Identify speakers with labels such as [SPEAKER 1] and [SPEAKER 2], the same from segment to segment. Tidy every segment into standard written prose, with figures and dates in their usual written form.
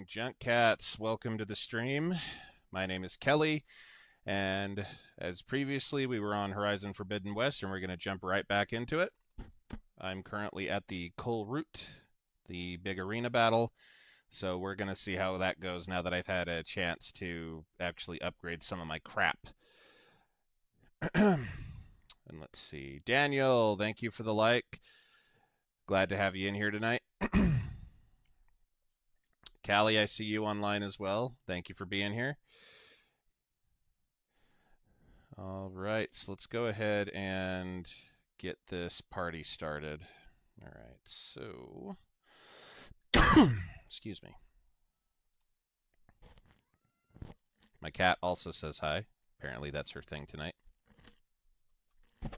[SPEAKER 1] morning, Junk Cats. Welcome to the stream. My name is Kelly, and as previously, we were on Horizon Forbidden West, and we're going to jump right back into it. I'm currently at the Coal Route, the big arena battle, so we're going to see how that goes now that I've had a chance to actually upgrade some of my crap. And let's see. Daniel, thank you for the like. Glad to have you in here tonight. Callie, I see you online as well. Thank you for being here. All right, so let's go ahead and get this party started. All right, so excuse me. My cat also says hi. Apparently that's her thing tonight. Let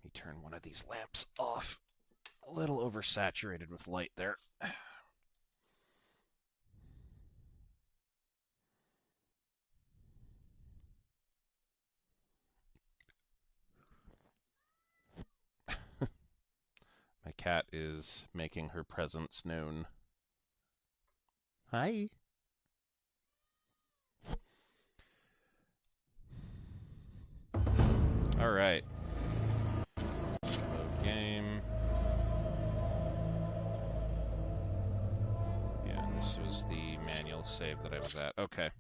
[SPEAKER 1] me turn one of these lamps off. A little oversaturated with light there. My cat is making her presence known. Hi. All right. Load game. Yeah, this was the manual save that I was at. Okay.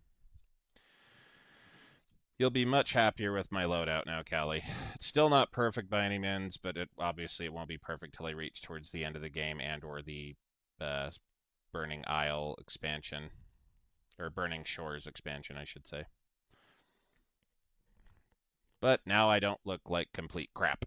[SPEAKER 1] You'll be much happier with my loadout now, Callie. It's still not perfect by any means, but obviously it won't be perfect till I reach towards the end of the game and or the Burning Isle expansion. Or Burning Shores expansion, I should say. But now I don't look like complete crap.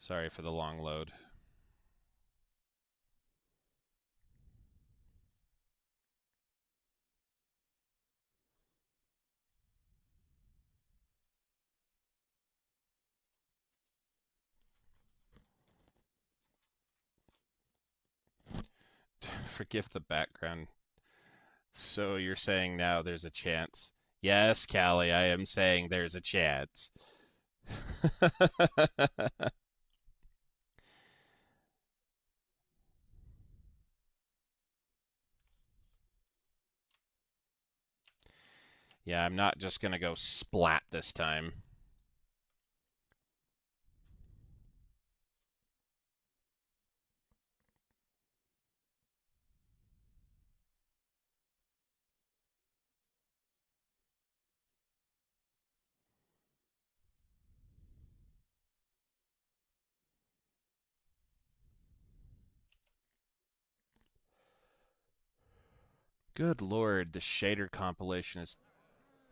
[SPEAKER 1] Sorry for the long load. Forgive the background. So you're saying now there's a chance. Yes, Callie, I am saying there's a chance. Yeah, I'm not just going to go splat this time. Good lord, the shader compilation is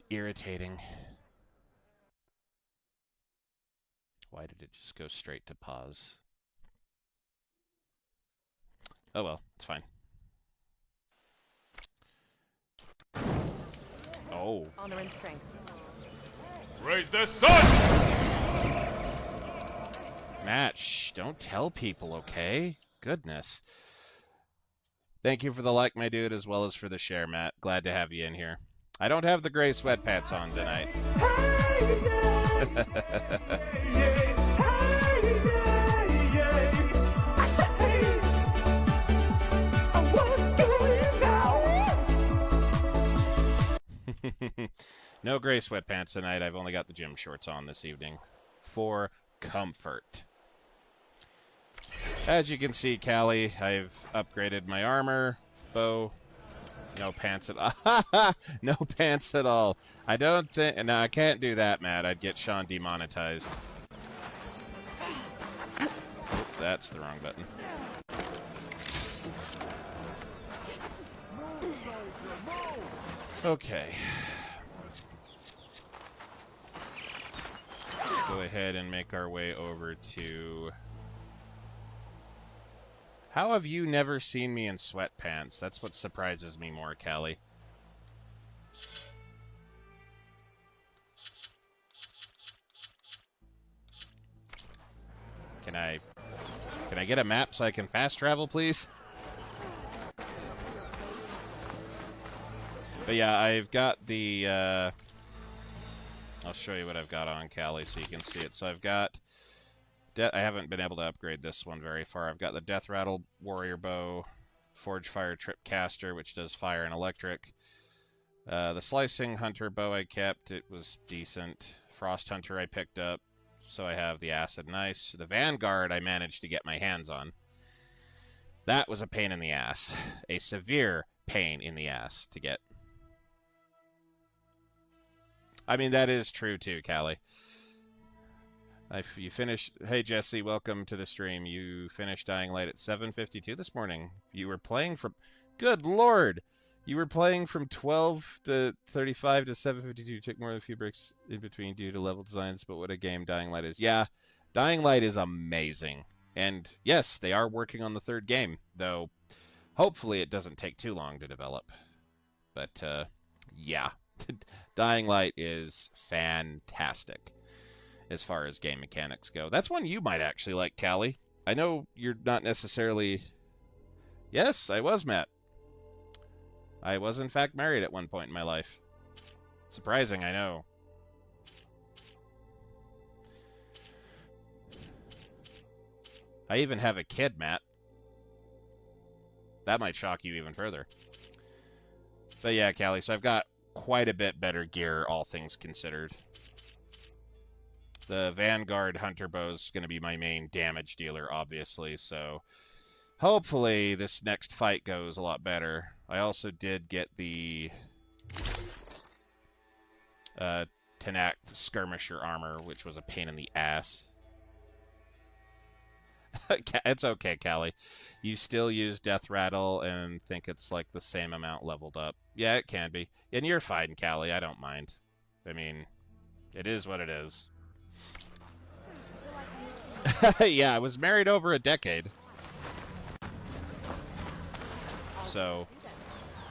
[SPEAKER 1] irritating. Why did it just go straight to pause? Oh well, it's fine. Oh.
[SPEAKER 2] Honor and strength.
[SPEAKER 3] Raise the sun!
[SPEAKER 1] Matt, shh, don't tell people, okay? Goodness. Thank you for the like, my dude, as well as for the share, Matt. Glad to have you in here. I don't have the gray sweatpants on tonight. No gray sweatpants tonight. I've only got the gym shorts on this evening for comfort. As you can see, Callie, I've upgraded my armor, bow. No pants at all. No pants at all. I don't think... No, I can't do that, Matt. I'd get Sean demonetized. That's the wrong button. Okay. Go ahead and make our way over to... How have you never seen me in sweatpants? That's what surprises me more, Callie. Can I get a map so I can fast travel, please? But yeah, I've got the, I'll show you what I've got on Callie so you can see it. So I've got, I haven't been able to upgrade this one very far. I've got the Death Rattle Warrior Bow, Forge Fire Trip Caster, which does fire and electric. The Slicing Hunter Bow I kept, it was decent. Frost Hunter I picked up, so I have the Acid and Ice. The Vanguard I managed to get my hands on. That was a pain in the ass. A severe pain in the ass to get. I mean, that is true too, Callie. You finished... Hey, Jesse, welcome to the stream. You finished Dying Light at 7:52 this morning. You were playing from... Good Lord! You were playing from 12 to 35 to 7:52. Took more than a few breaks in between due to level designs, but what a game Dying Light is. Yeah, Dying Light is amazing. And yes, they are working on the third game, though hopefully it doesn't take too long to develop. But, yeah. Dying Light is fantastic as far as game mechanics go. That's one you might actually like, Callie. I know you're not necessarily... Yes, I was, Matt. I was, in fact, married at one point in my life. Surprising, I know. I even have a kid, Matt. That might shock you even further. But yeah, Callie, so I've got quite a bit better gear, all things considered. The Vanguard Hunter Bow is going to be my main damage dealer, obviously, so hopefully this next fight goes a lot better. I also did get the Tenak Skirmisher armor, which was a pain in the ass. It's okay, Callie. You still use Death Rattle and think it's like the same amount leveled up. Yeah, it can be. And you're fine, Callie. I don't mind. I mean, it is what it is. Yeah, I was married over a decade. So,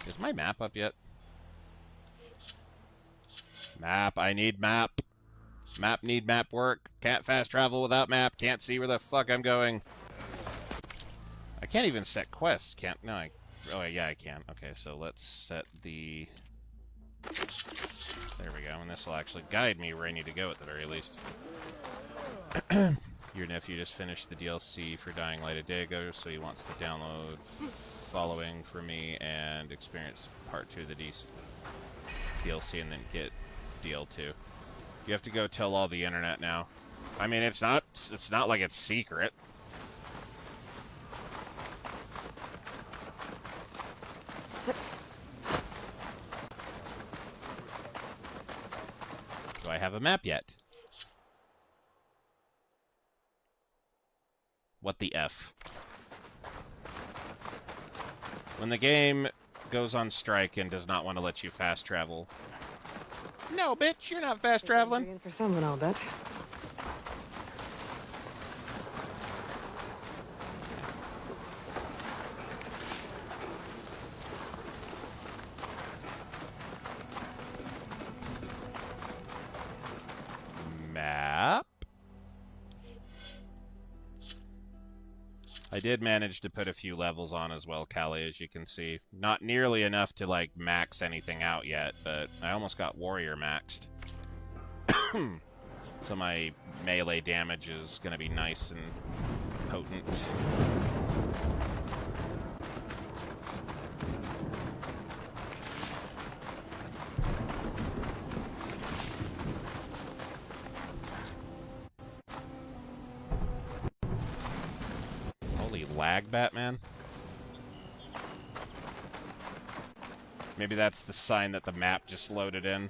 [SPEAKER 1] is my map up yet? Map. I need map. Map need map work. Can't fast travel without map. Can't see where the fuck I'm going. I can't even set quests. Can't. No, oh, yeah, I can. Okay, so let's set the... There we go. And this will actually guide me where I need to go at the very least. Your nephew just finished the DLC for Dying Light a day ago, so he wants to download Following for me and experience part 2 of the DLC and then get DL2. You have to go tell all the internet now. I mean, it's not like it's secret. Do I have a map yet? What the F? When the game goes on strike and does not want to let you fast travel. No, bitch, you're not fast traveling.
[SPEAKER 2] In for someone, I'll bet.
[SPEAKER 1] Map. I did manage to put a few levels on as well, Callie, as you can see. Not nearly enough to, like, max anything out yet, but I almost got Warrior maxed. So my melee damage is going to be nice and potent. Lag, Batman? Maybe that's the sign that the map just loaded in.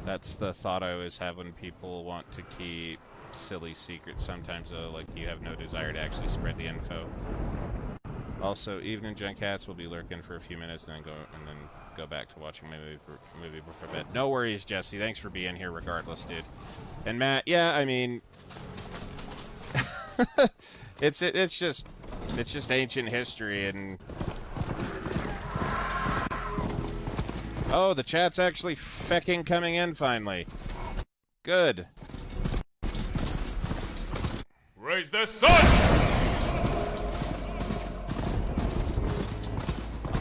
[SPEAKER 1] That's the thought I always have when people want to keep silly secrets sometimes, though, like you have no desire to actually spread the info. Also, evening junk cats will be lurking for a few minutes and then go back to watching my movie before bed. No worries, Jesse. Thanks for being here regardless, dude. And Matt, yeah, I mean, it's just ancient history. And oh, the chat's actually fecking coming in finally. Good.
[SPEAKER 3] Raise the sun!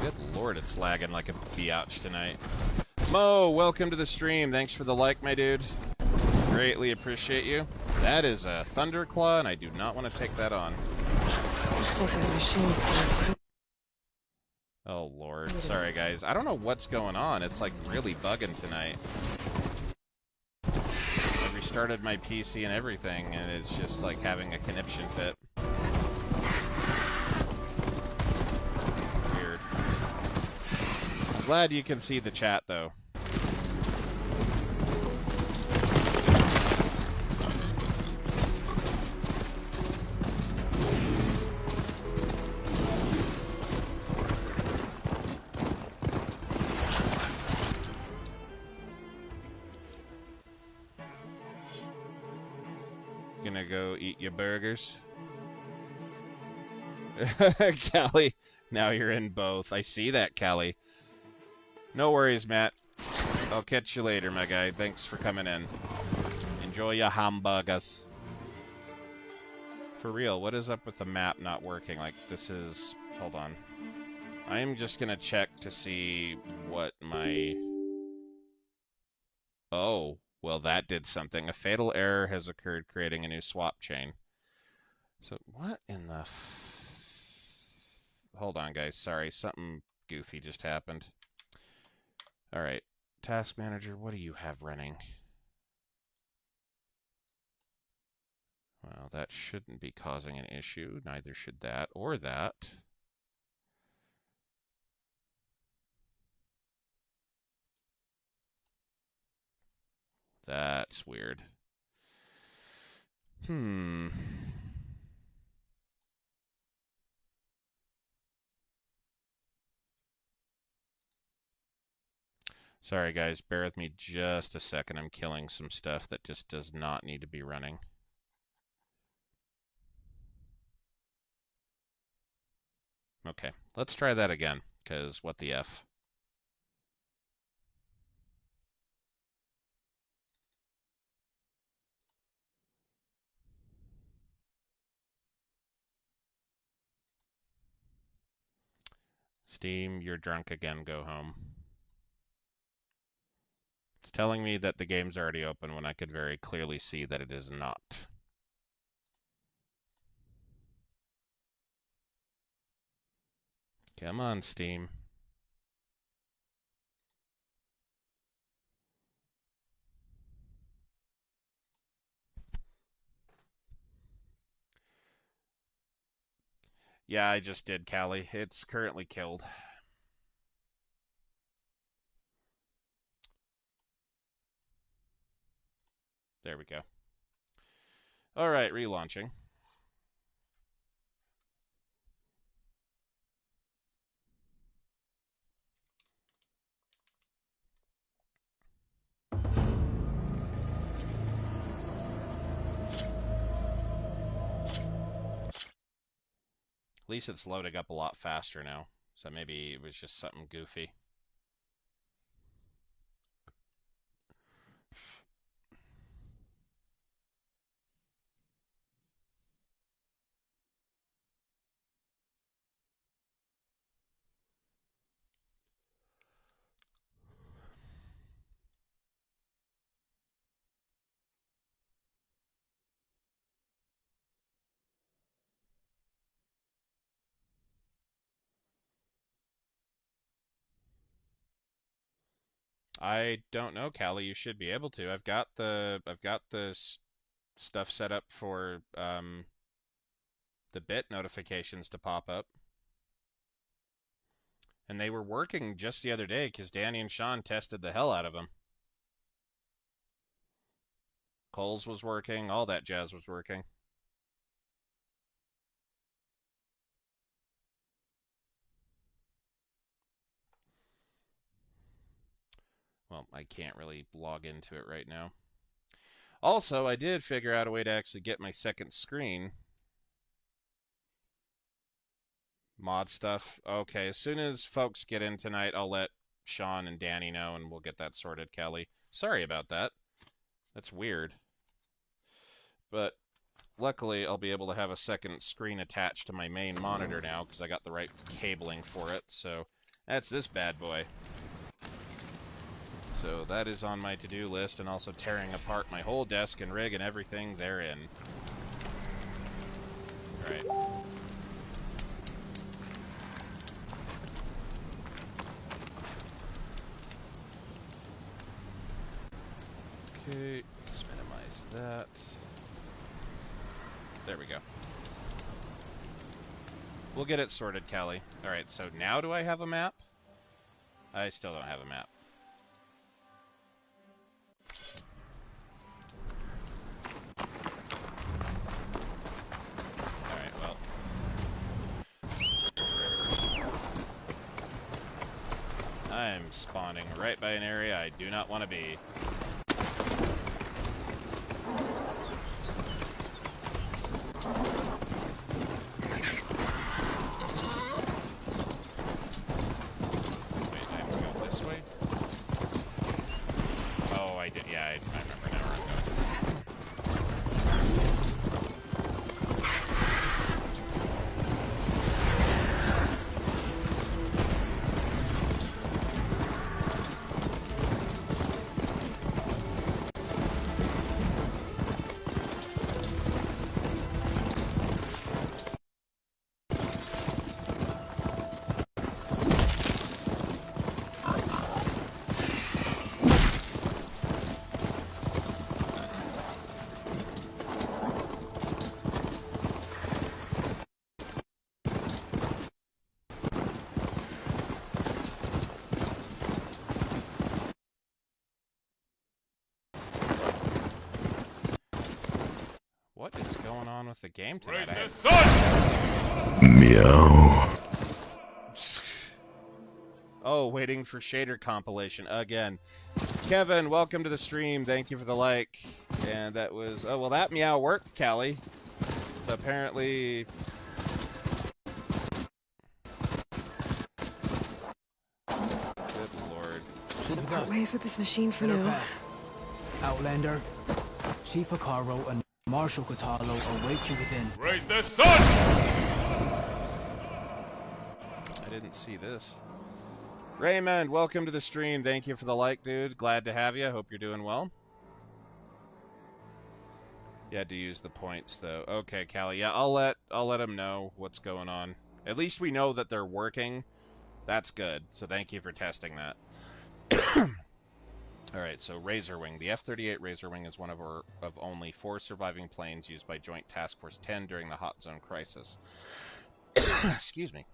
[SPEAKER 1] Good lord, it's lagging like a biatch tonight. Mo, welcome to the stream. Thanks for the like, my dude. Greatly appreciate you. That is a Thunderclaw, and I do not want to take that on.
[SPEAKER 2] Looks like the machine says.
[SPEAKER 1] Oh lord. Sorry, guys. I don't know what's going on. It's like really bugging tonight. I restarted my PC and everything, and it's just like having a conniption fit. Weird. I'm glad you can see the chat, though. Gonna go eat your burgers. Callie, now you're in both. I see that, Callie. No worries, Matt. I'll catch you later, my guy. Thanks for coming in. Enjoy your hamburgers. For real, what is up with the map not working? Like, this is... Hold on. I am just gonna check to see what my... Oh, well, that did something. A fatal error has occurred, creating a new swap chain. So, what in the... Hold on, guys. Sorry, something goofy just happened. All right. Task Manager, what do you have running? Well, that shouldn't be causing an issue. Neither should that or that. That's weird. Sorry, guys. Bear with me just a second. I'm killing some stuff that just does not need to be running. Okay, let's try that again, because what the F? Steam, you're drunk again, go home. It's telling me that the game's already open when I could very clearly see that it is not. Come on, Steam. Yeah, I just did, Callie. It's currently killed. There we go. All right, relaunching. At least it's loading up a lot faster now. So maybe it was just something goofy. I don't know, Callie. You should be able to. I've got the stuff set up for the bit notifications to pop up. And they were working just the other day because Danny and Sean tested the hell out of them. Coles was working. All that jazz was working. Well, I can't really log into it right now. Also, I did figure out a way to actually get my second screen. Mod stuff. Okay, as soon as folks get in tonight, I'll let Sean and Danny know, and we'll get that sorted, Kelly. Sorry about that. That's weird. But luckily, I'll be able to have a second screen attached to my main monitor now, because I got the right cabling for it. So that's this bad boy. So that is on my to-do list, and also tearing apart my whole desk and rig and everything therein. Alright. Okay, let's minimize that. There we go. We'll get it sorted, Kelly. Alright, so now do I have a map? I still don't have a map. I'm spawning right by an area I do not want to be. Wait, I have to go this way? Oh, I did. Yeah, I remember now where I'm going. What is going on with the game tonight?
[SPEAKER 3] Raise the sun!
[SPEAKER 4] Meow.
[SPEAKER 1] Oh, waiting for shader compilation again. Kevin, welcome to the stream. Thank you for the like. And that was... Oh, well, that meow worked, Callie. So apparently... Good lord.
[SPEAKER 2] Part ways with this machine for now.
[SPEAKER 5] Outlander, Chief Akaro, and Marshal Katalo await you within.
[SPEAKER 3] Raise the sun!
[SPEAKER 1] I didn't see this. Raymond, welcome to the stream. Thank you for the like, dude. Glad to have you. Hope you're doing well. You had to use the points, though. Okay, Callie. Yeah, I'll let him know what's going on. At least we know that they're working. That's good. So thank you for testing that. All right, so Razorwing. The F-38 Razorwing is one of only 4 surviving planes used by Joint Task Force 10 during the Hot Zone crisis. Excuse me.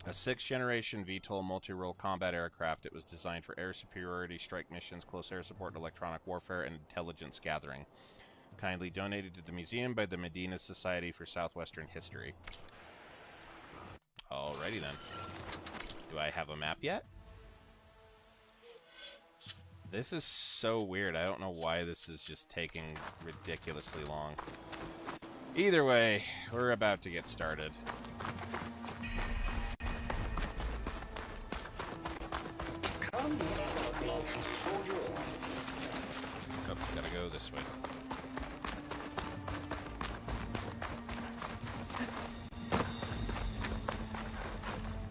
[SPEAKER 1] A 6th-generation VTOL multi-role combat aircraft, it was designed for air superiority, strike missions, close air support, electronic warfare, and intelligence gathering. Kindly donated to the museum by the Medina Society for Southwestern History. Alrighty then. Do I have a map yet? This is so weird. I don't know why this is just taking ridiculously long. Either way, we're about to get started. Oh, gotta go this way.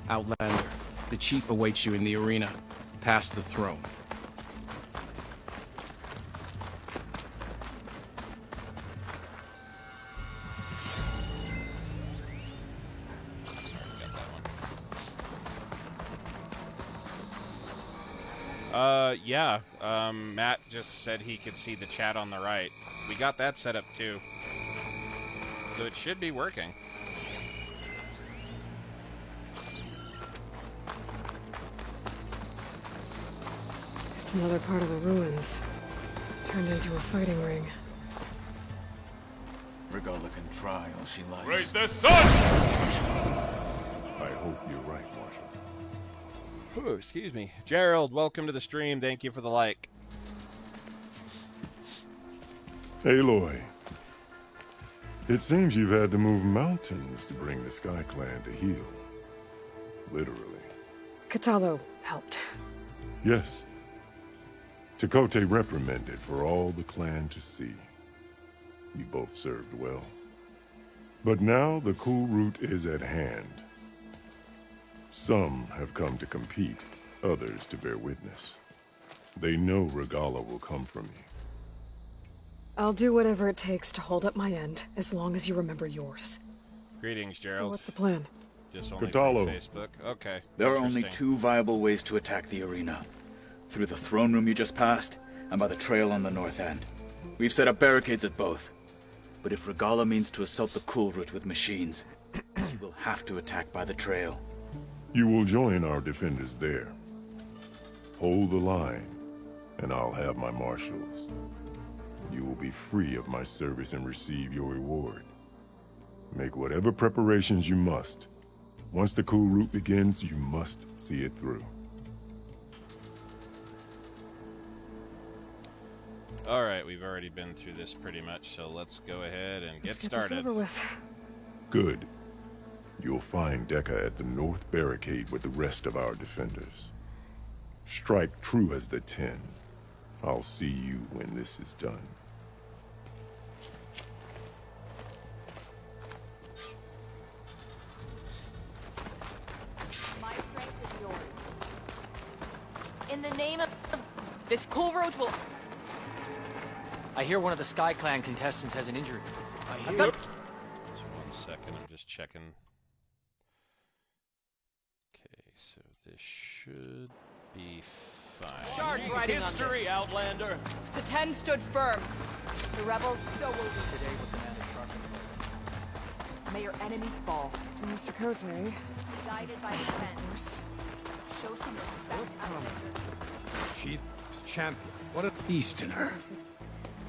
[SPEAKER 6] Outlander, the chief awaits you in the arena, past the throne.
[SPEAKER 1] Yeah, Matt just said he could see the chat on the right. We got that set up too. So it should be working.
[SPEAKER 2] It's another part of the ruins. Turned into a fighting ring.
[SPEAKER 4] Regala can try all she likes.
[SPEAKER 3] Raise the sun!
[SPEAKER 7] I hope you're right, Marshal.
[SPEAKER 1] Oh, excuse me. Gerald, welcome to the stream. Thank you for the like.
[SPEAKER 7] Aloy, it seems you've had to move mountains to bring the Sky Clan to heel. Literally.
[SPEAKER 2] Katalo helped.
[SPEAKER 7] Yes. Chakotay reprimanded for all the clan to see. You both served well. But now the cool route is at hand. Some have come to compete, others to bear witness. They know Regala will come for me.
[SPEAKER 2] I'll do whatever it takes to hold up my end, as long as you remember yours.
[SPEAKER 1] Greetings,
[SPEAKER 2] So
[SPEAKER 1] Gerald.
[SPEAKER 2] what's the plan?
[SPEAKER 1] Just only
[SPEAKER 7] Katalo.
[SPEAKER 1] from Facebook. Okay.
[SPEAKER 4] There are only
[SPEAKER 1] Interesting.
[SPEAKER 4] 2 viable ways to attack the arena. Through the throne room you just passed, and by the trail on the north end. We've set up barricades at both. But if Regala means to assault the cool route with machines, she will have to attack by the trail.
[SPEAKER 7] You will join our defenders there. Hold the line, and I'll have my marshals. You will be free of my service and receive your reward. Make whatever preparations you must. Once the cool route begins, you must see it through.
[SPEAKER 1] All right, we've already been through this pretty much, so let's go ahead and
[SPEAKER 2] Let's
[SPEAKER 1] get
[SPEAKER 2] get this
[SPEAKER 1] started.
[SPEAKER 2] over with.
[SPEAKER 7] Good. You'll find Dekka at the north barricade with the rest of our defenders. Strike true as the 10. I'll see you when this is done.
[SPEAKER 8] My strength is yours. In the name of this cool road will.
[SPEAKER 5] I hear one of the Sky Clan contestants has an injury.
[SPEAKER 1] Just 1 second, I'm just checking. Okay, so this should be fine.
[SPEAKER 8] Charge riding on
[SPEAKER 3] History,
[SPEAKER 8] this.
[SPEAKER 3] Outlander!
[SPEAKER 8] The 10 stood firm. The rebels, so will we.
[SPEAKER 5] Today with Commander Sharp.
[SPEAKER 8] May your enemies fall.
[SPEAKER 2] Mr. Kotay.
[SPEAKER 8] Guided by the 10.
[SPEAKER 2] Of course.
[SPEAKER 8] Show some respect, Outlander.
[SPEAKER 9] Chief champion. What an Easterner.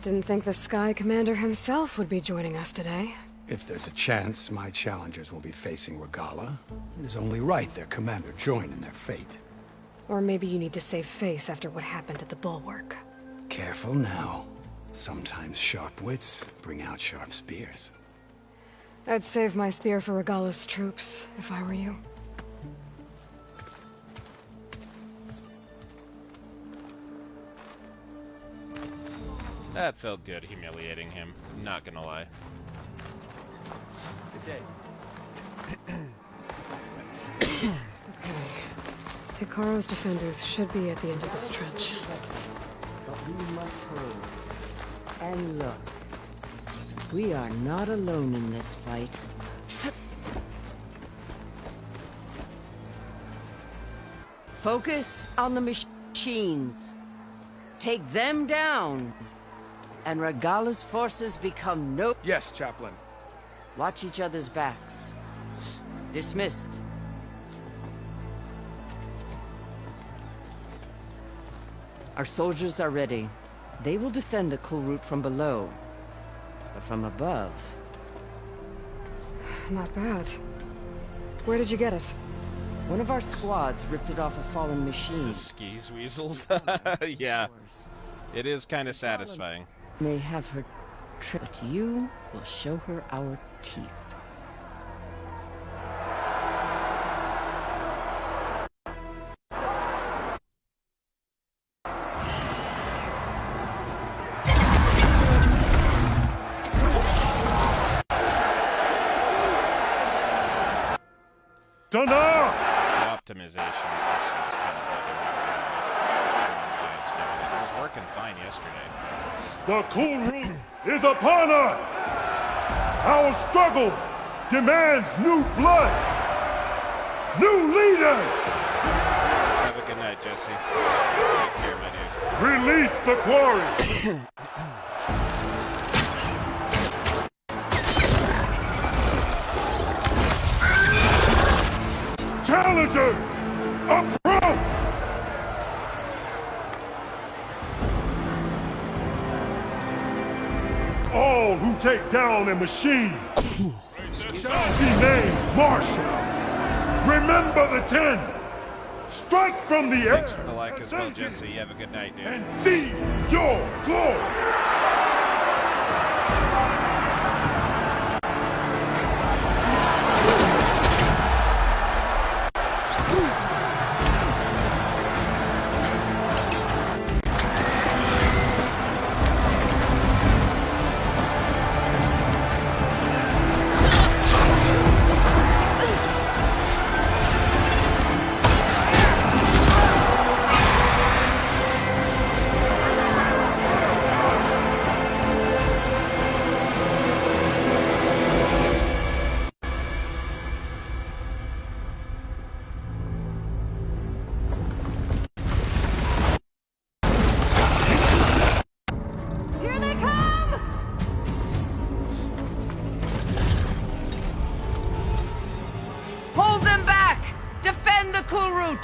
[SPEAKER 2] Didn't think the Sky Commander himself would be joining us today.
[SPEAKER 9] If there's a chance my challengers will be facing Regala, it is only right their commander join in their fate.
[SPEAKER 2] Or maybe you need to save face after what happened at the Bulwark.
[SPEAKER 9] Careful now. Sometimes sharp wits bring out sharp spears.
[SPEAKER 2] I'd save my spear for Regala's troops, if I were you.
[SPEAKER 1] That felt good, humiliating him. Not gonna lie.
[SPEAKER 5] Good day.
[SPEAKER 2] Okay. Hikaru's defenders should be at the end of this trench.
[SPEAKER 10] But we must hurry. And look, we are not alone in this fight. Focus on the machines. Take them down. And Regala's forces become no...
[SPEAKER 6] Yes, Chaplain.
[SPEAKER 10] Watch each other's backs. Dismissed. Our soldiers are ready. They will defend the cool route from below. But from above...
[SPEAKER 2] Not bad. Where did you get it?
[SPEAKER 10] One of our squads ripped it off a fallen machine.
[SPEAKER 1] The skis weasels. Yeah, it is kind of satisfying.
[SPEAKER 10] May have her trip, but you will show her our teeth.
[SPEAKER 7] Donna!
[SPEAKER 1] The optimization is kind of bugging me, to be honest. I don't know why it's doing it. It was working fine yesterday.
[SPEAKER 7] The cool route is upon us! Our struggle demands new blood! New leaders!
[SPEAKER 1] Have a good night, Jesse. Take care, my dude.
[SPEAKER 7] Release the quarry! Challengers! Approach! All all who take down a machine shall be named Marshal. Remember the 10. Strike from the air.
[SPEAKER 1] Thanks for the like as well, Jesse. You have a good night, dude.
[SPEAKER 7] And seize your glory.
[SPEAKER 8] Here they come!
[SPEAKER 10] Hold them back! Defend the cool route!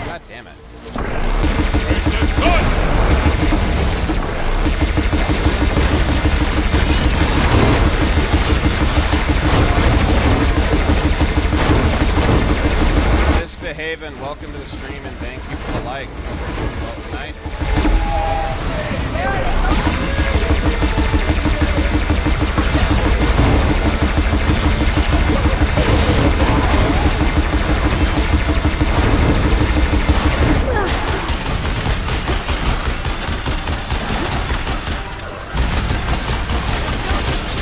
[SPEAKER 1] God damn it. Misbehaving, welcome to the stream and thank you for the like. Well, tonight.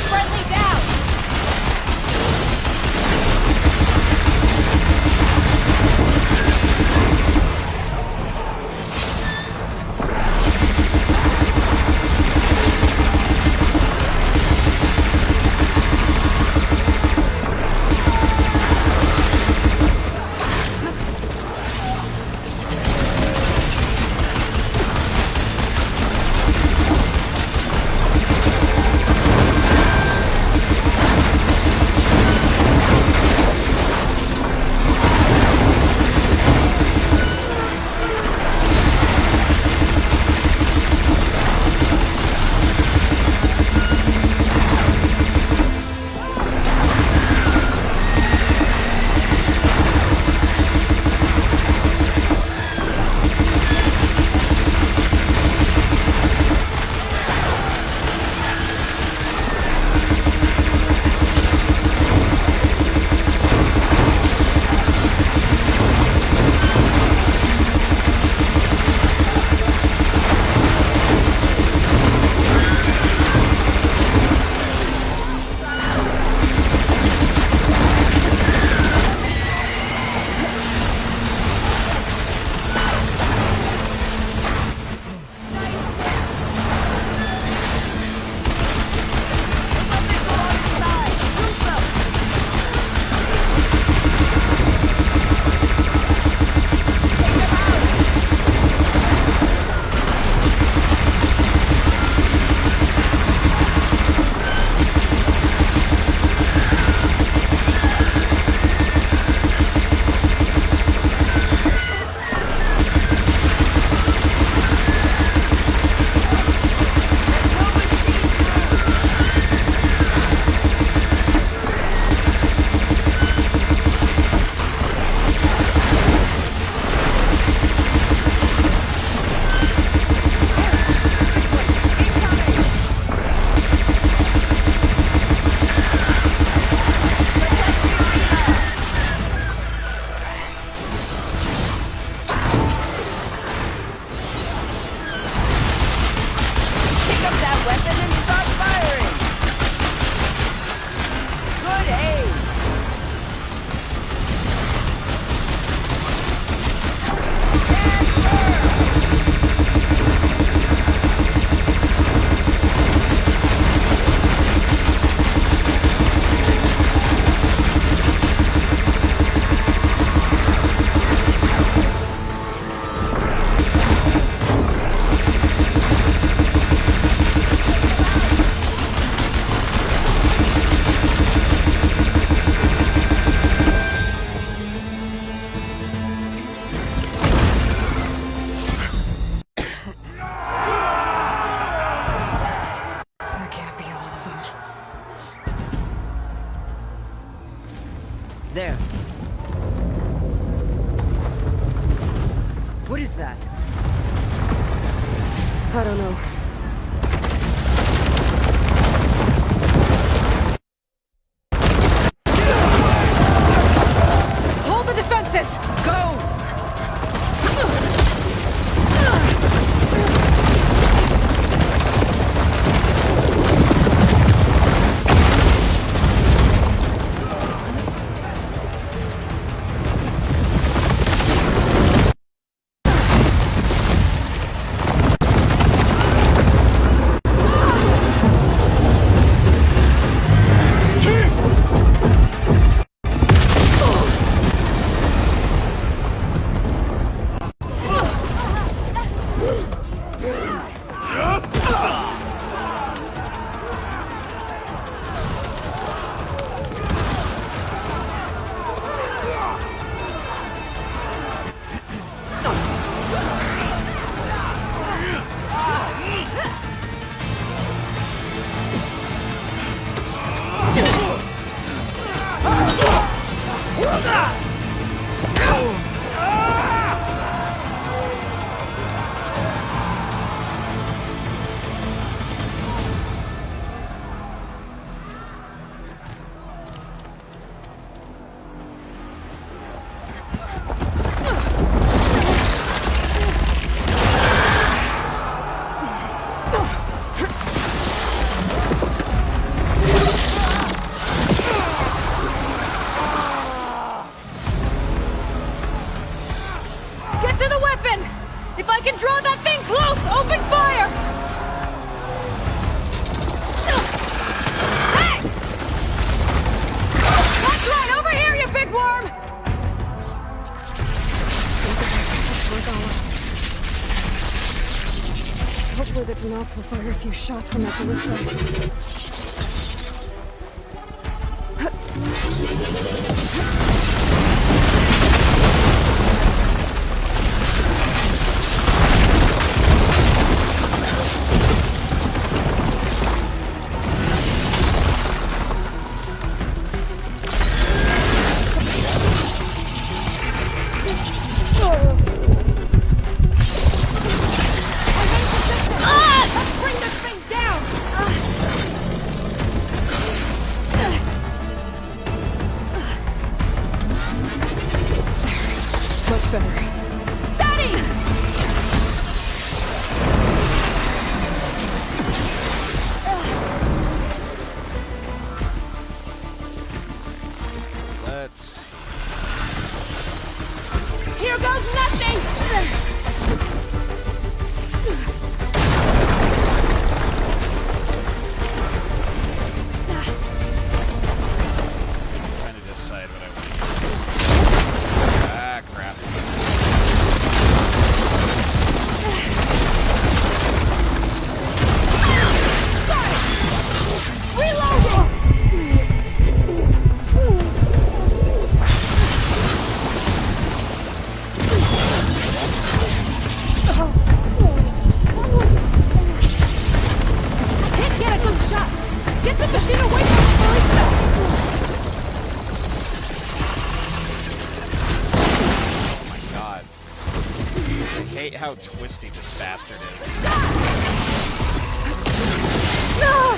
[SPEAKER 8] Friendly down!
[SPEAKER 10] There. What is that?
[SPEAKER 2] I don't know. Hold the defenses!
[SPEAKER 10] Go!
[SPEAKER 2] Get to the weapon! If I can draw that thing close, open fire! Hey! That's right, over here, you big worm! Hopefully that's enough. We'll fire a few shots from that ballista. Much better. Daddy!
[SPEAKER 1] Let's...
[SPEAKER 2] Here goes nothing!
[SPEAKER 1] trying to decide what I want to use. Ah, crap.
[SPEAKER 2] Can't get a good shot! Get the machine away from the ballista!
[SPEAKER 1] Oh my god. I hate how twisty this bastard is.
[SPEAKER 2] No!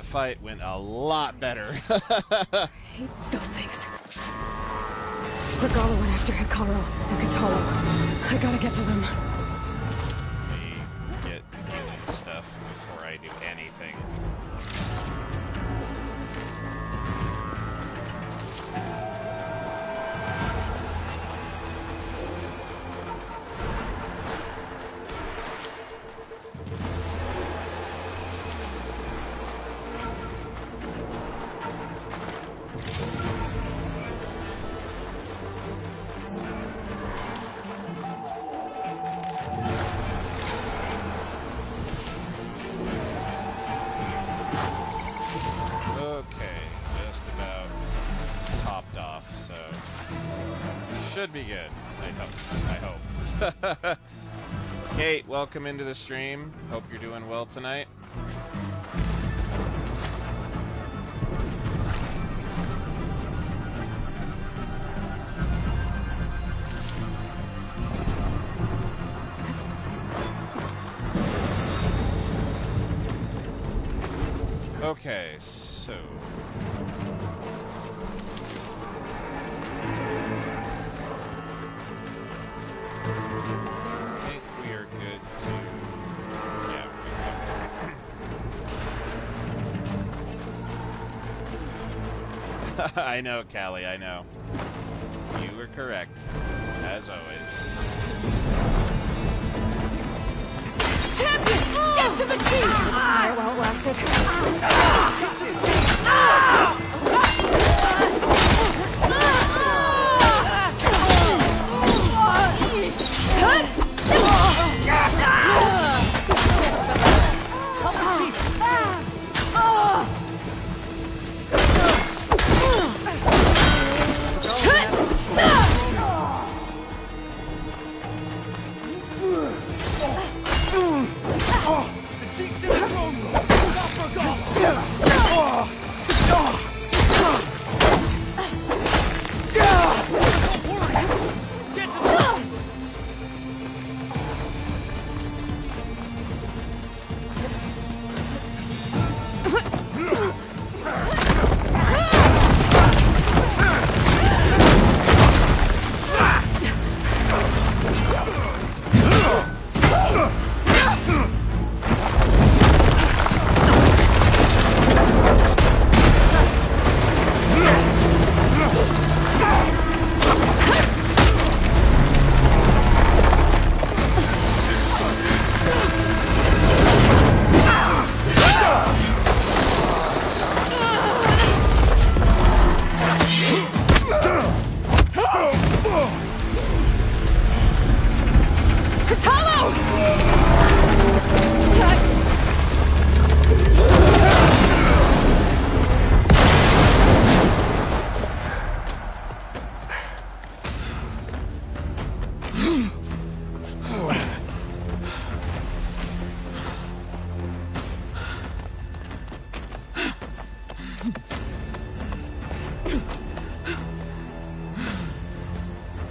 [SPEAKER 1] that fight went a lot better.
[SPEAKER 2] Hate those things. Regala went after Hikaru and Katalo. I gotta get to them.
[SPEAKER 1] Let me get healing stuff before I do anything. Should be good. I hope. Kate, welcome into the stream. Hope you're doing well tonight. Okay, so I think we are good to, yeah. I know, Callie, I know. You were correct, as always.
[SPEAKER 8] Champion! Get to the team!
[SPEAKER 2] Fire well lasted.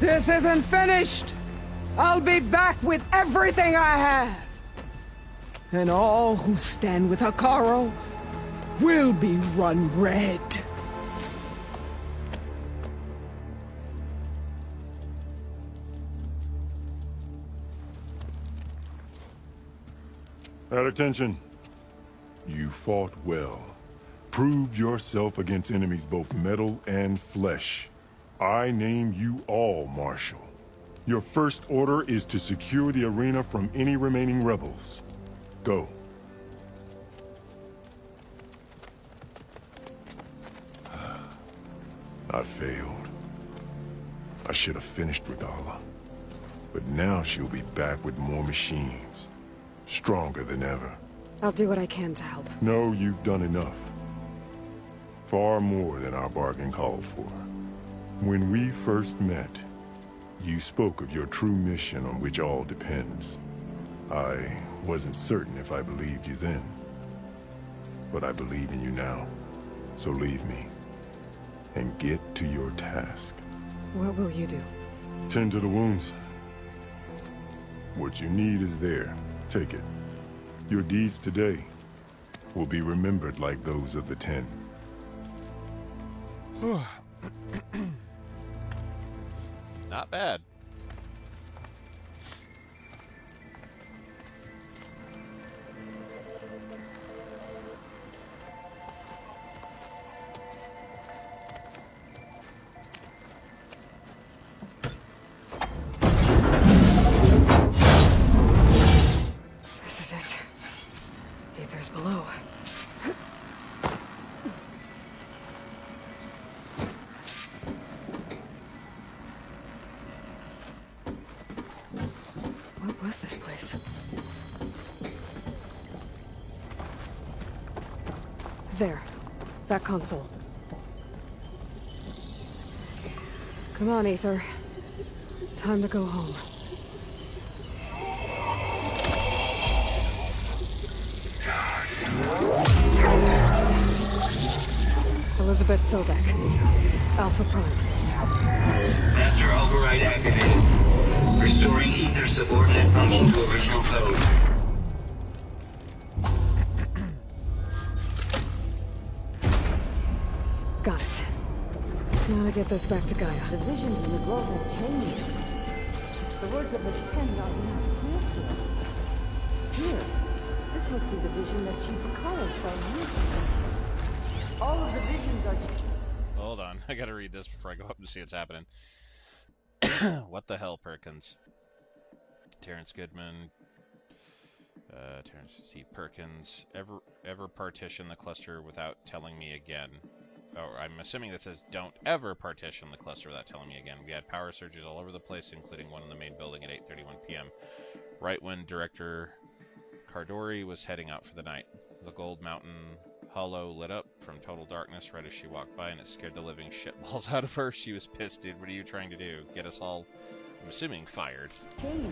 [SPEAKER 10] This isn't finished! I'll be back with everything I have! And all who stand with Hikaru will be run red.
[SPEAKER 7] At attention. You fought well. Proved yourself against enemies both metal and flesh. I name you all Marshal. Your first order is to secure the arena from any remaining rebels. Go. I failed. I should have finished Regala. But now she'll be back with more machines. Stronger than ever.
[SPEAKER 2] I'll do what I can to help.
[SPEAKER 7] No, you've done enough. Far more than our bargain called for. When we first met, you spoke of your true mission on which all depends. I wasn't certain if I believed you then. But I believe in you now. So leave me. And get to your task.
[SPEAKER 2] What will you do?
[SPEAKER 7] Tend to the wounds. What you need is there. Take it. Your deeds today will be remembered like those of the Ten.
[SPEAKER 1] Not bad.
[SPEAKER 2] This is it. Aether's below. What was this place? There. That console. Come on, Aether. Time to go home. Yes. Elizabeth Sobek. Alpha Prime.
[SPEAKER 11] Master override activated. Restoring ether subordinate function to original code.
[SPEAKER 2] Got it. Now to get this back to Gaia.
[SPEAKER 12] The visions in the grove have changed. The words of the Ten are not clear to us. Here, this must be the vision that Chief Akara saw years ago. All of the visions are...
[SPEAKER 1] Hold on, I gotta read this before I go up and see what's happening. What the hell, Perkins? Terrence Goodman. Terrence C. Perkins. Ever partition the cluster without telling me again. Oh, I'm assuming that says don't ever partition the cluster without telling me again. We had power surges all over the place, including one in the main building at 8:31 p.m. Right when Director Cardori was heading out for the night. The Gold Mountain Hollow lit up from total darkness right as she walked by, and it scared the living shitballs out of her. She was pissed, dude. What are you trying to do? Get us all, I'm assuming, fired.
[SPEAKER 12] changed.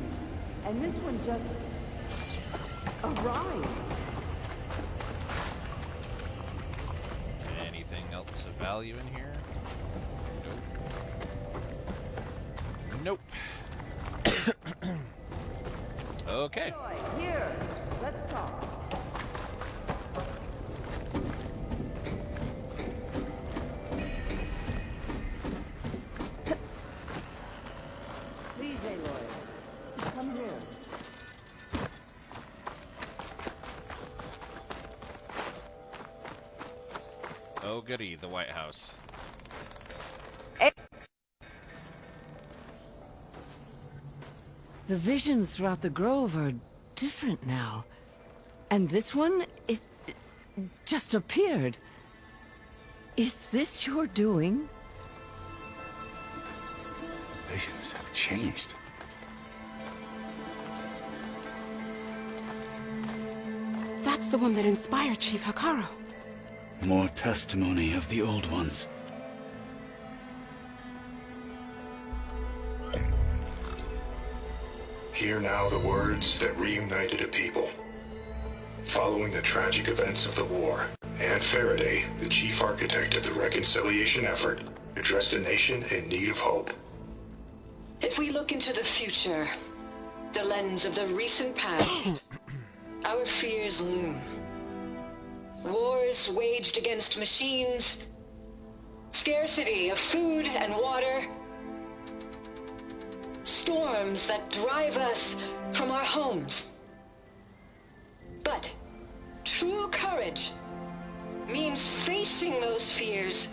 [SPEAKER 12] And this one just... arrived.
[SPEAKER 1] Anything else of value in here? Nope. Nope. Okay.
[SPEAKER 12] Here, let's talk. Please, Aloy. Come here.
[SPEAKER 1] Oh, goody, the White House.
[SPEAKER 13] The visions throughout the grove are different now. And this one, it just appeared. Is this your doing?
[SPEAKER 9] Visions have changed.
[SPEAKER 14] That's the one that inspired Chief Hakaro.
[SPEAKER 4] More testimony of the old ones.
[SPEAKER 15] Hear now the words that reunited a people. Following the tragic events of the war, Anne Faraday, the chief architect of the reconciliation effort, addressed a nation in need of hope.
[SPEAKER 16] If we look into the future, the lens of the recent past, our fears loom. Wars waged against machines, scarcity of food and water, storms that drive us from our homes. But true courage means facing those fears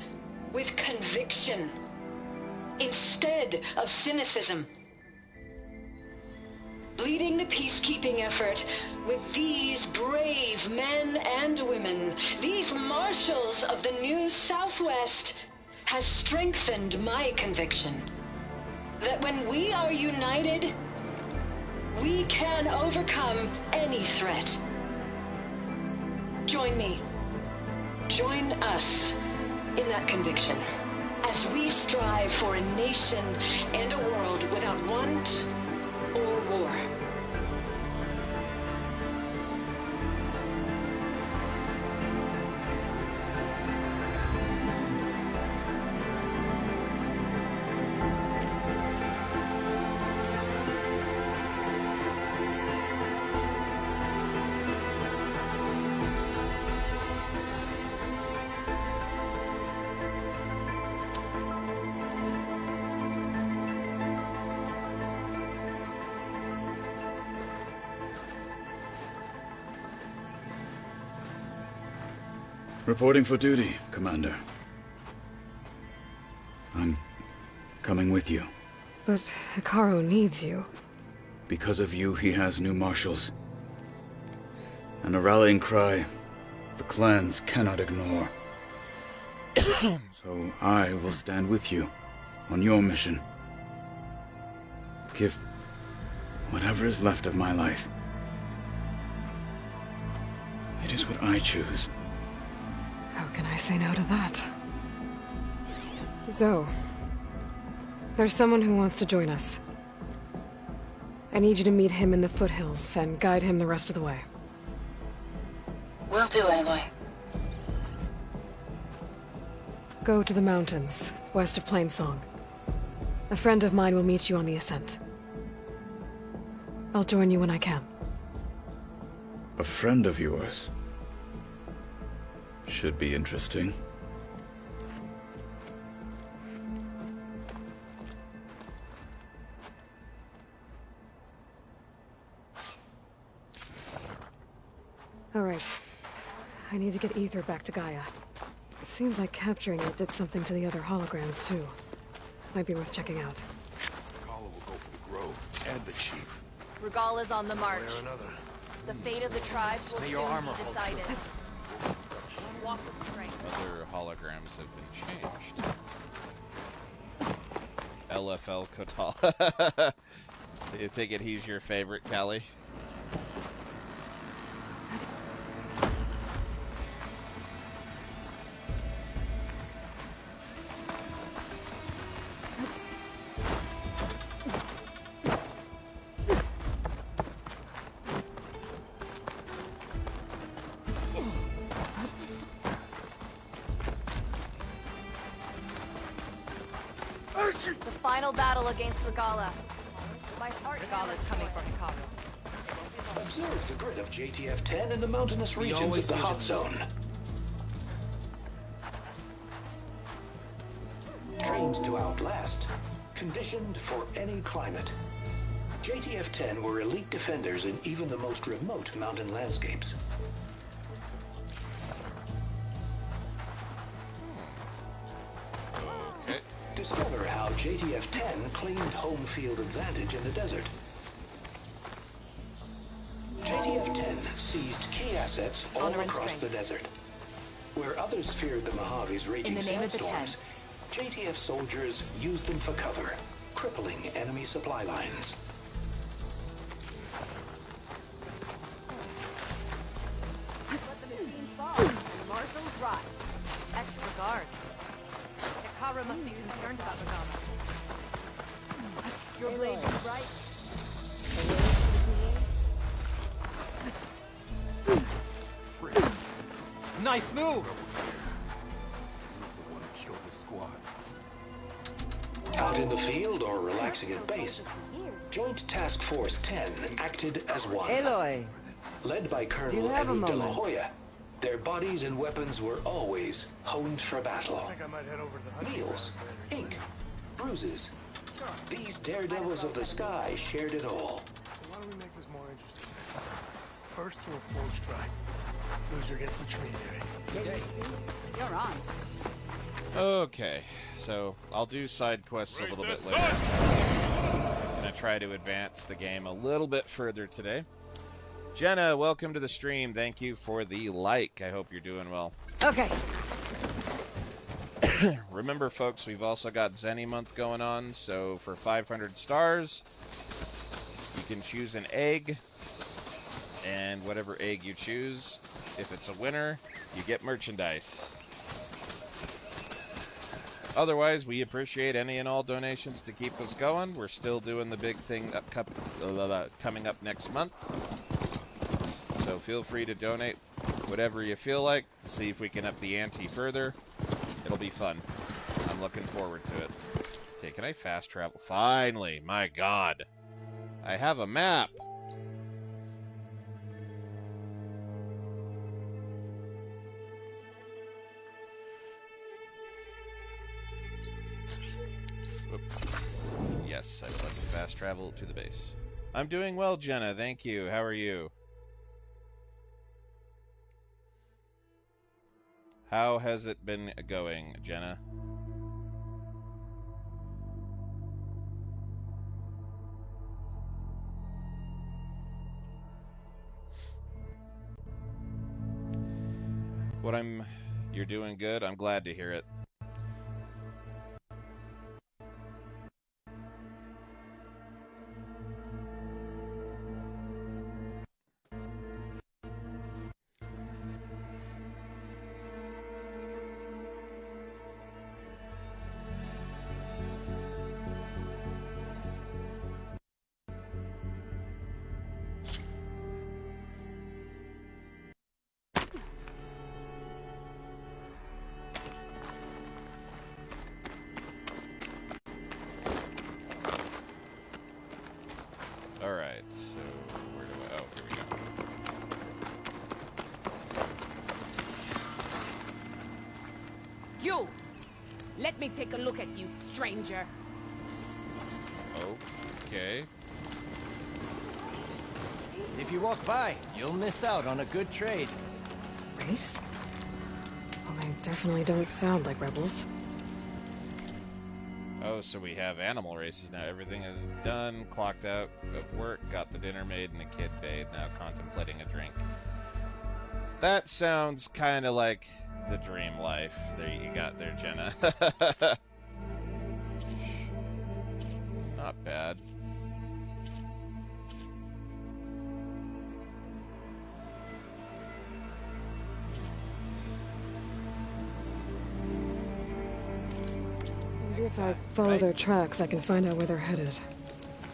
[SPEAKER 16] with conviction instead of cynicism. Leading the peacekeeping effort with these brave men and women, these marshals of the new Southwest, has strengthened my conviction that when we are united, we can overcome any threat. Join me. Join us in that conviction as we strive for a nation and a world without want or war.
[SPEAKER 4] Reporting for duty, Commander. I'm coming with you.
[SPEAKER 2] But Hikaru needs you.
[SPEAKER 4] Because of you, he has new marshals. And a rallying cry the clans cannot ignore. So I will stand with you on your mission. Give whatever is left of my life. It is what I choose.
[SPEAKER 2] How can I say no to that? Zoe, there's someone who wants to join us. I need you to meet him in the foothills and guide him the rest of the way.
[SPEAKER 16] Will do, Aloy.
[SPEAKER 2] Go to the mountains, west of Plainsong. A friend of mine will meet you on the ascent. I'll join you when I can.
[SPEAKER 4] A friend of yours? Should be interesting.
[SPEAKER 2] All right. I need to get Ether back to Gaia. It seems like capturing it did something to the other holograms, too. Might be worth checking out.
[SPEAKER 7] Carla will go for the Grove and the Chief.
[SPEAKER 8] Regala's on the march.
[SPEAKER 7] Or another.
[SPEAKER 8] The fate of the tribes will
[SPEAKER 6] May
[SPEAKER 8] soon
[SPEAKER 6] your armor
[SPEAKER 8] be
[SPEAKER 6] hold
[SPEAKER 8] decided.
[SPEAKER 6] true.
[SPEAKER 8] Walk with strength.
[SPEAKER 1] Other holograms have been changed. LFL Kotal. Do you think he's your favorite, Kelly?
[SPEAKER 8] The final battle against Regala. My heart Regala's coming for Hikaru.
[SPEAKER 17] Observe the grid of JTF-10 in the mountainous
[SPEAKER 6] We
[SPEAKER 17] regions
[SPEAKER 6] always
[SPEAKER 17] of the hot
[SPEAKER 6] vigilant.
[SPEAKER 17] zone. Trained to outlast, conditioned for any climate. JTF-10 were elite defenders in even the most remote mountain landscapes.
[SPEAKER 1] Okay.
[SPEAKER 17] Discover how JTF-10 claimed home field advantage in the desert. JTF-10 seized key assets all
[SPEAKER 8] Honor and
[SPEAKER 17] across the
[SPEAKER 8] strength.
[SPEAKER 17] desert. Where others feared the Mojave's raging
[SPEAKER 8] In the name of the
[SPEAKER 17] sandstorms, JTF soldiers used them for cover, crippling enemy supply lines.
[SPEAKER 8] Let the machine fall. The marshals rise. Extra guards. Hikaru must be concerned about Regala. Your blade is bright.
[SPEAKER 6] Nice move!
[SPEAKER 17] Out in the field or relaxing at base, Joint Task Force 10 acted as one.
[SPEAKER 13] Aloy,
[SPEAKER 17] Led by
[SPEAKER 13] Do
[SPEAKER 17] Colonel
[SPEAKER 13] you have a
[SPEAKER 17] Edward de la
[SPEAKER 13] moment?
[SPEAKER 17] Hoya, their bodies and weapons were always honed for battle. Meals, ink, bruises. These daredevils of the sky shared it all.
[SPEAKER 3] Why don't we make this more interesting? First to a full strike. Loser gets the treat.
[SPEAKER 8] You're on.
[SPEAKER 1] Okay, so I'll do side quests a little bit later. I'm gonna try to advance the game a little bit further today. Jenna, welcome to the stream. Thank you for the like. I hope you're doing well.
[SPEAKER 2] Okay.
[SPEAKER 1] Remember, folks, we've also got Zenny month going on, so for 500 stars, you can choose an egg, and whatever egg you choose, if it's a winner, you get merchandise. Otherwise, we appreciate any and all donations to keep us going. We're still doing the big thing coming up next month. So feel free to donate whatever you feel like to see if we can up the ante further. It'll be fun. I'm looking forward to it. Okay, can I fast travel? Finally! My God! I have a map! Oop. Yes, I would like to fast travel to the base. I'm doing well, Jenna. Thank you. How are you? How has it been going, Jenna? You're doing good. I'm glad to hear it. Alright, so where do I... Oh, here we go.
[SPEAKER 14] You! Let me take a look at you, stranger.
[SPEAKER 1] Okay.
[SPEAKER 18] If you walk by, you'll miss out on a good trade.
[SPEAKER 2] Race? Well, they definitely don't sound like rebels.
[SPEAKER 1] Oh, so we have animal races now. Everything is done, clocked out of work, got the dinner made, and the kid bathed, now contemplating a drink. That sounds kind of like the dream life. There you got there, Jenna. Not bad.
[SPEAKER 2] Maybe if I follow their tracks, I can find out where they're headed.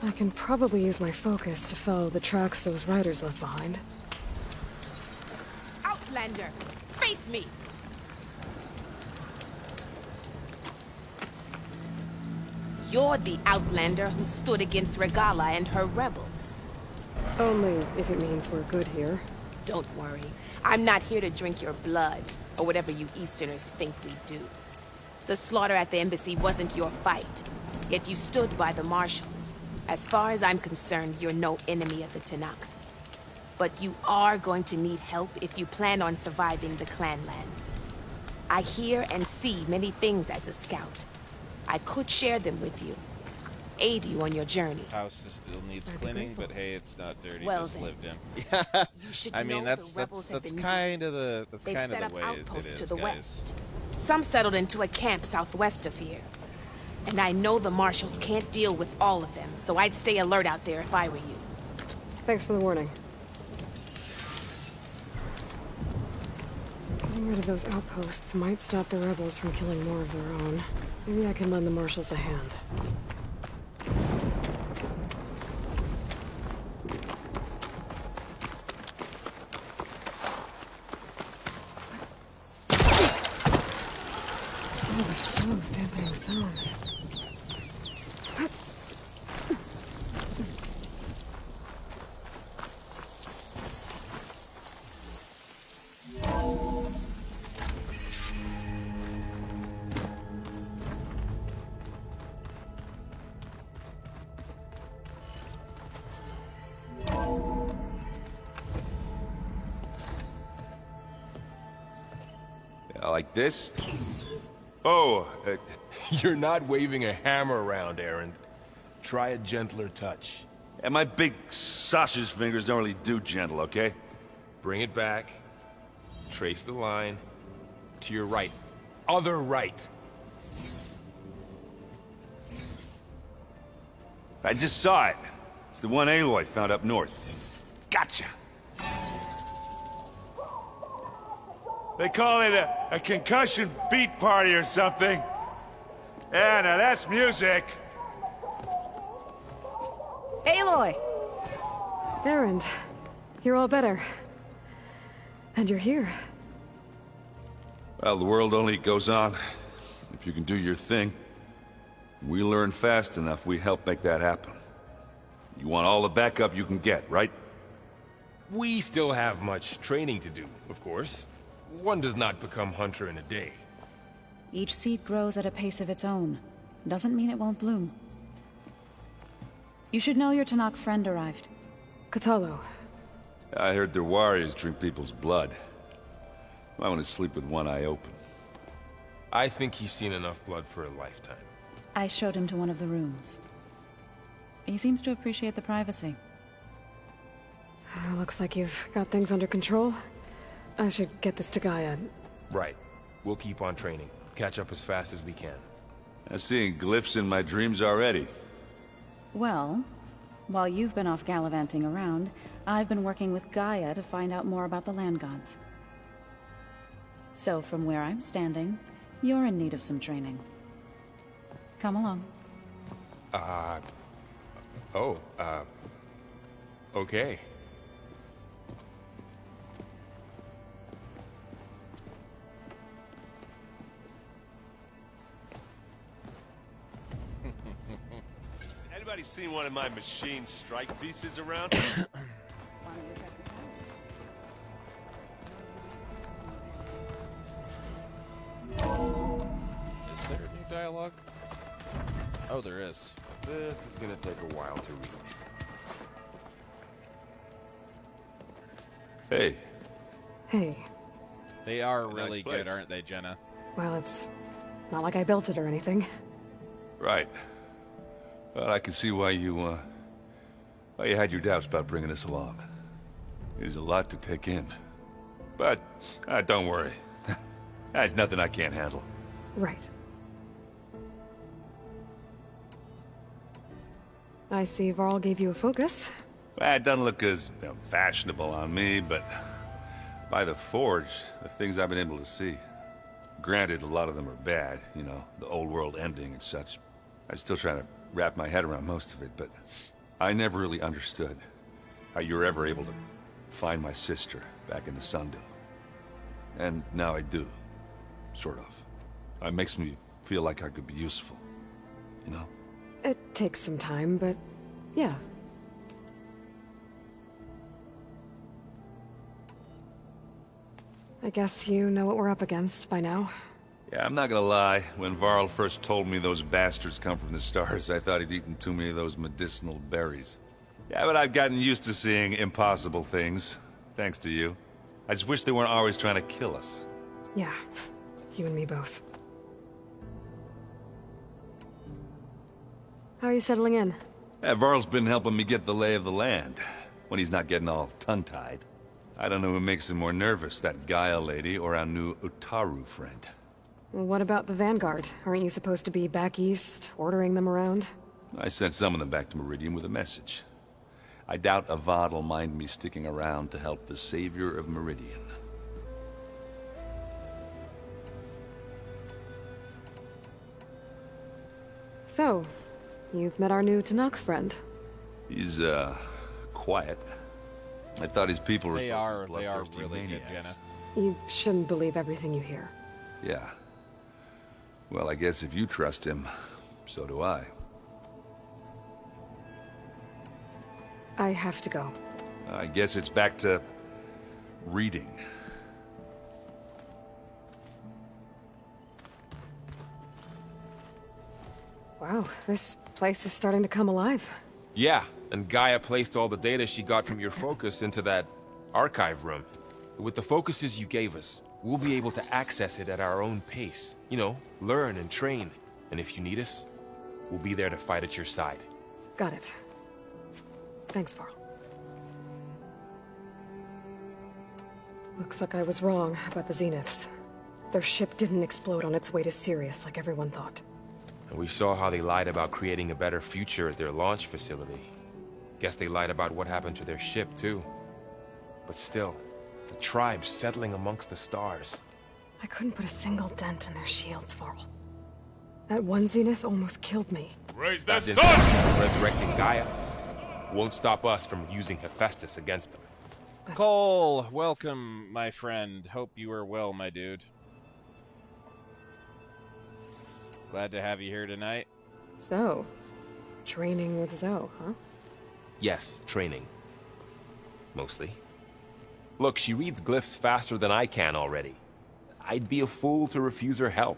[SPEAKER 2] I can probably use my focus to follow the tracks those riders left behind.
[SPEAKER 14] Outlander! Face me! You're the Outlander who stood against Regala and her rebels.
[SPEAKER 2] Only if it means we're good here.
[SPEAKER 14] Don't worry. I'm not here to drink your blood, or whatever you Easterners think we do. The slaughter at the embassy wasn't your fight, yet you stood by the marshals. As far as I'm concerned, you're no enemy of the Tenakth. But you are going to need help if you plan on surviving the clanlands. I hear and see many things as a scout. I could share them with you. Aid you on your journey.
[SPEAKER 1] House still needs cleaning, but hey, it's not dirty,
[SPEAKER 14] Well
[SPEAKER 1] just
[SPEAKER 14] then.
[SPEAKER 1] lived in. I mean, that's kind of the way
[SPEAKER 14] They've set up
[SPEAKER 1] it
[SPEAKER 14] outposts
[SPEAKER 1] is,
[SPEAKER 14] to the
[SPEAKER 1] guys.
[SPEAKER 14] west. Some settled into a camp southwest of here. And I know the marshals can't deal with all of them, so I'd stay alert out there if I were you.
[SPEAKER 2] Thanks for the warning. Getting rid of those outposts might stop the rebels from killing more of their own. Maybe I can lend the marshals a hand. Oh, the snow's dampening sounds.
[SPEAKER 19] Like this? Oh, you're not waving a hammer around, Aaron. Try a gentler touch.
[SPEAKER 20] And my big sausage fingers don't really do gentle, okay?
[SPEAKER 19] Bring it back. Trace the line. To your right. Other right.
[SPEAKER 20] I just saw it. It's the one Aloy found up north. Gotcha! They call it a concussion beat party or something. Yeah, now that's music.
[SPEAKER 14] Aloy!
[SPEAKER 2] Erend, you're all better. And you're here.
[SPEAKER 20] Well, the world only goes on if you can do your thing. We learn fast enough, we help make that happen. You want all the backup you can get, right?
[SPEAKER 19] We still have much training to do, of course. One does not become hunter in a day.
[SPEAKER 21] Each seed grows at a pace of its own. Doesn't mean it won't bloom. You should know your Tenakth friend arrived.
[SPEAKER 2] Kotallo.
[SPEAKER 20] I heard their warriors drink people's blood. I want to sleep with one eye open.
[SPEAKER 19] I think he's seen enough blood for a lifetime.
[SPEAKER 21] I showed him to one of the rooms. He seems to appreciate the privacy.
[SPEAKER 2] Looks like you've got things under control. I should get this to Gaia.
[SPEAKER 19] Right. We'll keep on training. Catch up as fast as we can.
[SPEAKER 20] I'm seeing glyphs in my dreams already.
[SPEAKER 21] Well, while you've been off gallivanting around, I've been working with Gaia to find out more about the land gods. So from where I'm standing, you're in need of some training. Come along.
[SPEAKER 19] Okay.
[SPEAKER 5] Anybody seen one of my machine strike pieces around?
[SPEAKER 1] Is there new dialogue? Oh, there is.
[SPEAKER 19] This is gonna take a while to read.
[SPEAKER 20] Hey.
[SPEAKER 2] Hey.
[SPEAKER 1] They are
[SPEAKER 20] Nice
[SPEAKER 1] really
[SPEAKER 20] place.
[SPEAKER 1] good, aren't they, Jenna?
[SPEAKER 2] Well, it's not like I built it or anything.
[SPEAKER 20] Right. Well, I can see why you had your doubts about bringing us along. It is a lot to take in. But, don't worry. That's nothing I can't handle.
[SPEAKER 2] Right. I see Varl gave you a focus.
[SPEAKER 20] Well, it doesn't look as fashionable on me, but by the Forge, the things I've been able to see. Granted, a lot of them are bad, you know, the old world ending and such. I'm still trying to wrap my head around most of it, but I never really understood how you were ever able to find my sister back in the Sundom. And now I do. Sort of. It makes me feel like I could be useful. You know?
[SPEAKER 2] It takes some time, but yeah. I guess you know what we're up against by now.
[SPEAKER 20] Yeah, I'm not gonna lie. When Varl first told me those bastards come from the stars, I thought he'd eaten too many of those medicinal berries. Yeah, but I've gotten used to seeing impossible things. Thanks to you. I just wish they weren't always trying to kill us.
[SPEAKER 2] Yeah, you and me both. How are you settling in?
[SPEAKER 20] Yeah, Varl's been helping me get the lay of the land, when he's not getting all tongue-tied. I don't know who makes him more nervous, that Gaia lady or our new Utaru friend.
[SPEAKER 2] What about the Vanguard? Aren't you supposed to be back east, ordering them around?
[SPEAKER 20] I sent some of them back to Meridian with a message. I doubt Avad will mind me sticking around to help the savior of Meridian.
[SPEAKER 2] So, you've met our new Tanakh friend.
[SPEAKER 20] He's, quiet. I thought his people were
[SPEAKER 1] They are
[SPEAKER 20] bloodthirsty
[SPEAKER 1] really good,
[SPEAKER 20] maniacs.
[SPEAKER 1] Jenna.
[SPEAKER 2] You shouldn't believe everything you hear.
[SPEAKER 20] Yeah. Well, I guess if you trust him, so do I.
[SPEAKER 2] I have to go.
[SPEAKER 20] I guess it's back to reading.
[SPEAKER 2] Wow, this place is starting to come alive.
[SPEAKER 19] Yeah, and Gaia placed all the data she got from your focus into that archive room. With the focuses you gave us, we'll be able to access it at our own pace. You know, learn and train. And if you need us, we'll be there to fight at your side.
[SPEAKER 2] Got it. Thanks, Varl. Looks like I was wrong about the Zeniths. Their ship didn't explode on its way to Sirius like everyone thought.
[SPEAKER 19] And we saw how they lied about creating a better future at their launch facility. Guess they lied about what happened to their ship, too. But still, the tribe settling amongst the stars.
[SPEAKER 2] I couldn't put a single dent in their shields, Varl. That one Zenith almost killed me.
[SPEAKER 19] Raise that sun! Resurrecting Gaia won't stop us from using Hephaestus against them.
[SPEAKER 1] Cole, welcome, my friend. Hope you are well, my dude. Glad to have you here tonight.
[SPEAKER 2] So, training with Zoe, huh?
[SPEAKER 19] Yes, training. Mostly. Look, she reads glyphs faster than I can already. I'd be a fool to refuse her help.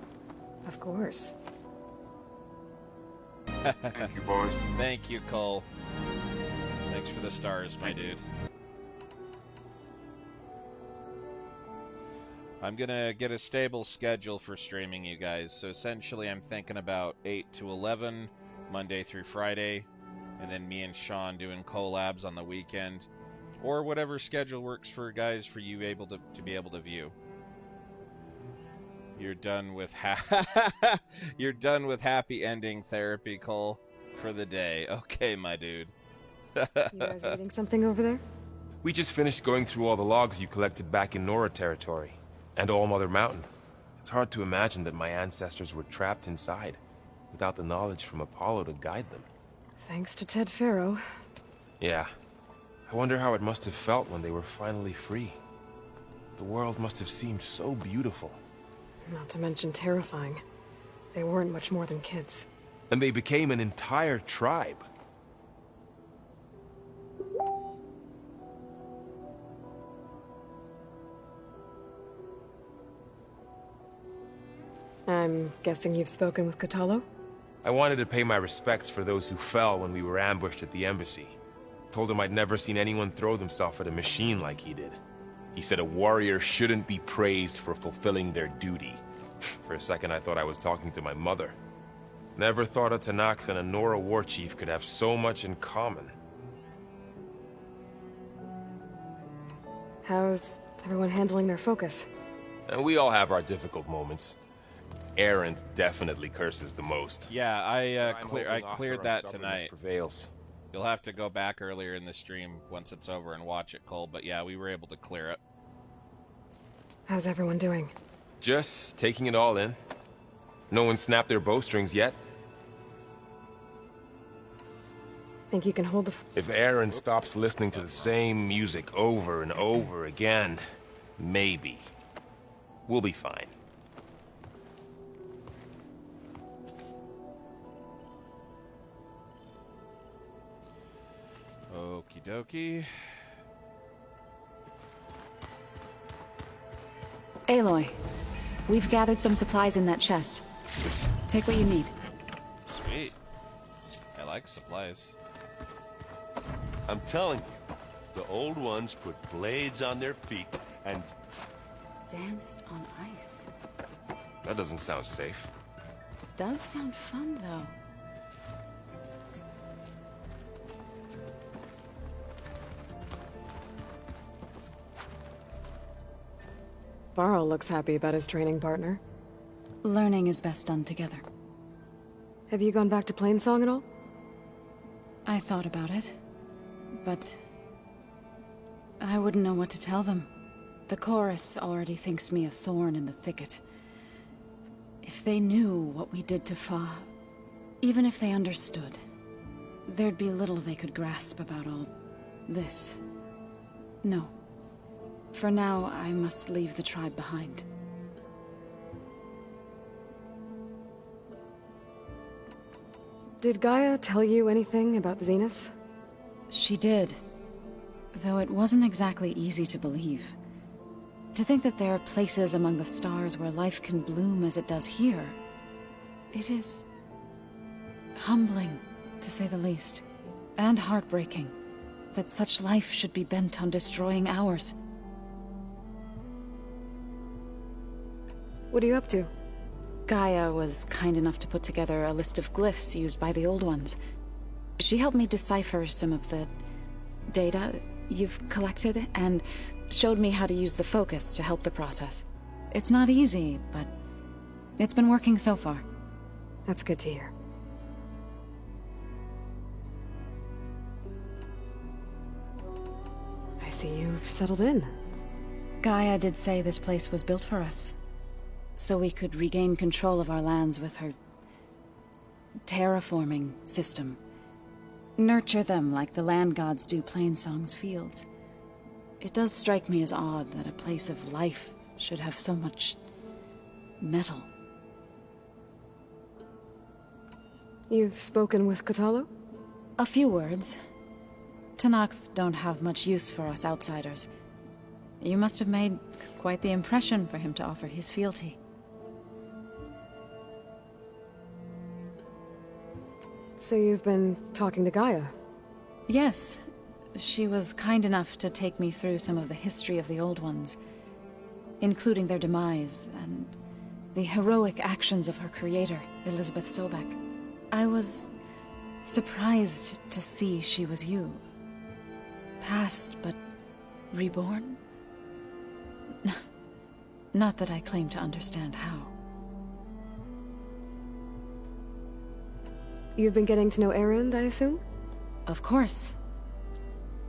[SPEAKER 2] Of course.
[SPEAKER 1] Thank you, boys. Thank you, Cole. Thanks for the stars, my dude. I'm gonna get a stable schedule for streaming, you guys. So essentially, I'm thinking about 8 to 11, Monday through Friday, and then me and Sean doing collabs on the weekend, or whatever schedule works for guys for you to be able to view. You're done with you're done with happy ending therapy, Cole, for the day. Okay, my dude.
[SPEAKER 2] You guys reading something over there?
[SPEAKER 19] We just finished going through all the logs you collected back in Nora territory, and All Mother Mountain. It's hard to imagine that my ancestors were trapped inside, without the knowledge from Apollo to guide them.
[SPEAKER 2] Thanks to Ted Faro.
[SPEAKER 19] Yeah. I wonder how it must have felt when they were finally free. The world must have seemed so beautiful.
[SPEAKER 2] Not to mention terrifying. They weren't much more than kids.
[SPEAKER 19] And they became an entire tribe.
[SPEAKER 2] I'm guessing you've spoken with Kotallo?
[SPEAKER 19] I wanted to pay my respects for those who fell when we were ambushed at the embassy. Told him I'd never seen anyone throw themselves at a machine like he did. He said a warrior shouldn't be praised for fulfilling their duty. For a second I thought I was talking to my mother. Never thought a Tanakh and a Nora war chief could have so much in common.
[SPEAKER 2] How's everyone handling their focus?
[SPEAKER 19] And we all have our difficult moments. Errant definitely curses the most.
[SPEAKER 1] Yeah, I cleared that tonight.
[SPEAKER 19] Prevails.
[SPEAKER 1] You'll have to go back earlier in the stream once it's over and watch it, Cole. But yeah, we were able to clear it.
[SPEAKER 2] How's everyone doing?
[SPEAKER 19] Just taking it all in. No one snapped their bowstrings yet.
[SPEAKER 2] Think you can hold the...
[SPEAKER 19] If Aaron stops listening to the same music over and over again, maybe. We'll be fine.
[SPEAKER 1] Okie dokie.
[SPEAKER 21] Aloy, we've gathered some supplies in that chest. Take what you need.
[SPEAKER 1] Sweet. I like supplies.
[SPEAKER 5] I'm telling you, the old ones put blades on their feet and...
[SPEAKER 21] Danced on ice.
[SPEAKER 19] That doesn't sound safe.
[SPEAKER 21] Does sound fun, though.
[SPEAKER 2] Varl looks happy about his training partner.
[SPEAKER 21] Learning is best done together.
[SPEAKER 2] Have you gone back to Plainsong at all?
[SPEAKER 21] I thought about it, but I wouldn't know what to tell them. The chorus already thinks me a thorn in the thicket. If they knew what we did to Fa, even if they understood, there'd be little they could grasp about all this. No. For now, I must leave the tribe behind.
[SPEAKER 2] Did Gaia tell you anything about the Zeniths?
[SPEAKER 21] She did. Though it wasn't exactly easy to believe. To think that there are places among the stars where life can bloom as it does here. It is... humbling, to say the least. And heartbreaking. That such life should be bent on destroying ours.
[SPEAKER 2] What are you up to?
[SPEAKER 21] Gaia was kind enough to put together a list of glyphs used by the Old Ones. She helped me decipher some of the data you've collected, and showed me how to use the focus to help the process. It's not easy, but it's been working so far.
[SPEAKER 2] That's good to hear. I see you've settled in.
[SPEAKER 21] Gaia did say this place was built for us, so we could regain control of our lands with her terraforming system. Nurture them like the land gods do Plainsong's fields. It does strike me as odd that a place of life should have so much metal.
[SPEAKER 2] You've spoken with Kotallo?
[SPEAKER 21] A few words. Tanakh don't have much use for us outsiders. You must have made quite the impression for him to offer his fealty.
[SPEAKER 2] So you've been talking to Gaia?
[SPEAKER 21] Yes. She was kind enough to take me through some of the history of the Old Ones. including their demise and the heroic actions of her creator, Elizabeth Sobek. I was surprised to see she was you. Past, but reborn? Not that I claim to understand how.
[SPEAKER 2] You've been getting to know Erend, I assume?
[SPEAKER 21] Of course.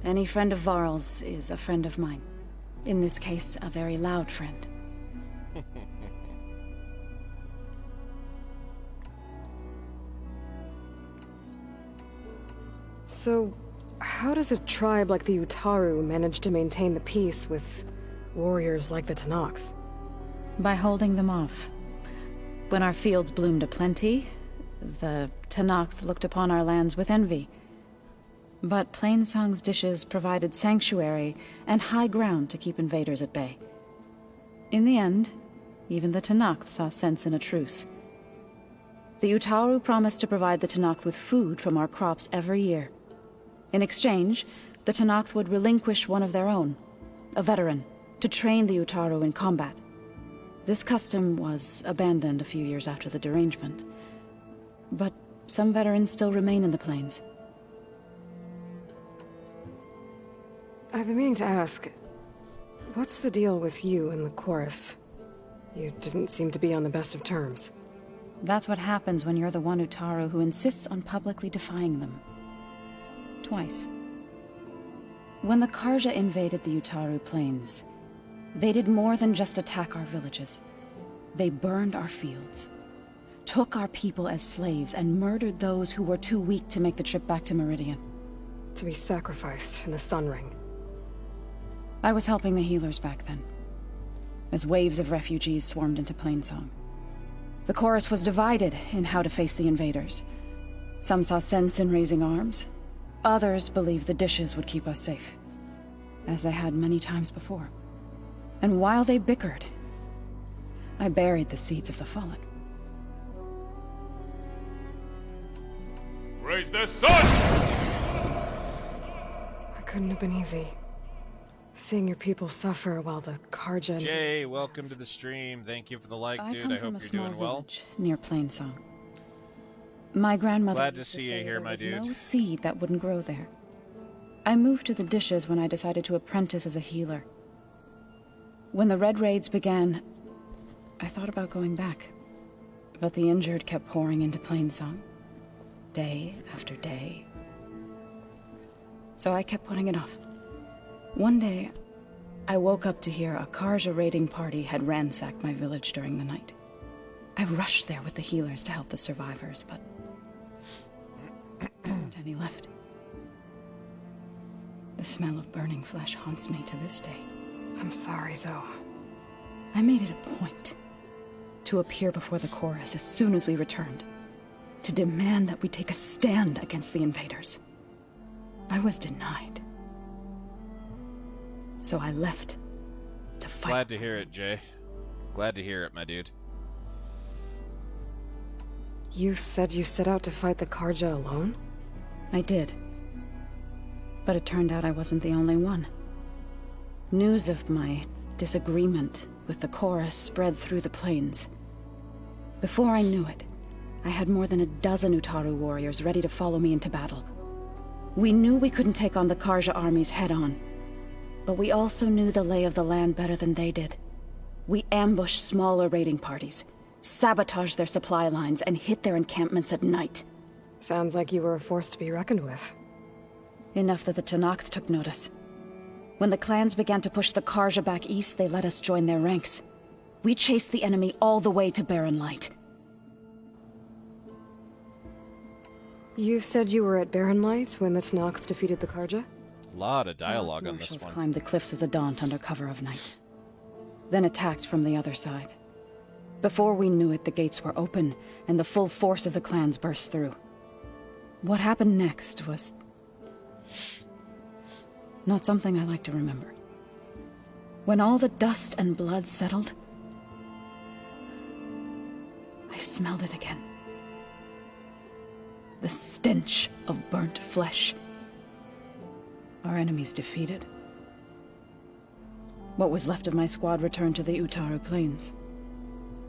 [SPEAKER 21] Any friend of Varl's is a friend of mine. In this case, a very loud friend.
[SPEAKER 2] So, how does a tribe like the Utaru manage to maintain the peace with warriors like the Tenakth?
[SPEAKER 21] By holding them off. When our fields bloomed aplenty, the Tenakth looked upon our lands with envy. But Plainsong's dishes provided sanctuary and high ground to keep invaders at bay. In the end, even the Tenakth saw sense in a truce. The Utaru promised to provide the Tenakth with food from our crops every year. In exchange, the Tenakth would relinquish one of their own, a veteran, to train the Utaru in combat. This custom was abandoned a few years after the derangement. But some veterans still remain in the plains.
[SPEAKER 2] I've been meaning to ask, what's the deal with you and the chorus? You didn't seem to be on the best of terms.
[SPEAKER 21] That's what happens when you're the one Utaru who insists on publicly defying them. Twice. When the Karja invaded the Utaru plains, they did more than just attack our villages. They burned our fields, took our people as slaves, and murdered those who were too weak to make the trip back to Meridian.
[SPEAKER 2] To be sacrificed in the Sun Ring.
[SPEAKER 21] I was helping the healers back then, as waves of refugees swarmed into Plainsong. The chorus was divided in how to face the invaders. Some saw sense in raising arms. Others believed the dishes would keep us safe, as they had many times before. And while they bickered, I buried the seeds of the fallen.
[SPEAKER 19] Raise the sun!
[SPEAKER 2] It couldn't have been easy. Seeing your people suffer while the Karja...
[SPEAKER 1] Jay, welcome to the stream. Thank you for the like, dude. I hope you're doing well.
[SPEAKER 21] Near Plainsong. My grandmother
[SPEAKER 1] Glad to
[SPEAKER 21] used
[SPEAKER 1] see
[SPEAKER 21] say
[SPEAKER 1] you here,
[SPEAKER 21] there
[SPEAKER 1] my
[SPEAKER 21] was
[SPEAKER 1] dude.
[SPEAKER 21] no seed that wouldn't grow there. I moved to the dishes when I decided to apprentice as a healer. When the Red Raids began, I thought about going back. But the injured kept pouring into Plainsong, day after day. So I kept putting it off. One day, I woke up to hear a Karja raiding party had ransacked my village during the night. I rushed there with the healers to help the survivors, but there weren't any left. The smell of burning flesh haunts me to this day.
[SPEAKER 2] I'm sorry, Zoe.
[SPEAKER 21] I made it a point to appear before the chorus as soon as we returned, to demand that we take a stand against the invaders. I was denied. So I left to fight.
[SPEAKER 1] Glad to hear it, Jay. Glad to hear it, my dude.
[SPEAKER 2] You said you set out to fight the Karja alone?
[SPEAKER 21] I did. But it turned out I wasn't the only one. News of my disagreement with the chorus spread through the plains. Before I knew it, I had more than a dozen Utaru warriors ready to follow me into battle. We knew we couldn't take on the Karja armies head-on, but we also knew the lay of the land better than they did. We ambushed smaller raiding parties, sabotaged their supply lines, and hit their encampments at night.
[SPEAKER 2] Sounds like you were a force to be reckoned with.
[SPEAKER 21] Enough that the Tenakth took notice. When the clans began to push the Karja back east, they let us join their ranks. We chased the enemy all the way to Barren Light.
[SPEAKER 2] You said you were at Barren Light when the Tenakth defeated the Karja?
[SPEAKER 1] A lot of dialogue
[SPEAKER 21] Tenakth
[SPEAKER 1] on this
[SPEAKER 21] marshals
[SPEAKER 1] one.
[SPEAKER 21] climbed the cliffs of the Daunt under cover of night, then attacked from the other side. Before we knew it, the gates were open, and the full force of the clans burst through. What happened next was not something I like to remember. When all the dust and blood settled, I smelled it again. The stench of burnt flesh. Our enemies defeated. What was left of my squad returned to the Utaru Plains.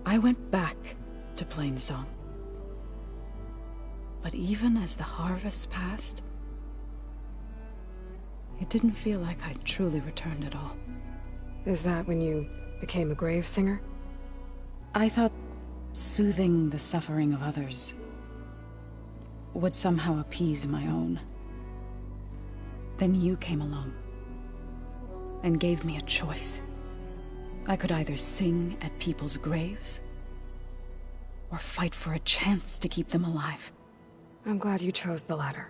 [SPEAKER 21] I went back to Plainsong. But even as the harvests passed, it didn't feel like I'd truly returned at all.
[SPEAKER 2] Is that when you became a grave singer?
[SPEAKER 21] I thought soothing the suffering of others would somehow appease my own. Then you came along and gave me a choice. I could either sing at people's graves or fight for a chance to keep them alive.
[SPEAKER 2] I'm glad you chose the latter.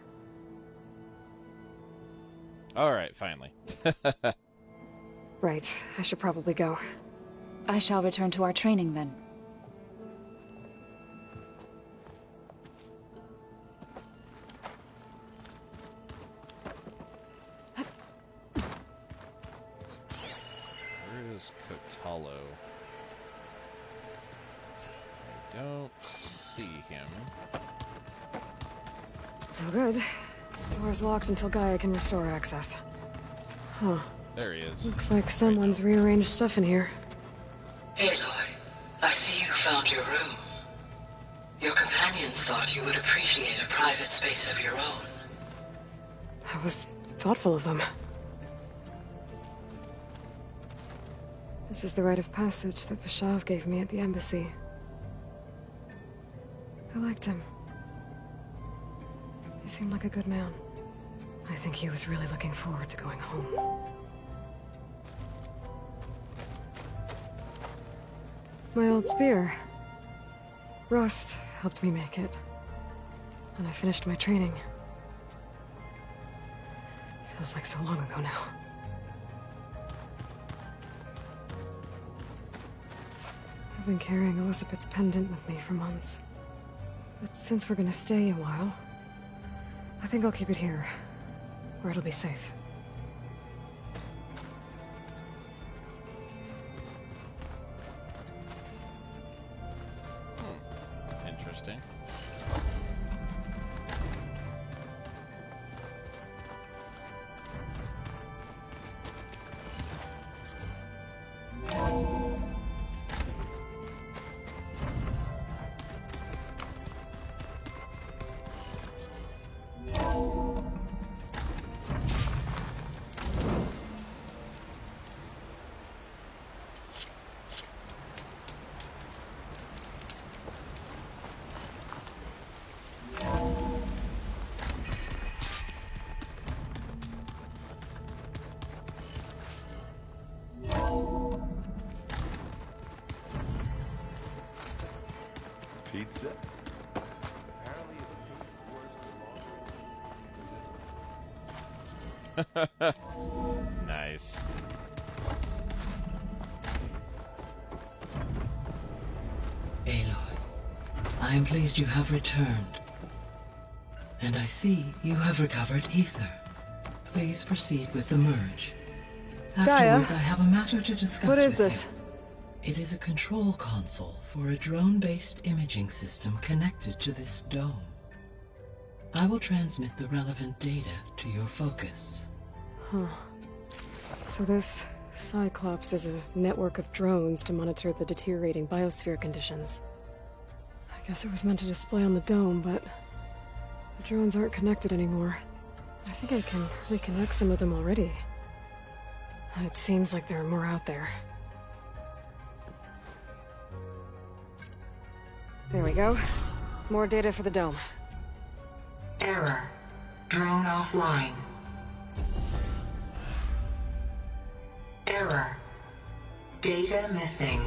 [SPEAKER 1] All right, finally.
[SPEAKER 2] Right, I should probably go.
[SPEAKER 21] I shall return to our training then.
[SPEAKER 1] Where is Kotalo? I don't see him.
[SPEAKER 2] No good. Door's locked until Gaia can restore access. Huh.
[SPEAKER 1] There he is.
[SPEAKER 2] Looks like someone's rearranged stuff in here.
[SPEAKER 12] Aloy, I see you found your room. Your companions thought you would appreciate a private space of your own.
[SPEAKER 2] That was thoughtful of them. This is the rite of passage that Vishav gave me at the embassy. I liked him. He seemed like a good man. I think he was really looking forward to going home. My old spear. Rust helped me make it. And I finished my training. Feels like so long ago now. I've been carrying Elizabeth's pendant with me for months. But since we're gonna stay a while, I think I'll keep it here, where it'll be safe.
[SPEAKER 1] Interesting.
[SPEAKER 5] Pizza?
[SPEAKER 1] Nice.
[SPEAKER 12] Aloy, I am pleased you have returned. And I see you have recovered ether. Please proceed with the merge. Afterwards, I have a matter to discuss
[SPEAKER 2] What is
[SPEAKER 12] with
[SPEAKER 2] this?
[SPEAKER 12] you. It is a control console for a drone-based imaging system connected to this dome. I will transmit the relevant data to your focus.
[SPEAKER 2] Huh. So this Cyclops is a network of drones to monitor the deteriorating biosphere conditions. I guess it was meant to display on the dome, but the drones aren't connected anymore. I think I can reconnect some of them already. And it seems like there are more out there. There we go. More data for the dome.
[SPEAKER 12] Error. Drone offline. Error. Data missing.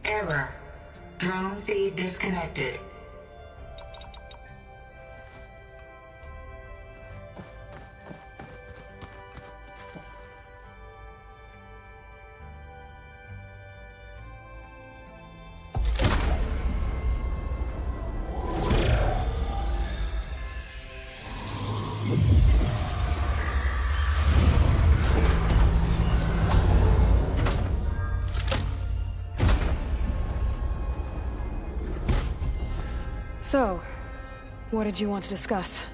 [SPEAKER 12] Error. Drone feed disconnected.
[SPEAKER 2] So, what did you want to discuss?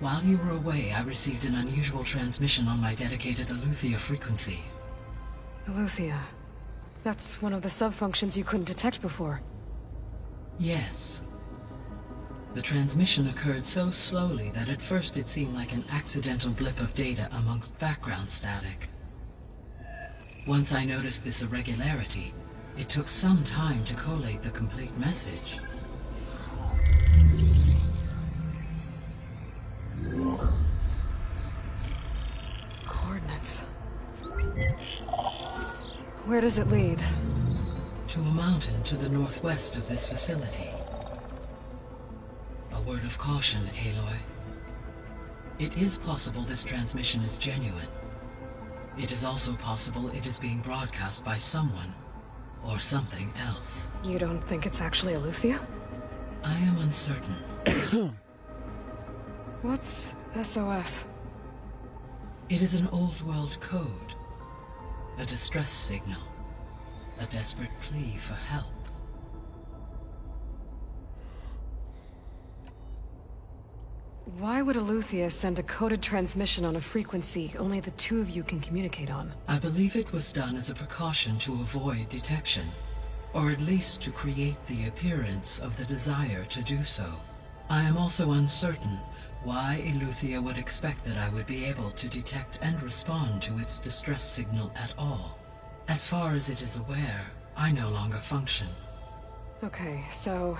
[SPEAKER 10] While you were away, I received an unusual transmission on my dedicated Eleuthia frequency.
[SPEAKER 2] Eleuthia. That's one of the sub-functions you couldn't detect before.
[SPEAKER 10] Yes. The transmission occurred so slowly that at first it seemed like an accidental blip of data amongst background static. Once I noticed this irregularity, it took some time to collate the complete message.
[SPEAKER 2] Coordinates. Where does it lead?
[SPEAKER 10] To a mountain to the northwest of this facility. A word of caution, Aloy. It is possible this transmission is genuine. It is also possible it is being broadcast by someone, or something else.
[SPEAKER 2] You don't think it's actually Eleuthia?
[SPEAKER 10] I am uncertain.
[SPEAKER 2] What's SOS?
[SPEAKER 10] It is an old world code. A distress signal. A desperate plea for help.
[SPEAKER 2] Why would Eleuthia send a coded transmission on a frequency only the two of you can communicate on?
[SPEAKER 10] I believe it was done as a precaution to avoid detection, or at least to create the appearance of the desire to do so. I am also uncertain why Eleuthia would expect that I would be able to detect and respond to its distress signal at all. As far as it is aware, I no longer function.
[SPEAKER 2] Okay, so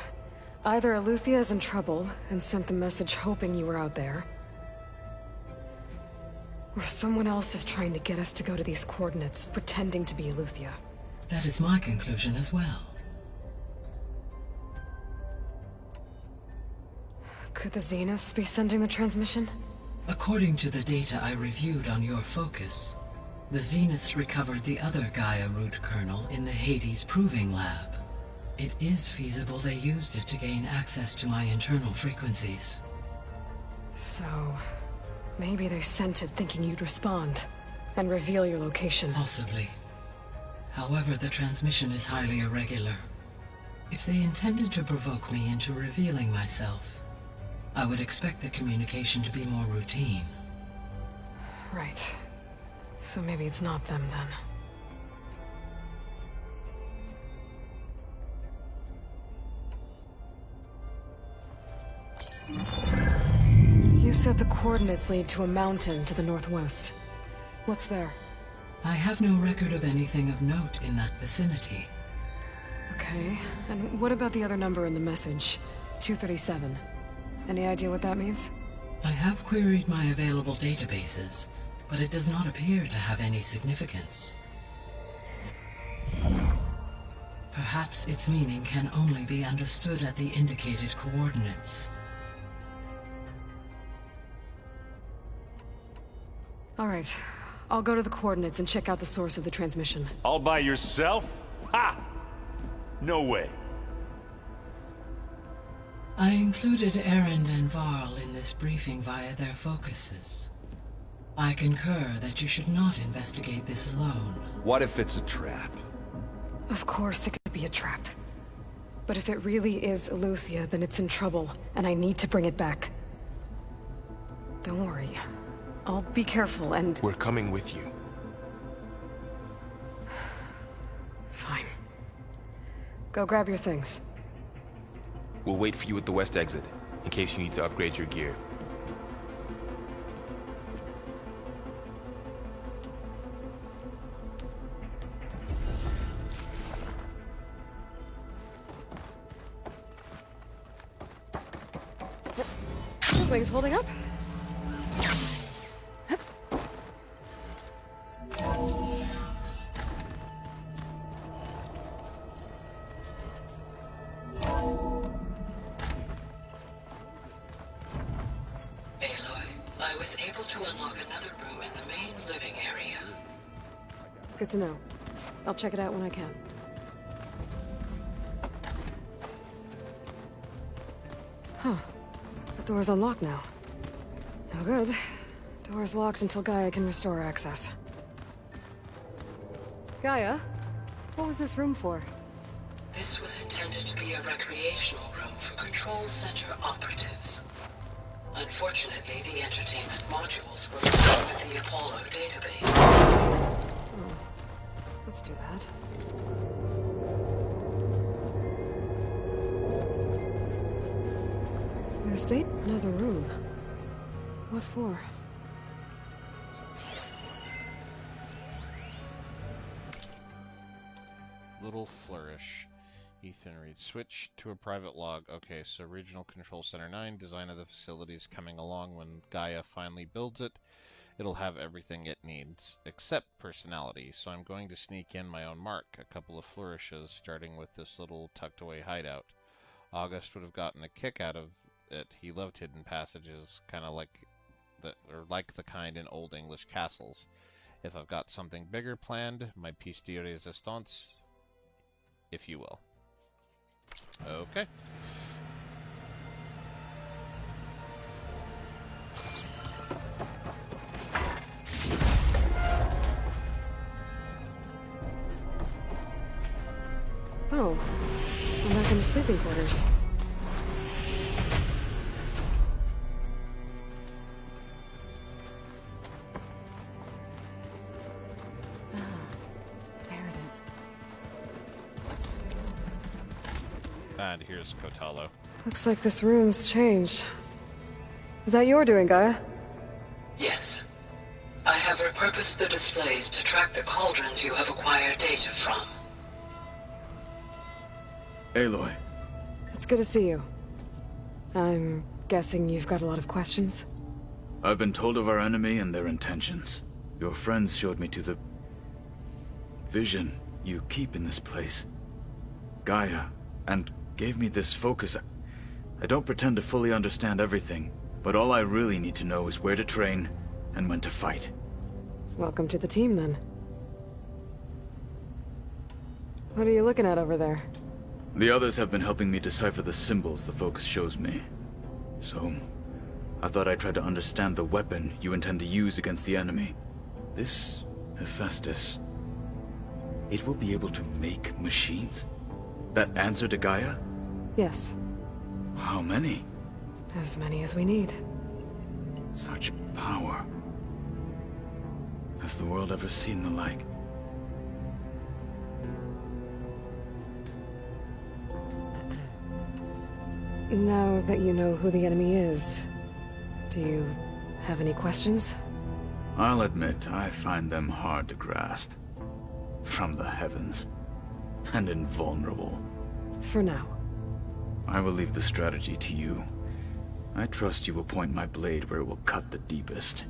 [SPEAKER 2] either Eleuthia is in trouble and sent the message hoping you were out there, or someone else is trying to get us to go to these coordinates, pretending to be Eleuthia.
[SPEAKER 10] That is my conclusion as well.
[SPEAKER 2] Could the Zeniths be sending the transmission?
[SPEAKER 10] According to the data I reviewed on your focus, the Zeniths recovered the other Gaia root kernel in the Hades Proving Lab. It is feasible they used it to gain access to my internal frequencies.
[SPEAKER 2] So, maybe they sent it thinking you'd respond, and reveal your location.
[SPEAKER 10] Possibly. However, the transmission is highly irregular. If they intended to provoke me into revealing myself, I would expect the communication to be more routine.
[SPEAKER 2] Right. So maybe it's not them then. You said the coordinates lead to a mountain to the northwest. What's there?
[SPEAKER 10] I have no record of anything of note in that vicinity.
[SPEAKER 2] Okay, and what about the other number in the message? 237. Any idea what that means?
[SPEAKER 10] I have queried my available databases, but it does not appear to have any significance. Perhaps its meaning can only be understood at the indicated coordinates.
[SPEAKER 2] All right. I'll go to the coordinates and check out the source of the transmission.
[SPEAKER 22] All by yourself? Ha! No way.
[SPEAKER 10] I included Erend and Varl in this briefing via their focuses. I concur that you should not investigate this alone.
[SPEAKER 22] What if it's a trap?
[SPEAKER 2] Of course it could be a trap. But if it really is Eleuthia, then it's in trouble, and I need to bring it back. Don't worry. I'll be careful and...
[SPEAKER 19] We're coming with you.
[SPEAKER 2] Fine. Go grab your things.
[SPEAKER 19] We'll wait for you at the west exit, in case you need to upgrade your gear.
[SPEAKER 2] Wings holding up?
[SPEAKER 10] I was able to unlock another room in the main living area.
[SPEAKER 2] Good to know. I'll check it out when I can. Huh. The door's unlocked now. No good. Door's locked until Gaia can restore access. Gaia? What was this room for?
[SPEAKER 10] This was intended to be a recreational room for Control Center operatives. Unfortunately, the entertainment modules were lost in the Apollo database.
[SPEAKER 2] Oh, that's too bad. There's date another room. What for?
[SPEAKER 1] Little flourish. Ethan reads. Switch to a private log. Okay, so Regional Control Center 9. Design of the facility is coming along. When Gaia finally builds it, it'll have everything it needs, except personality. So I'm going to sneak in my own mark. A couple of flourishes, starting with this little tucked away hideout. August would have gotten a kick out of it. He loved hidden passages, kind of like the kind in old English castles. If I've got something bigger planned, my piece de resistance, if you will. Okay.
[SPEAKER 2] Oh, I'm back in the sleeping quarters.
[SPEAKER 21] There it is.
[SPEAKER 1] And here's Kotalo.
[SPEAKER 2] Looks like this room's changed. Is that your doing, Gaia?
[SPEAKER 10] Yes. I have repurposed the displays to track the cauldrons you have acquired data from.
[SPEAKER 4] Aloy.
[SPEAKER 2] It's good to see you. I'm guessing you've got a lot of questions?
[SPEAKER 4] I've been told of our enemy and their intentions. Your friends showed me to the vision you keep in this place. Gaia, and gave me this focus. I don't pretend to fully understand everything, but all I really need to know is where to train and when to fight.
[SPEAKER 2] Welcome to the team, then. What are you looking at over there?
[SPEAKER 4] The others have been helping me decipher the symbols the focus shows me. So, I thought I'd try to understand the weapon you intend to use against the enemy. This Hephaestus, it will be able to make machines? That answer to Gaia?
[SPEAKER 2] Yes.
[SPEAKER 4] How many?
[SPEAKER 2] As many as we need.
[SPEAKER 4] Such power. Has the world ever seen the like?
[SPEAKER 2] Now that you know who the enemy is, do you have any questions?
[SPEAKER 4] I'll admit, I find them hard to grasp. From the heavens. And invulnerable.
[SPEAKER 2] For now.
[SPEAKER 4] I will leave the strategy to you. I trust you will point my blade where it will cut the deepest.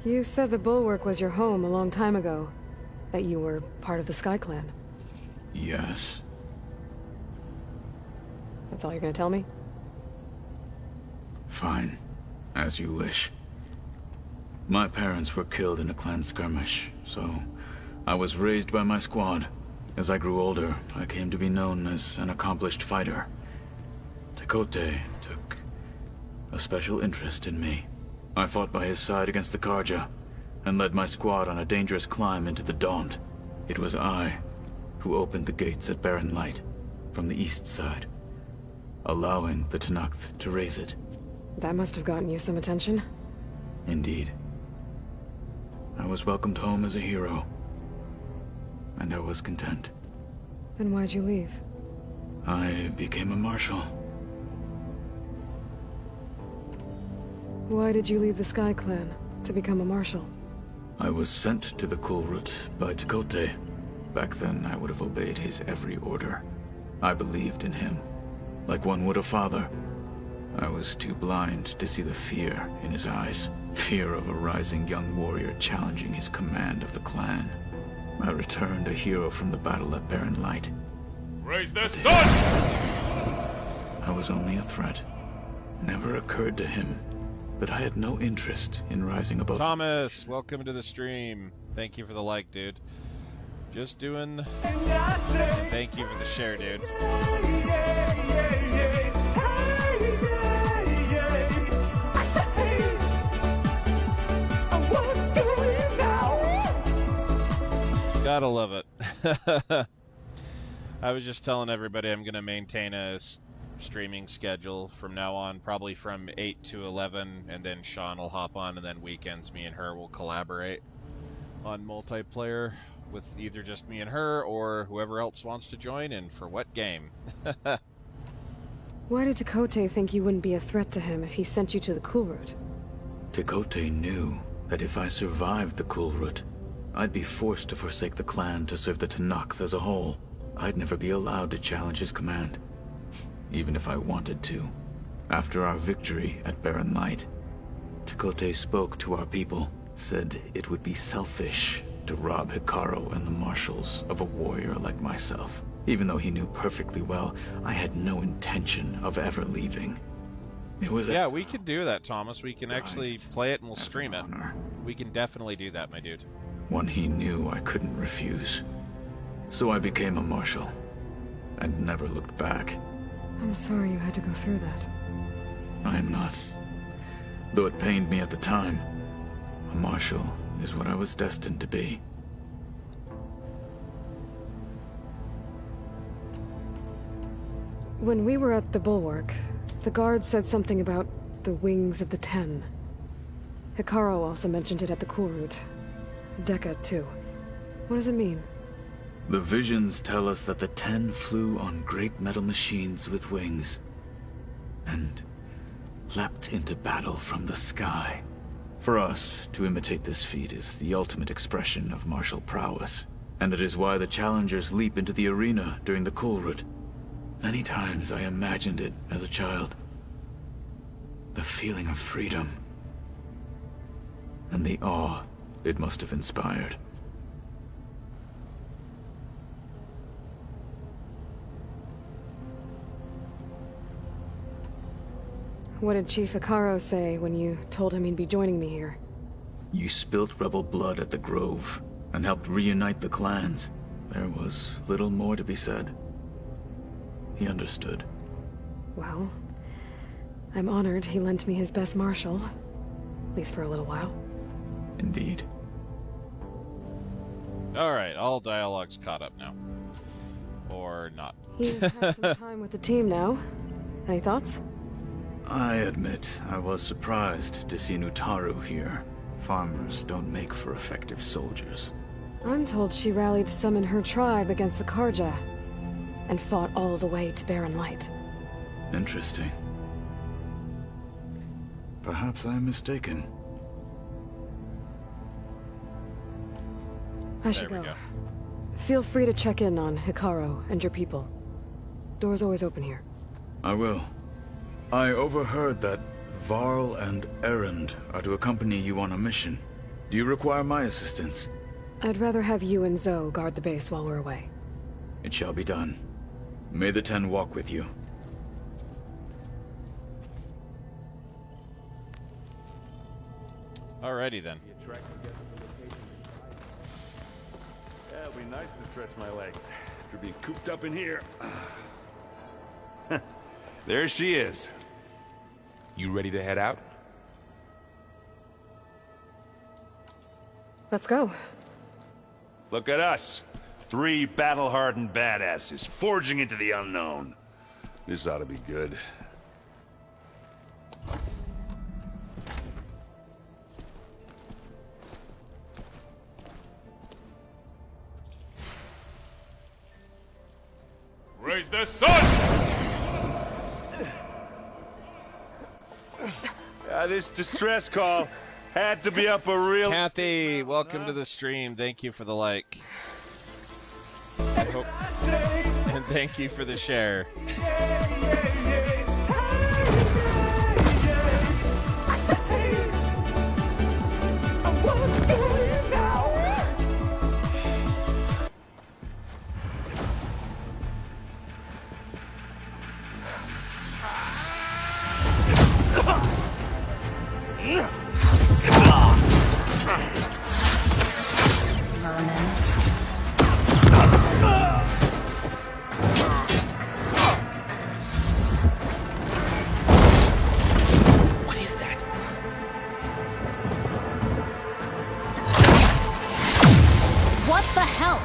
[SPEAKER 2] You said the Bulwark was your home a long time ago. That you were part of the Sky Clan.
[SPEAKER 4] Yes.
[SPEAKER 2] That's all you're gonna tell me?
[SPEAKER 4] Fine. As you wish. My parents were killed in a clan skirmish, so I was raised by my squad. As I grew older, I came to be known as an accomplished fighter. Tekote took a special interest in me. I fought by his side against the Karja, and led my squad on a dangerous climb into the Daunt. It was I who opened the gates at Barren Light, from the east side, allowing the Tenakth to raise it.
[SPEAKER 2] That must have gotten you some attention.
[SPEAKER 4] Indeed. I was welcomed home as a hero, and I was content.
[SPEAKER 2] Then why'd you leave?
[SPEAKER 4] I became a marshal.
[SPEAKER 2] Why did you leave the Sky Clan to become a marshal?
[SPEAKER 4] I was sent to the Kulrut by Tekote. Back then, I would have obeyed his every order. I believed in him, like one would a father. I was too blind to see the fear in his eyes. Fear of a rising young warrior challenging his command of the clan. I returned a hero from the battle at Barren Light.
[SPEAKER 20] Raise the sun!
[SPEAKER 4] I was only a threat. Never occurred to him that I had no interest in rising above.
[SPEAKER 1] Thomas, welcome to the stream. Thank you for the like, dude. Just doing. Thank you for the share, dude. Gotta love it. I was just telling everybody I'm going to maintain a streaming schedule from now on, probably from 8 to 11, and then Sean will hop on, and then weekends me and her will collaborate on multiplayer with either just me and her or whoever else wants to join, and for what game.
[SPEAKER 2] Why did Tekote think you wouldn't be a threat to him if he sent you to the Cool Route?
[SPEAKER 4] Tekote knew that if I survived the Cool Route, I'd be forced to forsake the clan to serve the Tenakth as a whole. I'd never be allowed to challenge his command, even if I wanted to. After our victory at Barren Light, Tekote spoke to our people, said it would be selfish to rob Hikaru and the Marshals of a warrior like myself. Even though he knew perfectly well I had no intention of ever leaving. It was
[SPEAKER 1] yeah, we can do that, Thomas. We can actually play it and we'll stream it. We can definitely do that, my dude.
[SPEAKER 4] One he knew I couldn't refuse. So I became a Marshal, and never looked back.
[SPEAKER 2] I'm sorry you had to go through that.
[SPEAKER 4] I am not. Though it pained me at the time, a Marshal is what I was destined to be.
[SPEAKER 2] When we were at the Bulwark, the guard said something about the Wings of the Ten. Hikaru also mentioned it at the Cool Route. Dekka, too. What does it mean?
[SPEAKER 4] The visions tell us that the Ten flew on great metal machines with wings, and leapt into battle from the sky. For us, to imitate this feat is the ultimate expression of martial prowess, and it is why the challengers leap into the arena during the Cool Route. Many times I imagined it as a child. The feeling of freedom, and the awe it must have inspired.
[SPEAKER 2] What did Chief Hikaru say when you told him he'd be joining me here?
[SPEAKER 4] You spilt rebel blood at the Grove, and helped reunite the clans. There was little more to be said. He understood.
[SPEAKER 2] Well, I'm honored he lent me his best marshal. At least for a little while.
[SPEAKER 4] Indeed.
[SPEAKER 1] Alright, all dialogue's caught up now. Or not.
[SPEAKER 2] You've had some time with the team now. Any thoughts?
[SPEAKER 4] I admit, I was surprised to see Nutaru here. Farmers don't make for effective soldiers.
[SPEAKER 2] I'm told she rallied some in her tribe against the Karja, and fought all the way to Barren Light.
[SPEAKER 4] Interesting. Perhaps I'm mistaken.
[SPEAKER 2] I should go. Feel free to check in on Hikaru and your people. Door's always open here.
[SPEAKER 4] I will. I overheard that Varl and Erend are to accompany you on a mission. Do you require my assistance?
[SPEAKER 2] I'd rather have you and Zoe guard the base while we're away.
[SPEAKER 4] It shall be done. May the Ten walk with you.
[SPEAKER 1] Alrighty then.
[SPEAKER 20] Yeah, it'll be nice to stretch my legs after being cooped up in here. There she is.
[SPEAKER 19] You ready to head out?
[SPEAKER 2] Let's go.
[SPEAKER 20] Look at us. 3 battle-hardened badasses forging into the unknown. This ought to be good. Raise the sun! This distress call had to be up a real...
[SPEAKER 1] Kathy, welcome to the stream. Thank you for the like. And thank you for the share.
[SPEAKER 8] What the hell?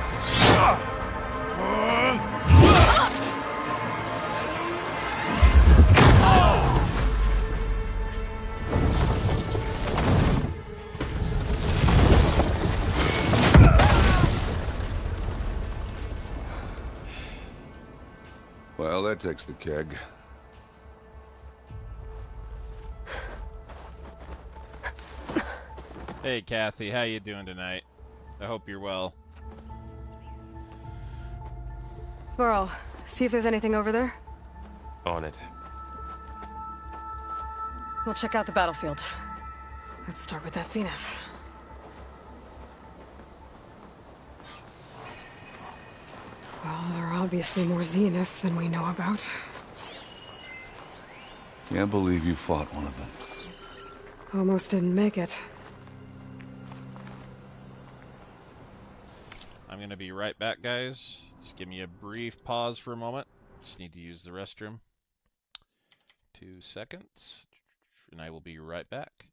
[SPEAKER 20] Well, that takes the keg.
[SPEAKER 1] Hey, Kathy, how you doing tonight? I hope you're well.
[SPEAKER 2] Burl, see if there's anything over there.
[SPEAKER 19] On it.
[SPEAKER 2] We'll check out the battlefield. Let's start with that zenith. Well, there are obviously more zeniths than we know about.
[SPEAKER 20] Can't believe you fought one of them.
[SPEAKER 2] Almost didn't make it.
[SPEAKER 1] I'm gonna be right back, guys. Just give me a brief pause for a moment. Just need to use the restroom. 2 seconds. And I will be right back.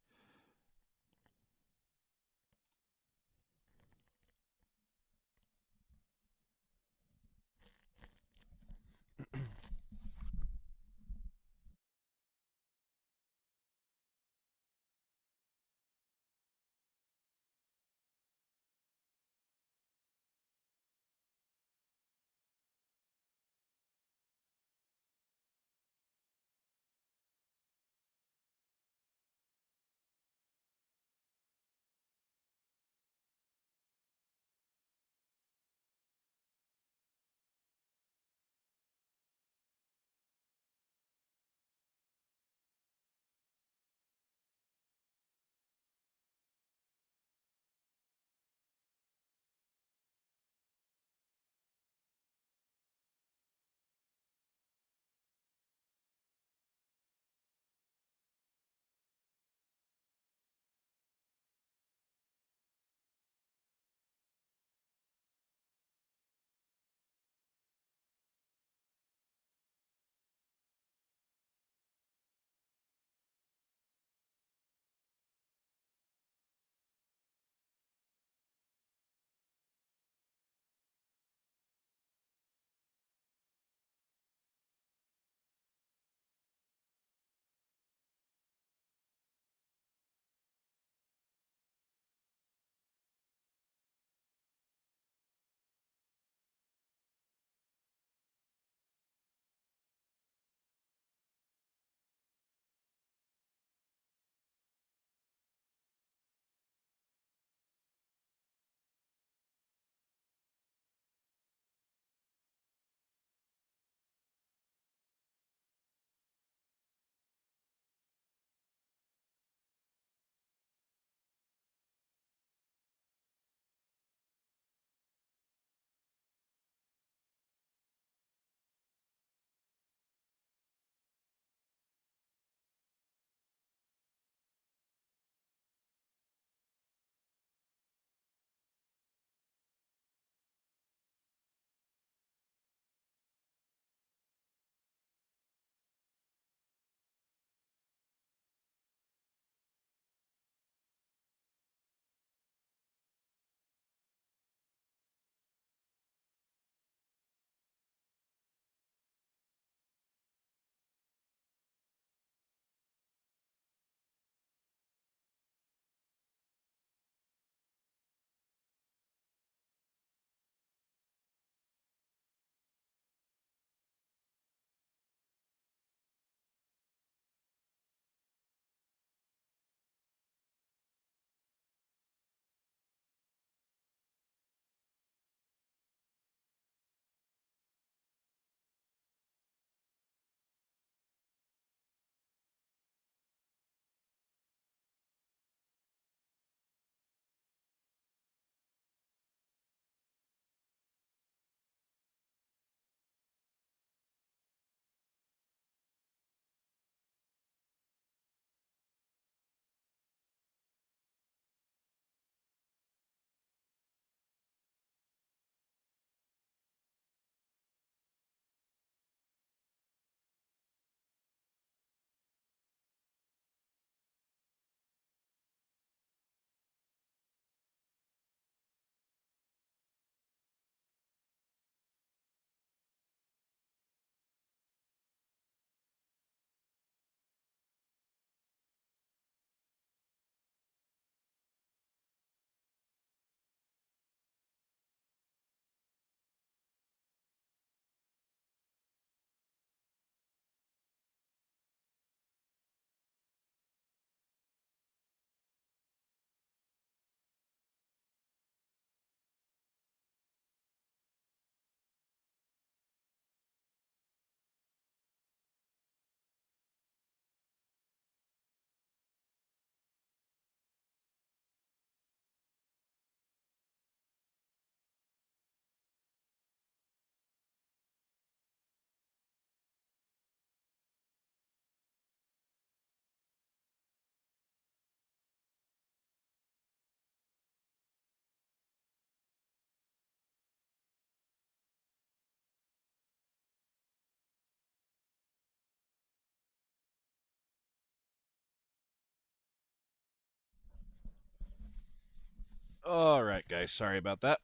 [SPEAKER 1] Alright, guys. Sorry about that.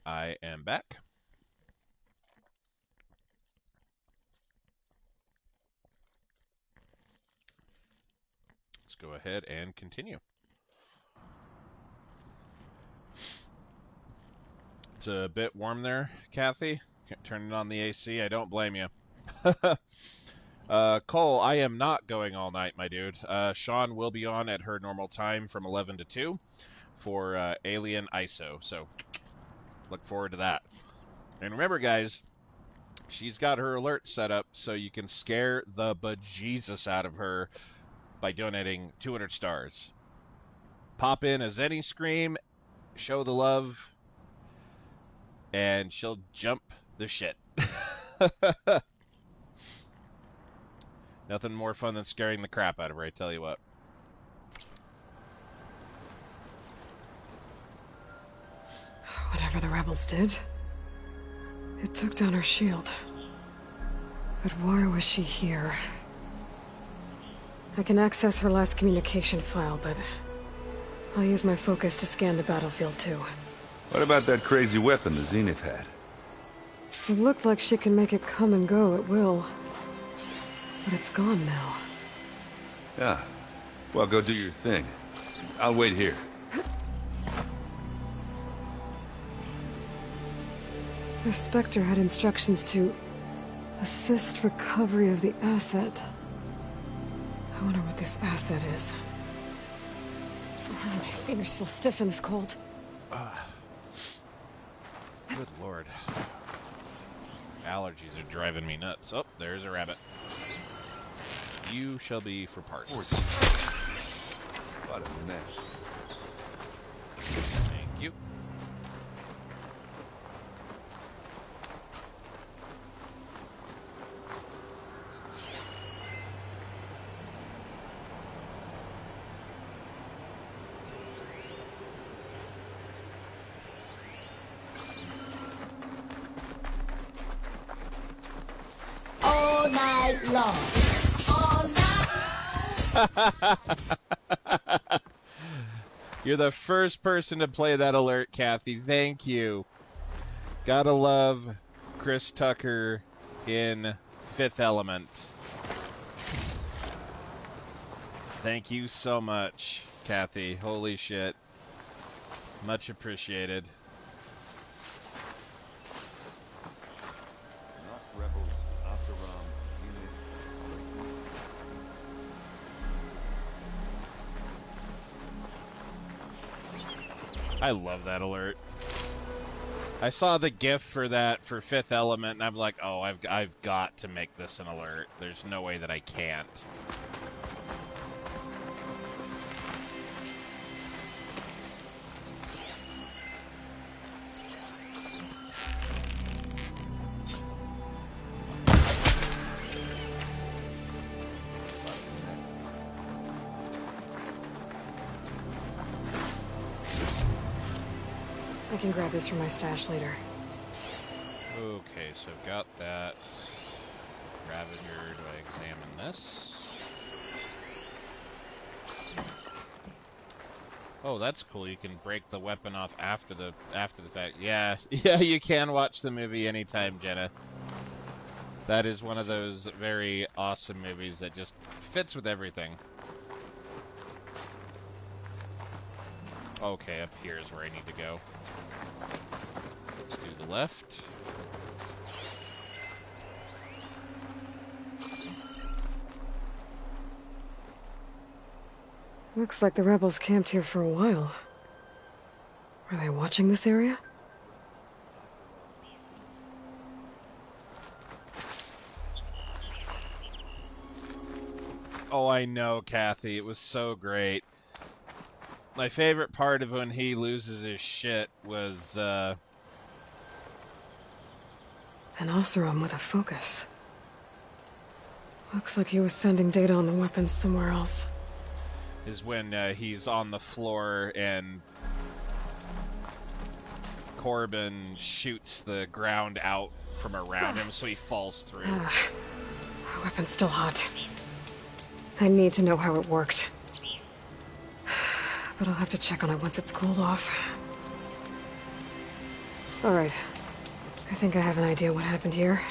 [SPEAKER 1] I am back. Let's go ahead and continue. It's a bit warm there, Kathy. Turning on the AC. I don't blame you. Cole, I am not going all night, my dude. Sean will be on at her normal time from 11 to 2 for Alien ISO. So, look forward to that. And remember, guys, she's got her alert set up so you can scare the bejesus out of her by donating 200 stars. Pop in as any scream, show the love, and she'll jump the shit. Nothing more fun than scaring the crap out of her, I tell you what.
[SPEAKER 2] Whatever the rebels did, it took down her shield. But why was she here? I can access her last communication file, but I'll use my focus to scan the battlefield too.
[SPEAKER 20] What about that crazy weapon the Zenith had?
[SPEAKER 2] It looked like she can make it come and go at will. But it's gone now.
[SPEAKER 20] Yeah. Well, go do your thing. I'll wait here.
[SPEAKER 2] The Spectre had instructions to assist recovery of the asset. I wonder what this asset is. My fingers feel stiff in this cold.
[SPEAKER 1] Good lord. Allergies are driving me nuts. Oh, there's a rabbit. You shall be for parts.
[SPEAKER 20] What a mess.
[SPEAKER 1] Thank you.
[SPEAKER 12] All night long. All night.
[SPEAKER 1] You're the first person to play that alert, Kathy. Thank you. Gotta love Chris Tucker in Fifth Element. Thank you so much, Kathy. Holy shit. Much appreciated.
[SPEAKER 20] Not rebels, after
[SPEAKER 1] I love that alert. I saw the GIF for that for Fifth Element, and I'm like, oh, I've got to make this an alert. There's no way that I can't.
[SPEAKER 2] I can grab this from my stash later.
[SPEAKER 1] Okay, so I've got that. Ravager, do I examine this? Oh, that's cool. You can break the weapon off after the fact. Yeah, yeah, you can watch the movie anytime, Jenna. That is one of those very awesome movies that just fits with everything. Okay, up here is where I need to go. Let's do the left.
[SPEAKER 2] Looks like the rebels camped here for a while. Were they watching this area?
[SPEAKER 1] Oh, I know, Kathy. It was so great. My favorite part of when he loses his shit was,
[SPEAKER 2] An Oseram with a focus. Looks like he was sending data on the weapons somewhere else.
[SPEAKER 1] is when he's on the floor and Corbin shoots the ground out from around him, so he falls through.
[SPEAKER 2] The weapon's still hot. I need to know how it worked. But I'll have to check on it once it's cooled off. Alright. I think I have an idea what happened here.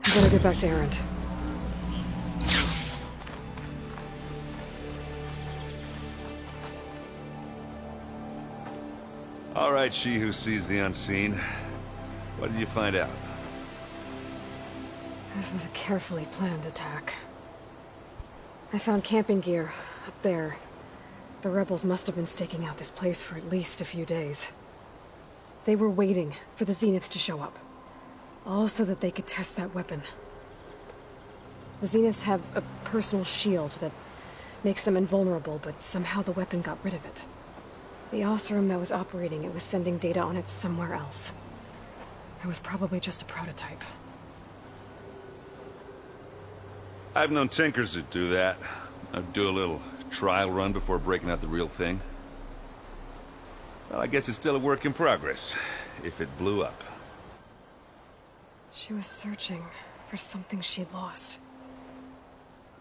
[SPEAKER 2] I better get back to Erend.
[SPEAKER 20] All right, she who sees the unseen. What did you find out?
[SPEAKER 2] This was a carefully planned attack. I found camping gear up there. The rebels must have been staking out this place for at least a few days. They were waiting for the Zeniths to show up. All so that they could test that weapon. The Zeniths have a personal shield that makes them invulnerable, but somehow the weapon got rid of it. The Oseram that was operating it was sending data on it somewhere else. It was probably just a prototype.
[SPEAKER 20] I've known tinkers that do that. I'd do a little trial run before breaking out the real thing. Well, I guess it's still a work in progress, if it blew up.
[SPEAKER 2] She was searching for something she lost.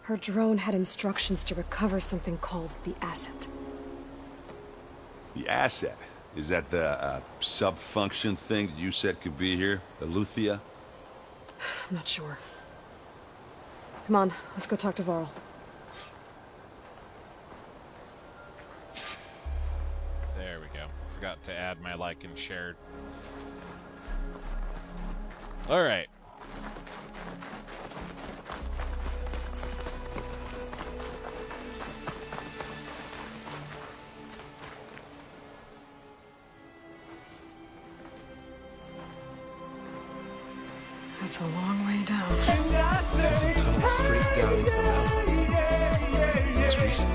[SPEAKER 2] Her drone had instructions to recover something called the asset.
[SPEAKER 20] The asset? Is that the sub-function thing that you said could be here? The Luthia?
[SPEAKER 2] I'm not sure. Come on, let's go talk to Varl.
[SPEAKER 1] There we go. Forgot to add my like and share. All right.
[SPEAKER 2] That's a long way down.
[SPEAKER 6] So the tunnel straight down into the mountain. Most recent.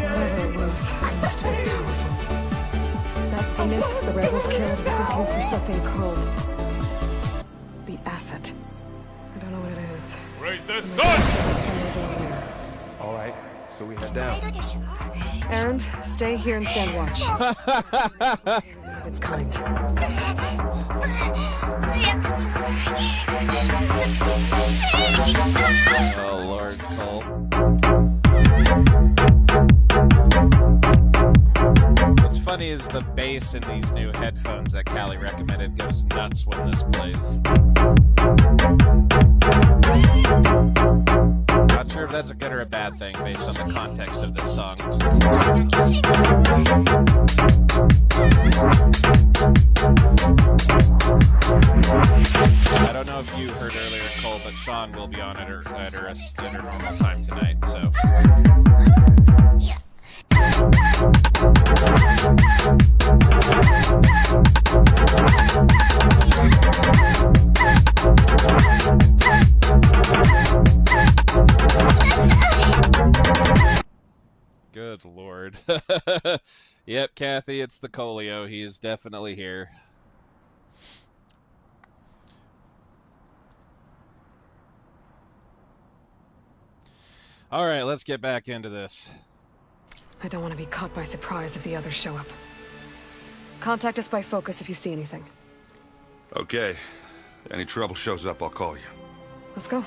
[SPEAKER 2] Whatever it was, it must have been powerful. That Zenith the rebels killed was looking for something called the asset. I don't know what it is.
[SPEAKER 19] Raise the sun! All right, so we head down.
[SPEAKER 2] Erend, stay here and stand watch. It's kind.
[SPEAKER 1] Oh, Lord, Cole. What's funny is the bass in these new headphones that Callie recommended goes nuts when this plays. Not sure if that's a good or a bad thing based on the context of this song. I don't know if you heard earlier, Cole, but Sean will be on at her normal time tonight, so. Good Lord. Yep, Kathy, it's the Colio. He is definitely here. All right, let's get back into this.
[SPEAKER 2] I don't want to be caught by surprise if the others show up. Contact us by focus if you see anything.
[SPEAKER 20] Okay. Any trouble shows up, I'll call you.
[SPEAKER 2] Let's go.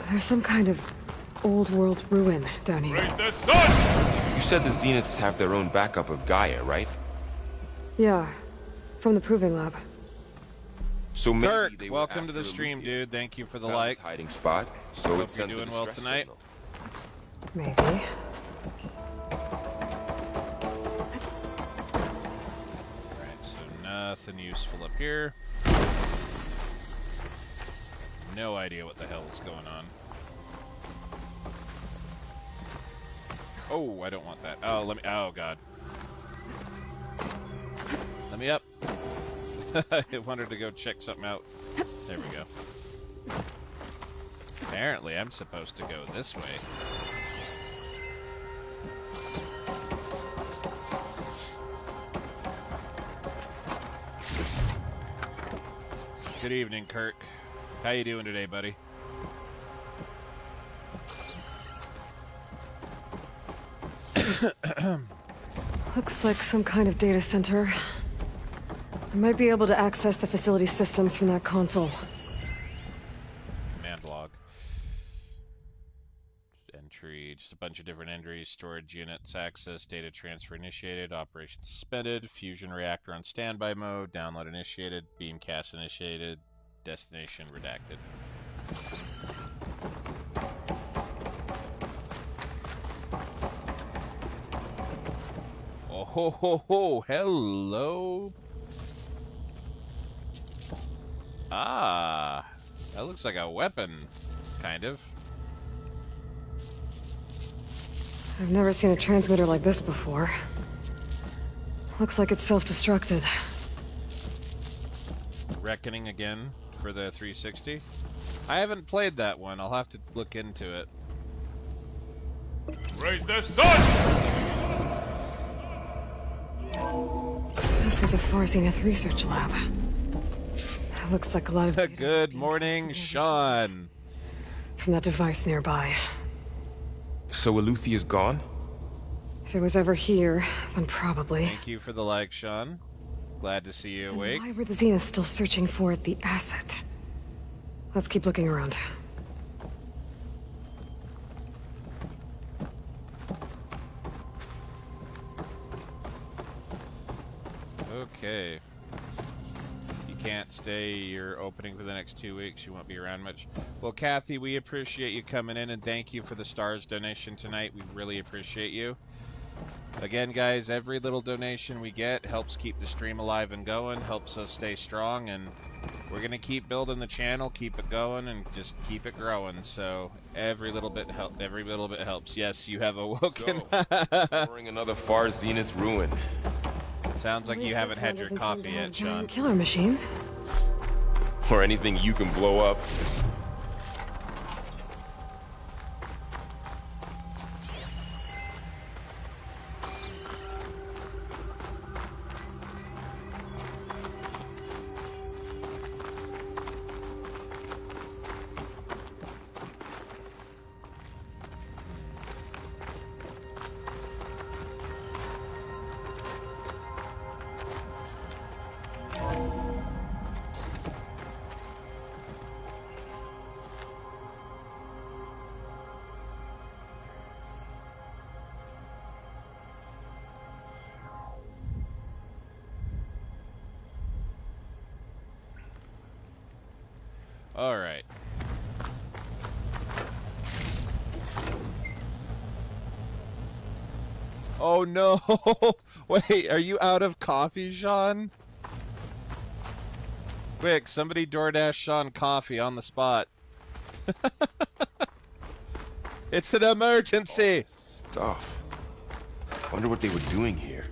[SPEAKER 2] There's some kind of old world ruin down here.
[SPEAKER 19] Raise the sun! You said the Zeniths have their own backup of Gaia, right?
[SPEAKER 2] Yeah, from the proving lab.
[SPEAKER 19] So maybe
[SPEAKER 1] Kirk,
[SPEAKER 19] they were
[SPEAKER 1] welcome to
[SPEAKER 19] after
[SPEAKER 1] the stream,
[SPEAKER 19] Luthia.
[SPEAKER 1] dude. Thank you for the
[SPEAKER 19] Found
[SPEAKER 1] like.
[SPEAKER 19] its hiding spot. So
[SPEAKER 1] Hope
[SPEAKER 19] it's
[SPEAKER 1] you're doing well tonight.
[SPEAKER 2] Maybe.
[SPEAKER 1] Alright, so nothing useful up here. No idea what the hell is going on. Oh, I don't want that. Oh, let me. Oh, God. Let me up. I wanted to go check something out. There we go. Apparently, I'm supposed to go this way. Good evening, Kirk. How you doing today, buddy?
[SPEAKER 2] Looks like some kind of data center. I might be able to access the facility systems from that console.
[SPEAKER 1] storage units access. Data transfer initiated. Operation suspended. Fusion reactor on standby mode. Download initiated. Beamcast initiated. Destination redacted. Oh ho ho ho! Hello. Ah, that looks like a weapon, kind of.
[SPEAKER 2] I've never seen a transmitter like this before. Looks like it's self-destructed.
[SPEAKER 1] Reckoning again for the 360. I haven't played that one. I'll have to look into it.
[SPEAKER 20] Raise the sun!
[SPEAKER 2] This was a Far Zenith research lab. It looks like a lot of
[SPEAKER 1] Good morning, Sean.
[SPEAKER 2] From that device nearby.
[SPEAKER 19] So Eluthia's gone?
[SPEAKER 2] If it was ever here, then probably.
[SPEAKER 1] Thank you for the like, Sean. Glad to see you awake.
[SPEAKER 2] Why were the Zeniths still searching for the asset? Let's keep looking around.
[SPEAKER 1] Okay. You can't stay. You're opening for the next 2 weeks. You won't be around much. Well, Kathy, we appreciate you coming in, and thank you for the stars donation tonight. We really appreciate you. Again, guys, every little donation we get helps keep the stream alive and going, helps us stay strong, and we're going to keep building the channel, keep it going, and just keep it growing. So every little bit helps. Yes, you have awoken.
[SPEAKER 19] Pouring another Far Zenith ruin.
[SPEAKER 1] Sounds like you haven't had your coffee yet, Sean.
[SPEAKER 2] Killer machines.
[SPEAKER 19] Or anything you can blow up.
[SPEAKER 1] All right. Oh no! Wait, are you out of coffee, Sean? Quick, somebody DoorDash Sean coffee on the spot. It's an emergency!
[SPEAKER 19] Stuff. Wonder what they were doing here.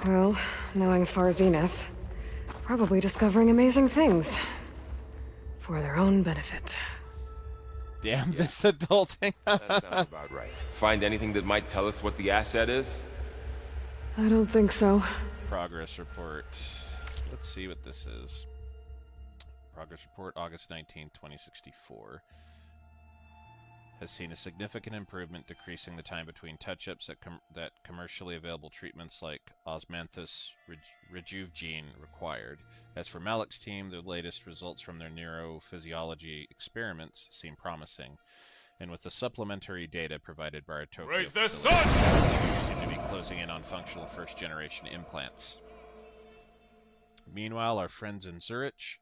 [SPEAKER 2] Well, knowing Far Zenith, probably discovering amazing things. For their own benefit.
[SPEAKER 1] Damn this adulting.
[SPEAKER 19] That sounds about right. Find anything that might tell us what the asset is?
[SPEAKER 2] I don't think so.
[SPEAKER 1] Progress report. Let's see what this is. Progress report, August 19, 2064. Has seen a significant improvement, decreasing the time between touch-ups that commercially available treatments like osmanthus Rejuve required. As for Malik's team, the latest results from their neurophysiology experiments seem promising, and with the supplementary data provided by our Tokyo facility, we seem to be closing in on functional first-generation implants. Meanwhile, our friends in Zurich.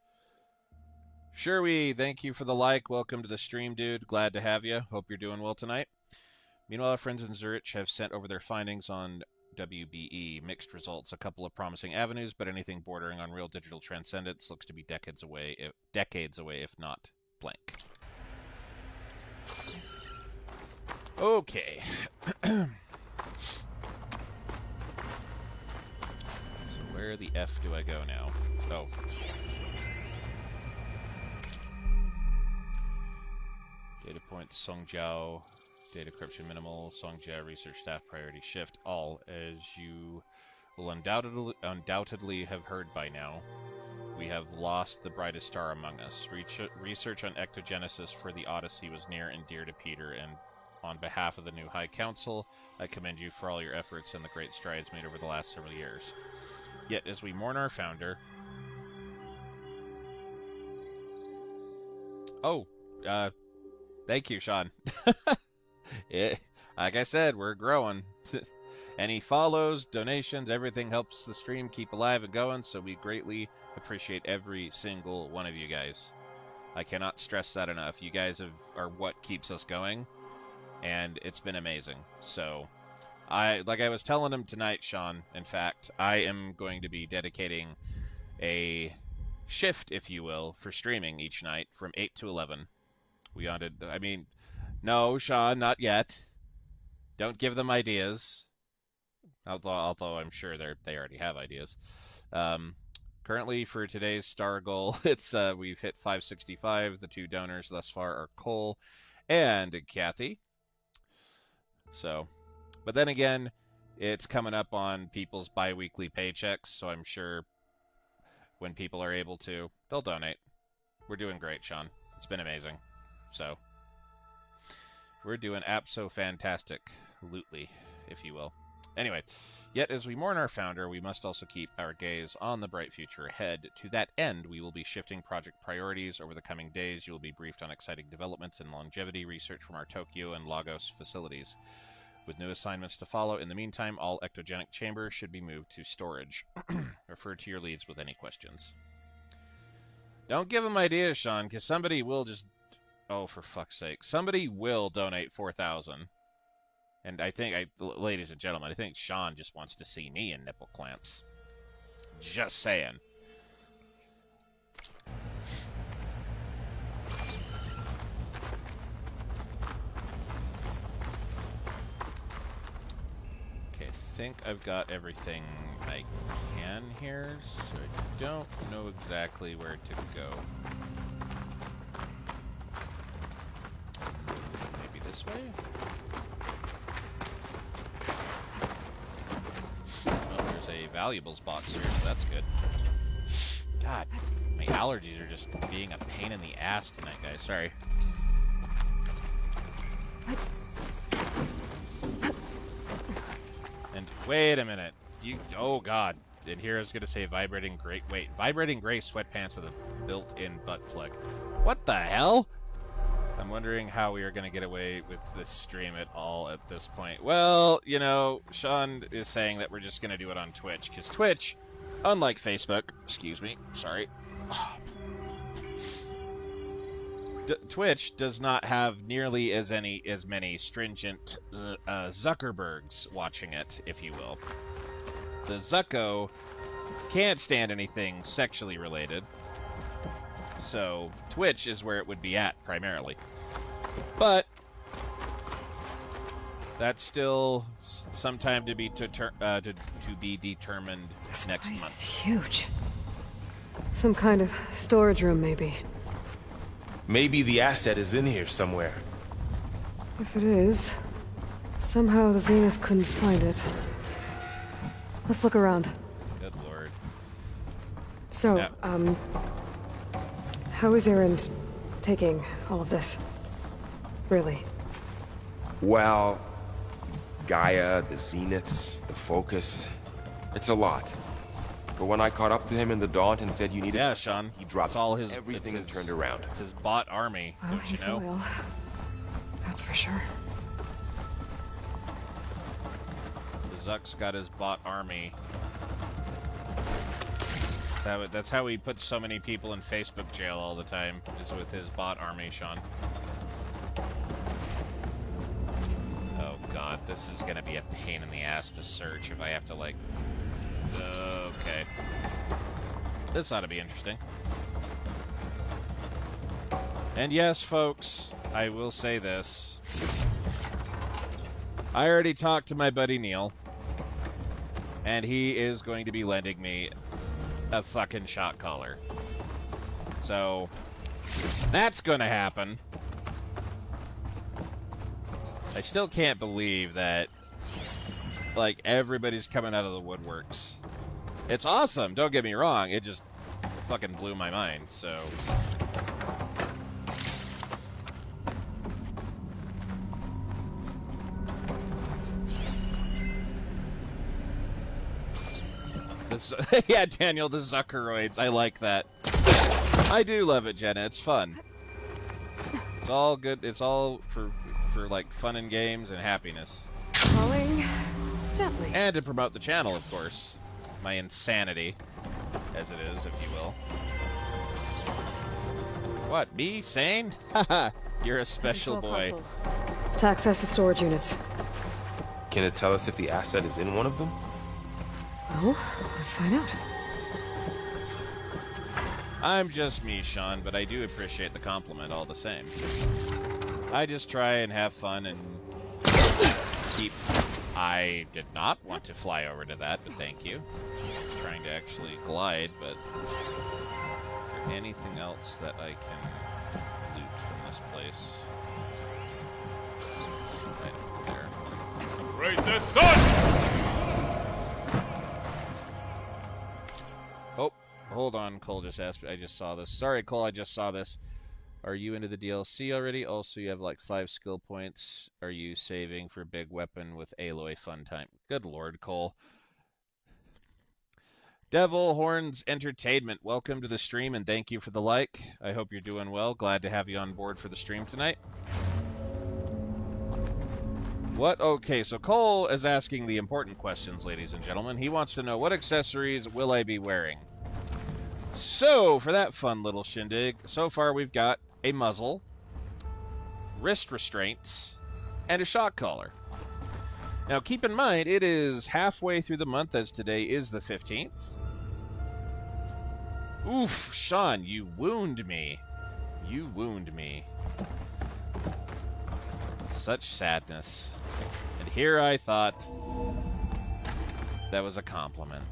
[SPEAKER 1] Sherwee, thank you for the like. Welcome to the stream, dude. Glad to have you. Hope you're doing well tonight. Meanwhile, our friends in Zurich have sent over their findings on WBE. Mixed results. A couple of promising avenues, but anything bordering on real digital transcendence looks to be decades away, if not blank. Okay. So where the F do I go now? Oh. Data points, Songjiao, data corruption minimal, Songjiao research staff priority shift, all. As you will undoubtedly have heard by now, we have lost the brightest star among us. Research on ectogenesis for the Odyssey was near and dear to Peter, and on behalf of the new High Council, I commend you for all your efforts and the great strides made over the last several years. Yet, as we mourn our founder... Thank you, Sean. like I said, we're growing. Any follows, donations, everything helps the stream keep alive and going, so we greatly appreciate every single one of you guys. I cannot stress that enough. You guys are what keeps us going, and it's been amazing. So, like I was telling him tonight, Sean, in fact, I am going to be dedicating a shift, if you will, for streaming each night from 8 to 11. No, Sean, not yet. Don't give them ideas. Although I'm sure they already have ideas. Currently, for today's star goal, it's we've hit 565. The 2 donors thus far are Cole and Kathy. So, but then again, it's coming up on people's bi-weekly paychecks, so I'm sure when people are able to, they'll donate. We're doing great, Sean. It's been amazing. So, we're doing abso-fantastic-lutely, if you will. Anyway, yet as we mourn our founder, we must also keep our gaze on the bright future ahead. To that end, we will be shifting project priorities over the coming days. You will be briefed on exciting developments in longevity research from our Tokyo and Lagos facilities, with new assignments to follow. In the meantime, all ectogenic chambers should be moved to storage. Refer to your leads with any questions. Don't give them ideas, Sean, because somebody will just... Oh, for fuck's sake. Somebody will donate 4,000. And I think, ladies and gentlemen, I think Sean just wants to see me in nipple clamps. Just saying. Okay, I think I've got everything I can here, so I don't know exactly where to go. Maybe this way? A valuables box here, so that's good. God, my allergies are just being a pain in the ass tonight, guys. Sorry. And wait a minute. Oh God. And here I was gonna say vibrating gray sweatpants with a built-in butt plug. What the hell? I'm wondering how we are going to get away with this stream at all at this point. Well, you know, Sean is saying that we're just going to do it on Twitch, because Twitch, unlike Facebook, excuse me, sorry, Twitch does not have nearly as many stringent Zuckerbergs watching it, if you will. The Zucko can't stand anything sexually related. So, Twitch is where it would be at, primarily. But, that's still sometime to be determined
[SPEAKER 2] this
[SPEAKER 1] next
[SPEAKER 2] place
[SPEAKER 1] month.
[SPEAKER 2] Is huge. Some kind of storage room, maybe.
[SPEAKER 19] Maybe the asset is in here somewhere.
[SPEAKER 2] If it is, somehow the Zenith couldn't find it. Let's look around.
[SPEAKER 1] Good lord.
[SPEAKER 2] So,
[SPEAKER 1] Yeah.
[SPEAKER 2] How is Erend taking all of this? Really?
[SPEAKER 19] Well, Gaia, the Zeniths, the Focus, it's a lot. But when I caught up to him in the Daunt and said you needed...
[SPEAKER 1] Yeah, Sean.
[SPEAKER 19] He dropped
[SPEAKER 1] all his
[SPEAKER 19] everything and turned around.
[SPEAKER 1] It's his bot army,
[SPEAKER 2] Well,
[SPEAKER 1] don't you
[SPEAKER 2] he's
[SPEAKER 1] know?
[SPEAKER 2] loyal. That's for sure.
[SPEAKER 1] The Zuck's got his bot army. That's how he puts so many people in Facebook jail all the time, is with his bot army, Sean. Oh god, this is gonna be a pain in the ass to search if I have to, like... Okay. This ought to be interesting. And yes, folks, I will say this. I already talked to my buddy Neil, and he is going to be lending me a fucking shot collar. So, that's gonna happen. I still can't believe that, like, everybody's coming out of the woodworks. It's awesome, don't get me wrong, it just fucking blew my mind, so... Yeah, Daniel, the Zuckeroids. I like that. I do love it, Jenna. It's fun. It's all good. It's all for for like fun and games and happiness.
[SPEAKER 2] Calling gently.
[SPEAKER 1] And to promote the channel, of course. My insanity, as it is, if you will. What, me? Sane? Haha, you're a special boy.
[SPEAKER 2] To access the storage units.
[SPEAKER 19] Can it tell us if the asset is in one of them?
[SPEAKER 2] Well, let's find out.
[SPEAKER 1] I'm just me, Sean, but I do appreciate the compliment all the same. I just try and have fun and keep... I did not want to fly over to that, but thank you. I'm trying to actually glide, but... Is there anything else that I can loot from this place? Right there.
[SPEAKER 20] Raise the sun!
[SPEAKER 1] Oh, hold on, Cole just asked me. I just saw this. Sorry, Cole, I just saw this. Are you into the DLC already? Also, you have like 5 skill points. Are you saving for big weapon with Aloy fun time? Good lord, Cole. Devil Horns Entertainment, welcome to the stream and thank you for the like. I hope you're doing well. Glad to have you on board for the stream tonight. What? Okay, so Cole is asking the important questions, ladies and gentlemen. He wants to know, what accessories will I be wearing? So, for that fun little shindig, so far we've got a muzzle, wrist restraints, and a shock collar. Now, keep in mind, it is halfway through the month, as today is the 15th. Oof, Sean, you wound me. You wound me. Such sadness. And here I thought that was a compliment.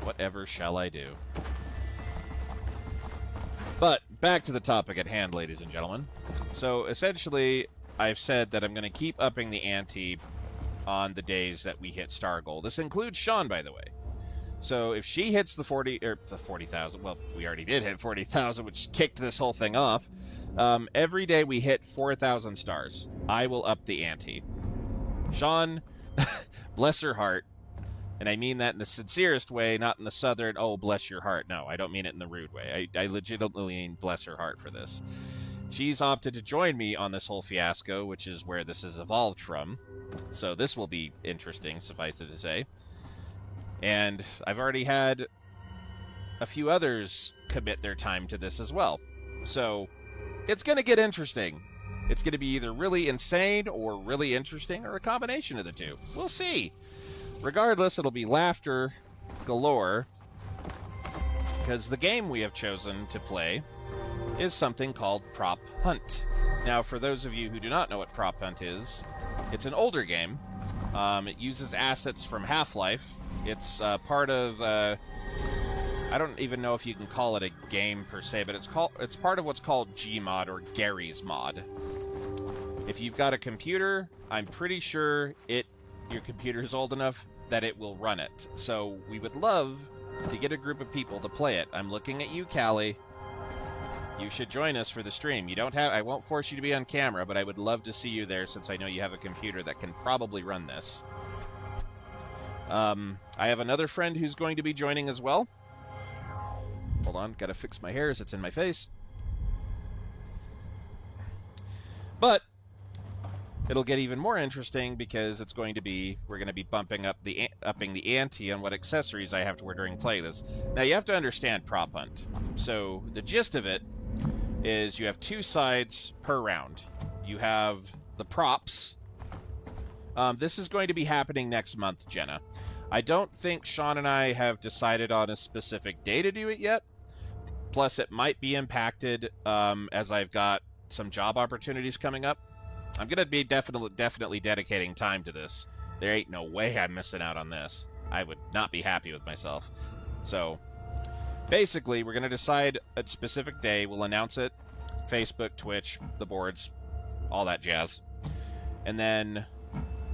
[SPEAKER 1] Whatever shall I do? But back to the topic at hand, ladies and gentlemen. So essentially, I've said that I'm going to keep upping the ante on the days that we hit star goal. This includes Sean, by the way. So if she hits the 40,000, well, we already did hit 40,000, which kicked this whole thing off. Every day we hit 4,000 stars, I will up the ante. Sean, bless her heart, and I mean that in the sincerest way, not in the southern, oh, bless your heart. No, I don't mean it in the rude way. I legitimately mean bless her heart for this. She's opted to join me on this whole fiasco, which is where this has evolved from. So this will be interesting, suffice it to say. And I've already had a few others commit their time to this as well. So it's going to get interesting. It's going to be either really insane or really interesting or a combination of the two. We'll see. Regardless, it'll be laughter galore, because the game we have chosen to play is something called Prop Hunt. Now, for those of you who do not know what Prop Hunt is, it's an older game. It uses assets from Half-Life. It's part of, I don't even know if you can call it a game per se, but it's part of what's called Gmod, or Gary's Mod. If you've got a computer, I'm pretty sure your computer is old enough that it will run it. So we would love to get a group of people to play it. I'm looking at you, Callie. You should join us for the stream. I won't force you to be on camera, but I would love to see you there since I know you have a computer that can probably run this. I have another friend who's going to be joining as well. Hold on, gotta fix my hair as it's in my face. But it'll get even more interesting because we're going to be upping the ante on what accessories I have to wear during play this. Now you have to understand Prop Hunt. So the gist of it is you have 2 sides per round. You have the props. This is going to be happening next month, Jenna. I don't think Sean and I have decided on a specific day to do it yet. Plus, it might be impacted as I've got some job opportunities coming up. I'm going to be definitely dedicating time to this. There ain't no way I'm missing out on this. I would not be happy with myself. So, basically, we're going to decide a specific day. We'll announce it. Facebook, Twitch, the boards, all that jazz. And then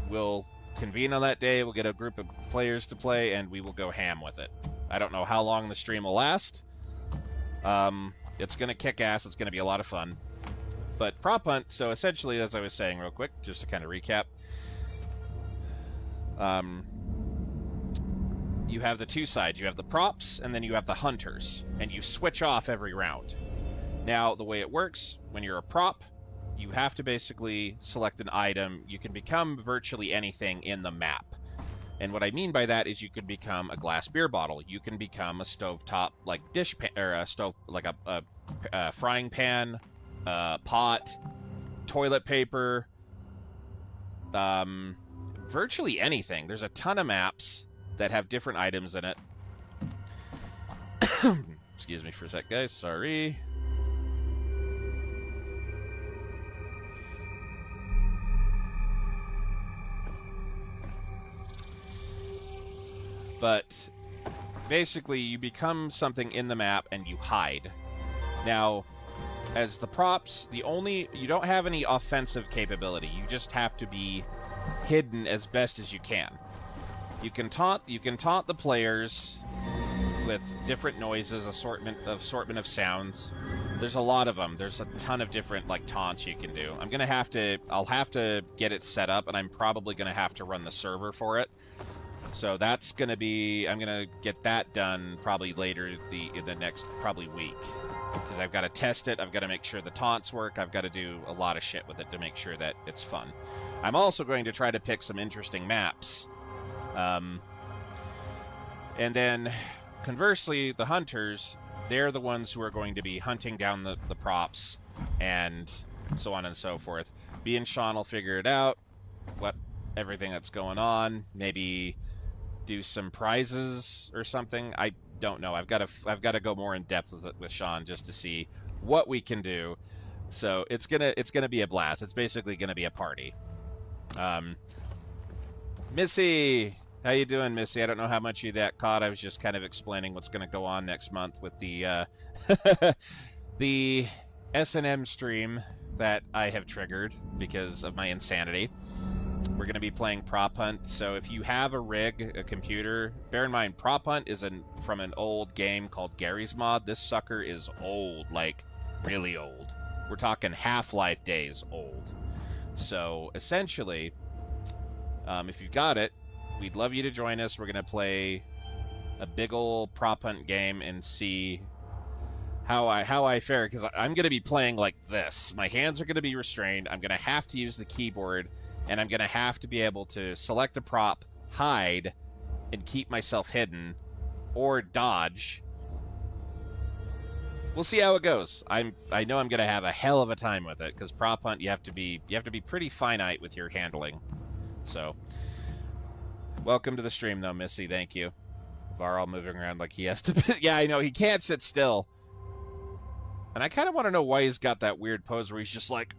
[SPEAKER 1] we'll convene on that day. We'll get a group of players to play, and we will go ham with it. I don't know how long the stream will last. It's going to kick ass. It's going to be a lot of fun. But Prop Hunt, so essentially, as I was saying real quick, just to kind of recap, you have the 2 sides. You have the props, and then you have the hunters, and you switch off every round. Now, the way it works, when you're a prop, you have to basically select an item. You can become virtually anything in the map. And what I mean by that is you could become a glass beer bottle. You can become a stovetop like dish pan, or a stove like a frying pan, pot, toilet paper, virtually anything. There's a ton of maps that have different items in it. Excuse me for a sec, guys. Sorry. But basically, you become something in the map and you hide. Now, as the props, you don't have any offensive capability. You just have to be hidden as best as you can. You can taunt the players with different noises, assortment of sounds. There's a lot of them. There's a ton of different like taunts you can do. I'll have to get it set up, and I'm probably gonna have to run the server for it. So that's gonna be, I'm gonna get that done probably later in the next probably week, because I've got to test it. I've got to make sure the taunts work. I've got to do a lot of shit with it to make sure that it's fun. I'm also going to try to pick some interesting maps. And then, conversely, the hunters, they're the ones who are going to be hunting down the props and so on and so forth. Me and Sean will figure it out, everything that's going on, maybe do some prizes or something. I don't know. I've got to go more in depth with Sean just to see what we can do. So it's gonna be a blast. It's basically gonna be a party. Missy, how you doing, Missy? I don't know how much you caught. I was just kind of explaining what's gonna go on next month with the the S&M stream that I have triggered because of my insanity. We're going to be playing Prop Hunt, so if you have a rig, a computer, bear in mind, Prop Hunt is from an old game called Gary's Mod. This sucker is old, like, really old. We're talking Half-Life days old. So, essentially, if you've got it, we'd love you to join us. We're going to play a big ol' Prop Hunt game and see how I fare, because I'm going to be playing like this. My hands are going to be restrained. I'm going to have to use the keyboard, and I'm going to have to be able to select a prop, hide, and keep myself hidden, or dodge. We'll see how it goes. I know I'm going to have a hell of a time with it, because Prop Hunt, you have to be pretty finite with your handling. So, welcome to the stream, though, Missy. Thank you. Varl moving around like he has to... Yeah, I know. He can't sit still. And I kind of want to know why he's got that weird pose where he's just like,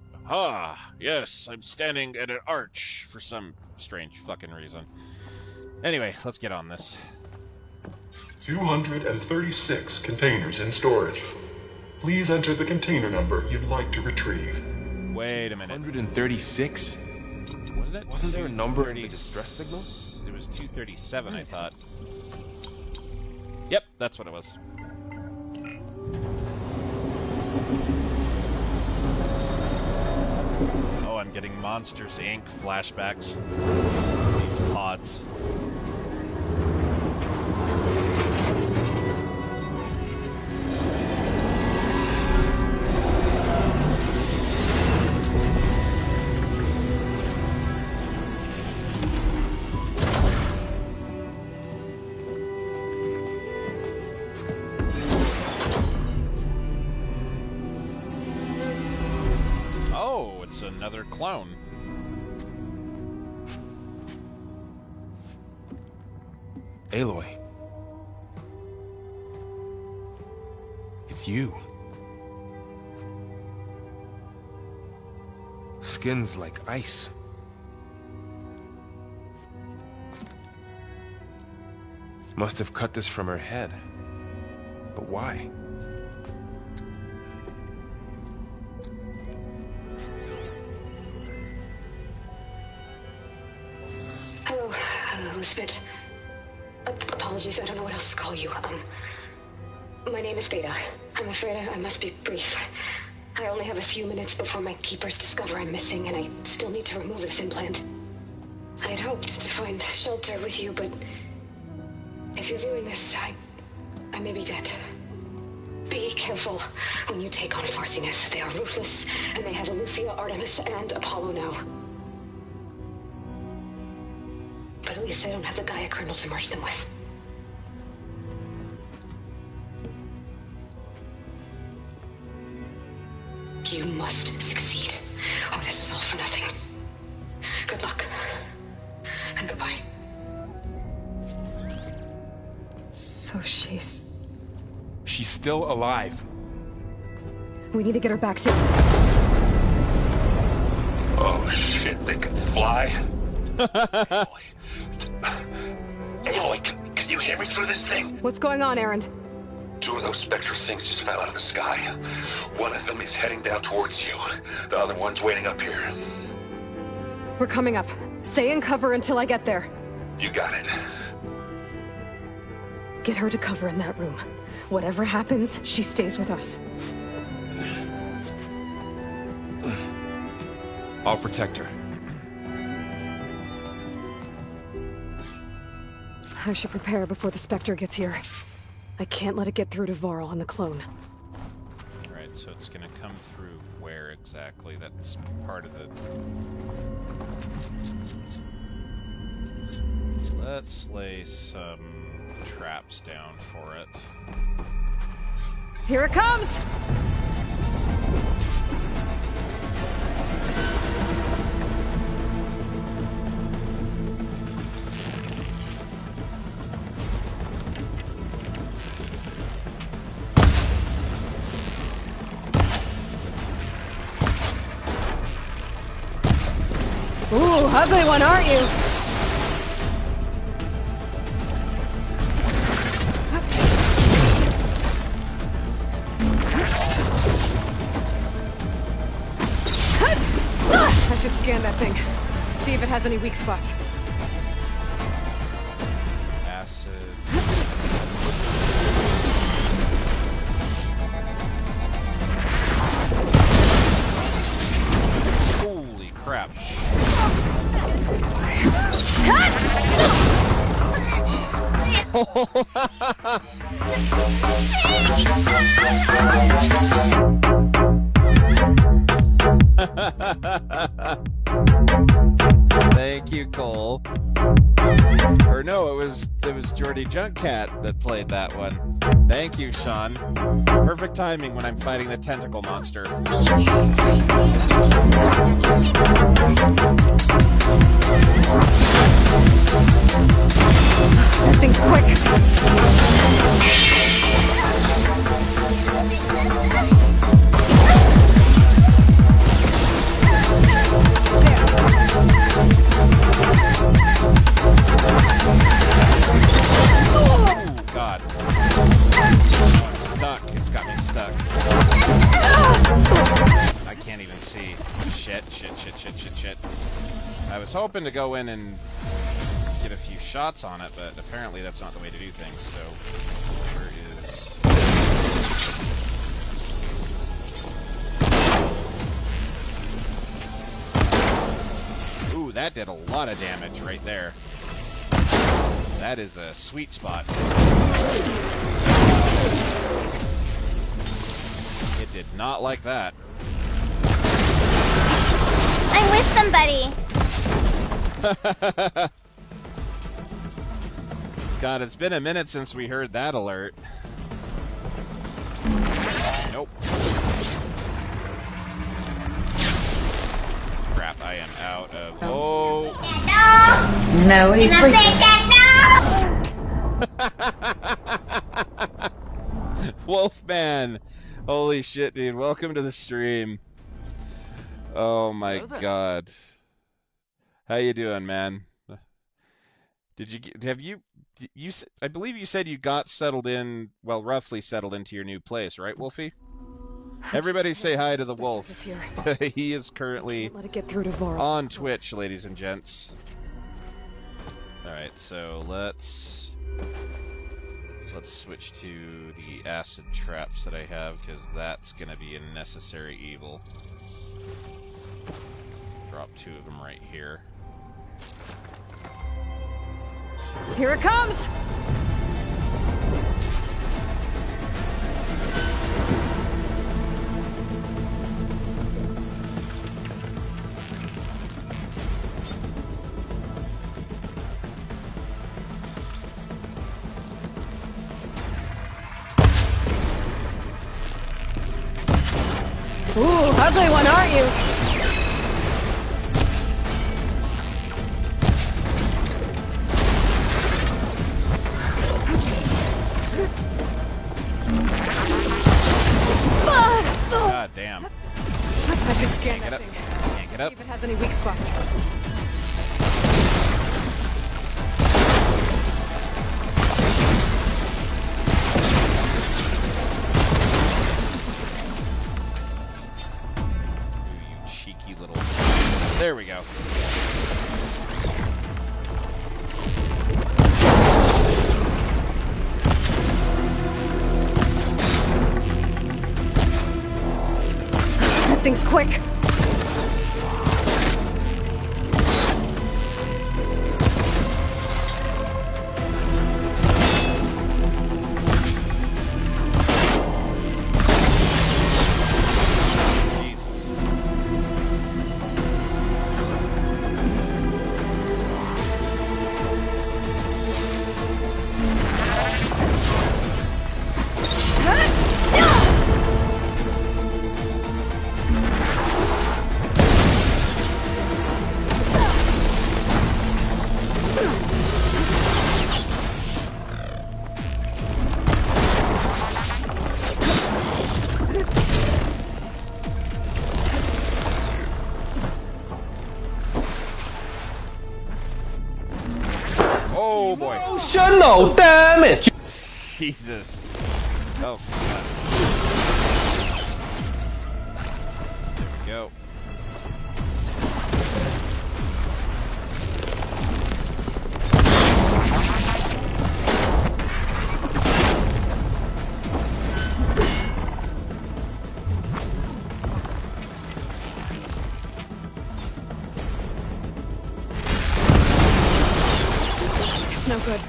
[SPEAKER 1] yes, I'm standing at an arch for some strange fucking reason. Anyway, let's get on this.
[SPEAKER 7] 236 containers in storage. Please enter the container number you'd like to retrieve.
[SPEAKER 1] Wait a minute.
[SPEAKER 19] 136?
[SPEAKER 1] Wasn't it?
[SPEAKER 19] Wasn't there a number in the distress signal?
[SPEAKER 1] It was 237, I thought. Yep, that's what it was. Oh, I'm getting Monsters, Inc. flashbacks. These pods. Another clone.
[SPEAKER 19] Aloy. It's you. Skin's like ice. Must have cut this from her head. But why?
[SPEAKER 16] Elizabeth. Apologies, I don't know what else to call you. My name is Beta. I'm afraid I must be brief. I only have a few minutes before my keepers discover I'm missing, and I still need to remove this implant. I had hoped to find shelter with you, but if you're viewing this, I may be dead. Be careful when you take on Farsiness. They are ruthless, and they have Eleuthia, Artemis, and Apollo now. But at least I don't have the Gaia kernel to merge them with. You must succeed, or this was all for nothing. Good luck. And goodbye.
[SPEAKER 2] So she's
[SPEAKER 19] still alive.
[SPEAKER 2] We need to get her back to...
[SPEAKER 20] Oh shit, they can fly? Aloy, can you hear me through this thing?
[SPEAKER 2] What's going on, Erend?
[SPEAKER 20] 2 of those spectral things just fell out of the sky. One of them is heading down towards you. The other one's waiting up here.
[SPEAKER 2] We're coming up. Stay in cover until I get there.
[SPEAKER 20] You got it.
[SPEAKER 2] Get her to cover in that room. Whatever happens, she stays with us.
[SPEAKER 19] I'll protect her.
[SPEAKER 2] I should prepare before the Spectre gets here. I can't let it get through to Varl and the clone.
[SPEAKER 1] Right, so it's gonna come through where exactly? That's part of the... Let's lay some traps down for it.
[SPEAKER 2] Here it comes! Ooh, ugly one, aren't you? I should scan that thing. See if it has any weak spots.
[SPEAKER 1] Acid. Holy crap. Thank you, Cole. Or no, it was Geordie Junkcat that played that one. Thank you, Sean. Perfect timing when I'm fighting the tentacle monster.
[SPEAKER 2] That thing's quick.
[SPEAKER 1] Oh, God. Oh, I'm stuck. It's got me stuck. I can't even see. Shit. I was hoping to go in and get a few shots on it, but apparently that's not the way to do things, so where is... Ooh, that did a lot of damage right there. That is a sweet spot. It did not like that.
[SPEAKER 9] I'm with somebody.
[SPEAKER 1] God, it's been a minute since we heard that alert. Nope. Crap, I am out of... Oh!
[SPEAKER 9] No, he's
[SPEAKER 1] Wolfman! Holy shit, dude. Welcome to the stream. Oh my God. How you doing, man? I believe you said you got settled in, well, roughly settled into your new place, right, Wolfie? Everybody say hi to the wolf. He is currently
[SPEAKER 2] Let it get through to Varl.
[SPEAKER 1] on Twitch, ladies and gents. Alright, so let's switch to the acid traps that I have, because that's going to be a necessary evil. Drop 2 of them right here.
[SPEAKER 2] Here it comes! Ooh, ugly one, aren't you?
[SPEAKER 1] God damn.
[SPEAKER 2] I should scan
[SPEAKER 1] Can't
[SPEAKER 2] that
[SPEAKER 1] get up.
[SPEAKER 2] thing.
[SPEAKER 1] Can't get
[SPEAKER 2] See
[SPEAKER 1] up.
[SPEAKER 2] if it has any weak spots.
[SPEAKER 1] You cheeky little... There we go.
[SPEAKER 2] That thing's quick.
[SPEAKER 1] Oh boy.
[SPEAKER 6] Emotional damage!
[SPEAKER 1] Jesus. Oh, God. There we go.
[SPEAKER 2] It's no good.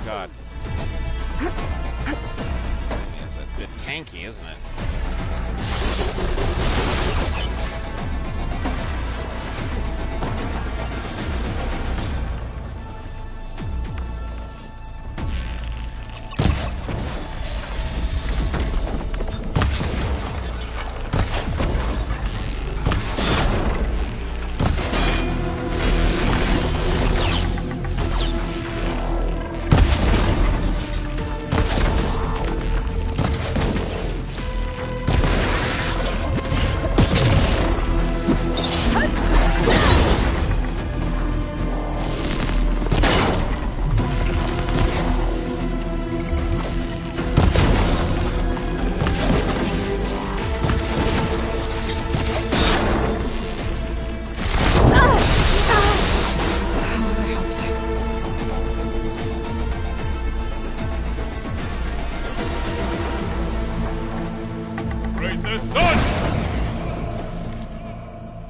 [SPEAKER 1] God. It's a bit tanky, isn't it?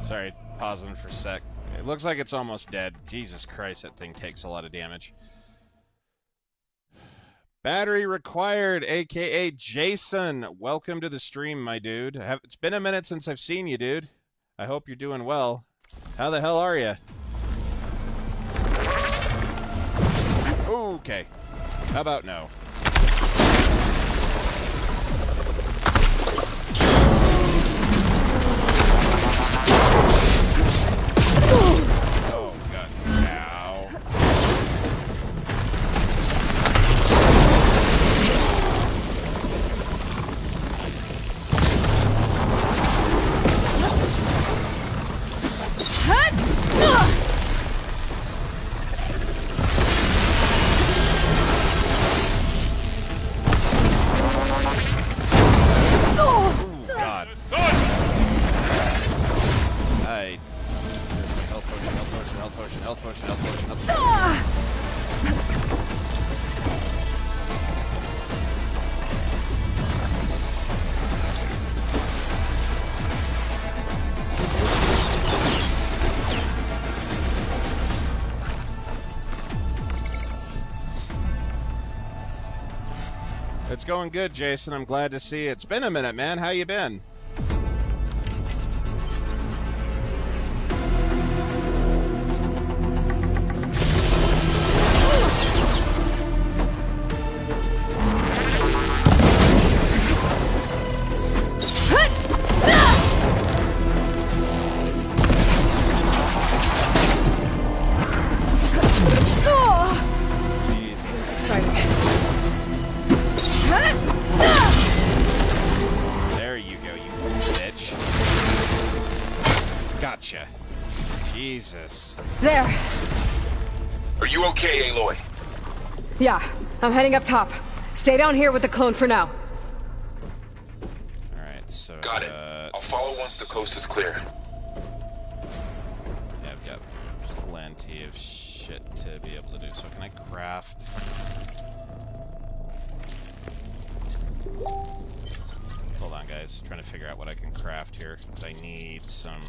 [SPEAKER 1] Sorry, pausing for a sec. It looks like it's almost dead. Jesus Christ, that thing takes a lot of damage. Battery required, aka Jason. Welcome to the stream, my dude. It's been a minute since I've seen you, dude. I hope you're doing well. How the hell are you? Okay. How about no? Oh, God. Ow. God. I... Health potion, health potion, health potion, health potion, health potion, health potion. It's going good, Jason. I'm glad to see it. It's been a minute, man. How you been? There you go, you bitch. Gotcha. Jesus.
[SPEAKER 2] There.
[SPEAKER 11] Are you okay, Aloy?
[SPEAKER 2] Yeah, I'm heading up top. Stay down here with the clone for now.
[SPEAKER 1] Alright, so...
[SPEAKER 11] Got it. I'll follow once the coast is clear.
[SPEAKER 1] Yeah, I've got plenty of shit to be able to do. So can I craft... Hold on, guys. Trying to figure out what I can craft here. Because I need some...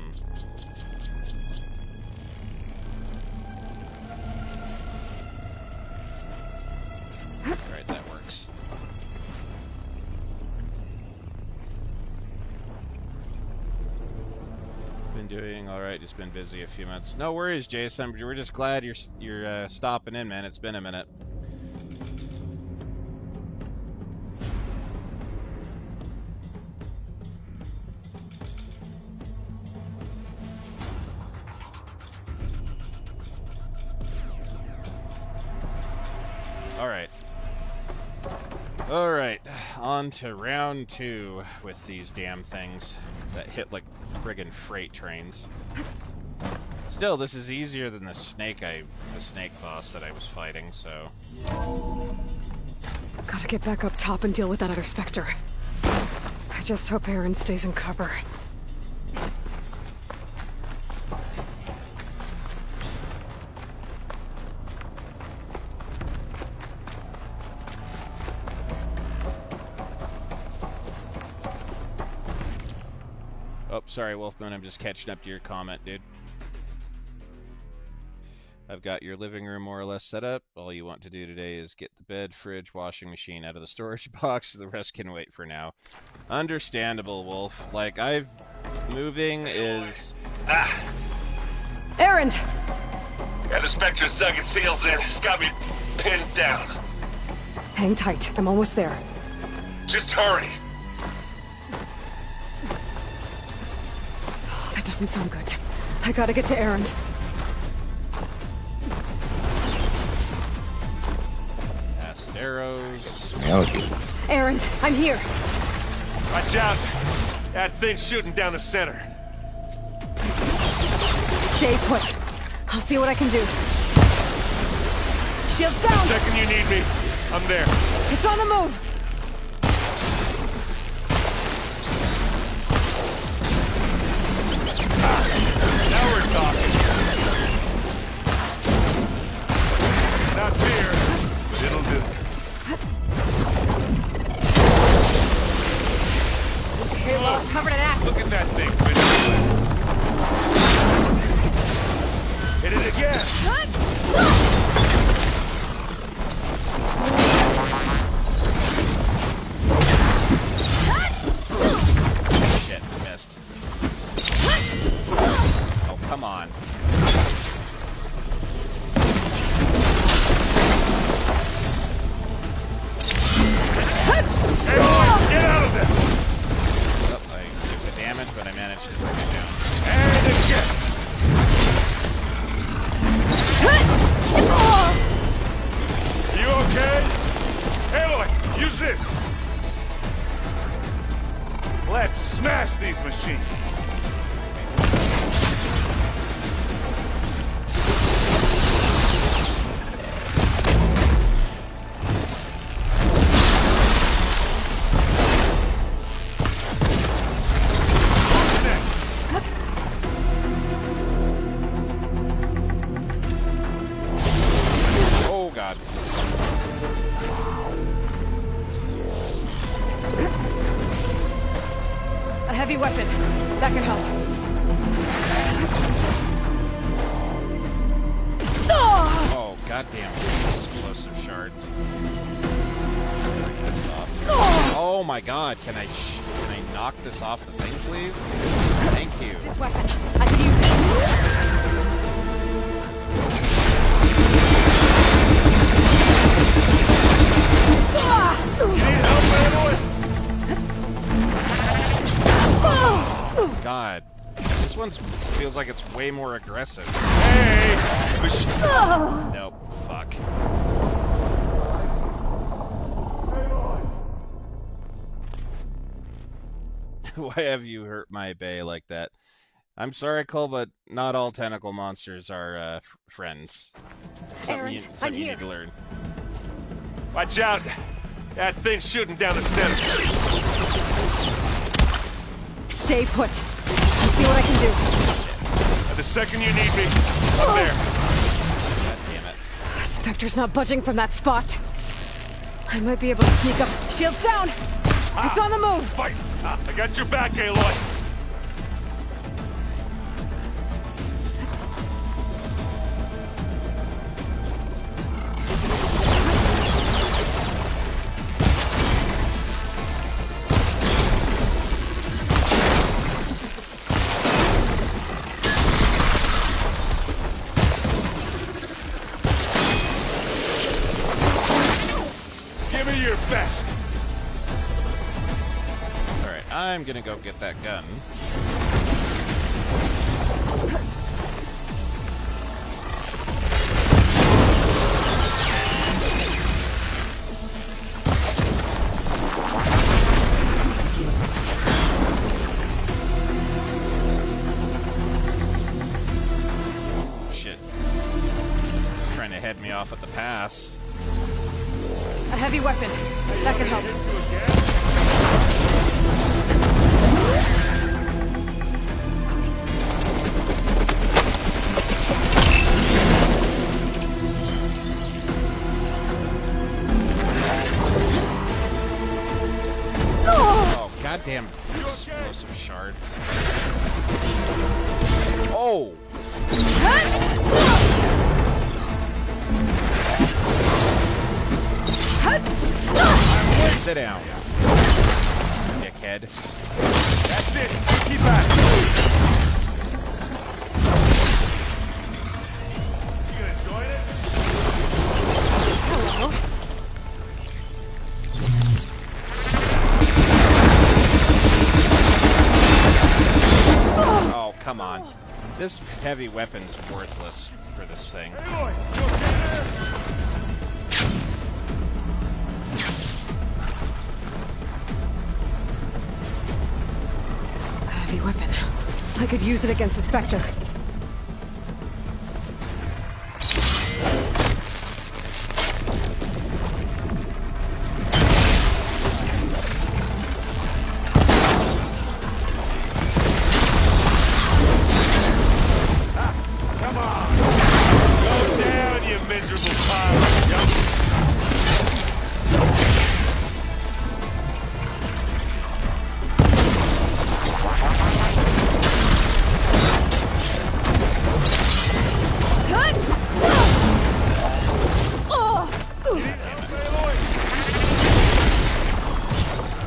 [SPEAKER 1] Alright, that works. Been doing alright, just been busy a few months. No worries, Jason. We're just glad you're stopping in, man. It's been a minute. Alright, on to round 2 with these damn things that hit like friggin' freight trains. Still, this is easier than the snake boss that I was fighting, so...
[SPEAKER 2] Gotta get back up top and deal with that other Spectre. I just hope Aaron stays in cover.
[SPEAKER 1] Oh, sorry, Wolfman, I'm just catching up to your comment, dude. I've got your living room more or less set up. All you want to do today is get the bed, fridge, washing machine out of the storage box. The rest can wait for now. Understandable, Wolf. Like, moving is...
[SPEAKER 2] Aaron!
[SPEAKER 11] Yeah, the Spectre's dug its heels in. It's got me pinned down.
[SPEAKER 2] Hang tight. I'm almost there.
[SPEAKER 11] Just hurry.
[SPEAKER 2] Oh, that doesn't sound good. I gotta get to Aaron.
[SPEAKER 1] Acid arrows.
[SPEAKER 2] Aaron, I'm here.
[SPEAKER 22] Watch out! That thing's shooting down the center.
[SPEAKER 2] Stay put. I'll see what I can do. Shields down!
[SPEAKER 22] The second you need me, I'm there.
[SPEAKER 2] It's on the move!
[SPEAKER 22] Now we're talking. Not fear, but it'll do.
[SPEAKER 2] Okay, well, I'm covered in ass.
[SPEAKER 22] Look at that thing, hit it again!
[SPEAKER 1] Shit, missed. Oh, come on.
[SPEAKER 22] Hey, get out of there!
[SPEAKER 1] Oh, I took the damage, but I managed to bring it down.
[SPEAKER 22] And again! You okay? Aloy, use this! Let's smash these machines!
[SPEAKER 1] Oh, God.
[SPEAKER 2] A heavy weapon. That could help.
[SPEAKER 1] Oh, goddamn explosive shards. this off. Oh my god, can I knock this off the thing, please? Thank you.
[SPEAKER 8] This weapon, I could use it.
[SPEAKER 22] You need help, Aloy?
[SPEAKER 1] God. This one feels like it's way more aggressive.
[SPEAKER 22] Hey!
[SPEAKER 1] Nope. Fuck. Why have you hurt my bay like that? I'm sorry, Cole, but not all tentacle monsters are friends. Something you need to learn.
[SPEAKER 5] Watch out! That thing's shooting down the center.
[SPEAKER 8] Stay put. I'll see what I can do.
[SPEAKER 5] And the second you need me, I'm there.
[SPEAKER 1] God damn it.
[SPEAKER 8] Spectre's not budging from that spot. I might be able to sneak up. Shields down! It's on the move!
[SPEAKER 5] Fight! I got your back, Aloy! Give me your best!
[SPEAKER 1] Alright, I'm gonna go get that gun. Shit. Trying to head me off at the pass.
[SPEAKER 8] A heavy weapon. That could help.
[SPEAKER 1] Oh, goddamn explosive shards. Oh! Sit down, dickhead.
[SPEAKER 5] That's it! Keep back! You gonna join it?
[SPEAKER 8] Hello.
[SPEAKER 1] Oh, come on. This heavy weapon's worthless for this thing.
[SPEAKER 22] Aloy, you okay there?
[SPEAKER 8] A heavy weapon. I could use it against the Spectre.
[SPEAKER 5] Come on! Go down, you miserable pile of junk!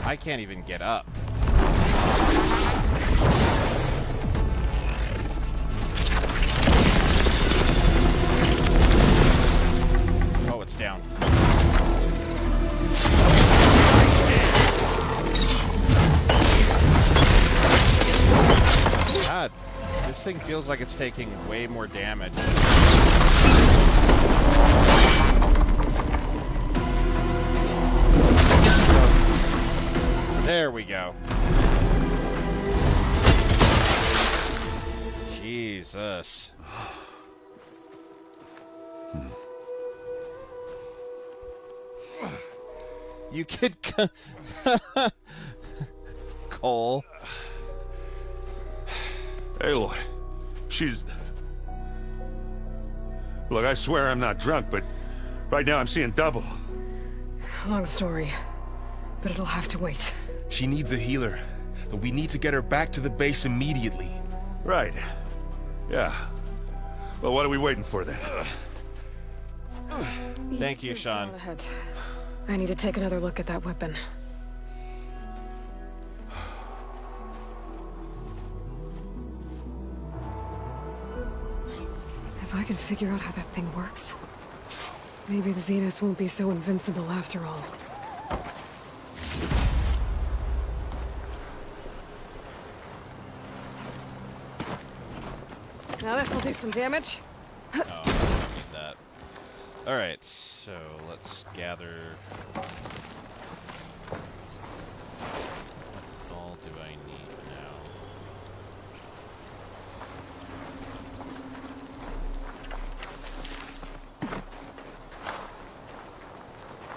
[SPEAKER 1] I can't even get up. Oh, it's down. God, this thing feels like it's taking way more damage. There we go. Jesus. You could Cole.
[SPEAKER 5] Aloy, she's... Look, I swear I'm not drunk, but right now I'm seeing double.
[SPEAKER 2] Long story, but it'll have to wait.
[SPEAKER 6] She needs a healer, but we need to get her back to the base immediately.
[SPEAKER 5] Right. Yeah. Well, what are we waiting for then?
[SPEAKER 1] Thank you, Sean.
[SPEAKER 2] Ahead. I need to take another look at that weapon. If I can figure out how that thing works, maybe the Zeniths won't be so invincible after all. Now this'll do some damage.
[SPEAKER 1] Oh, I don't need that. Alright, so let's gather... What all do I need now?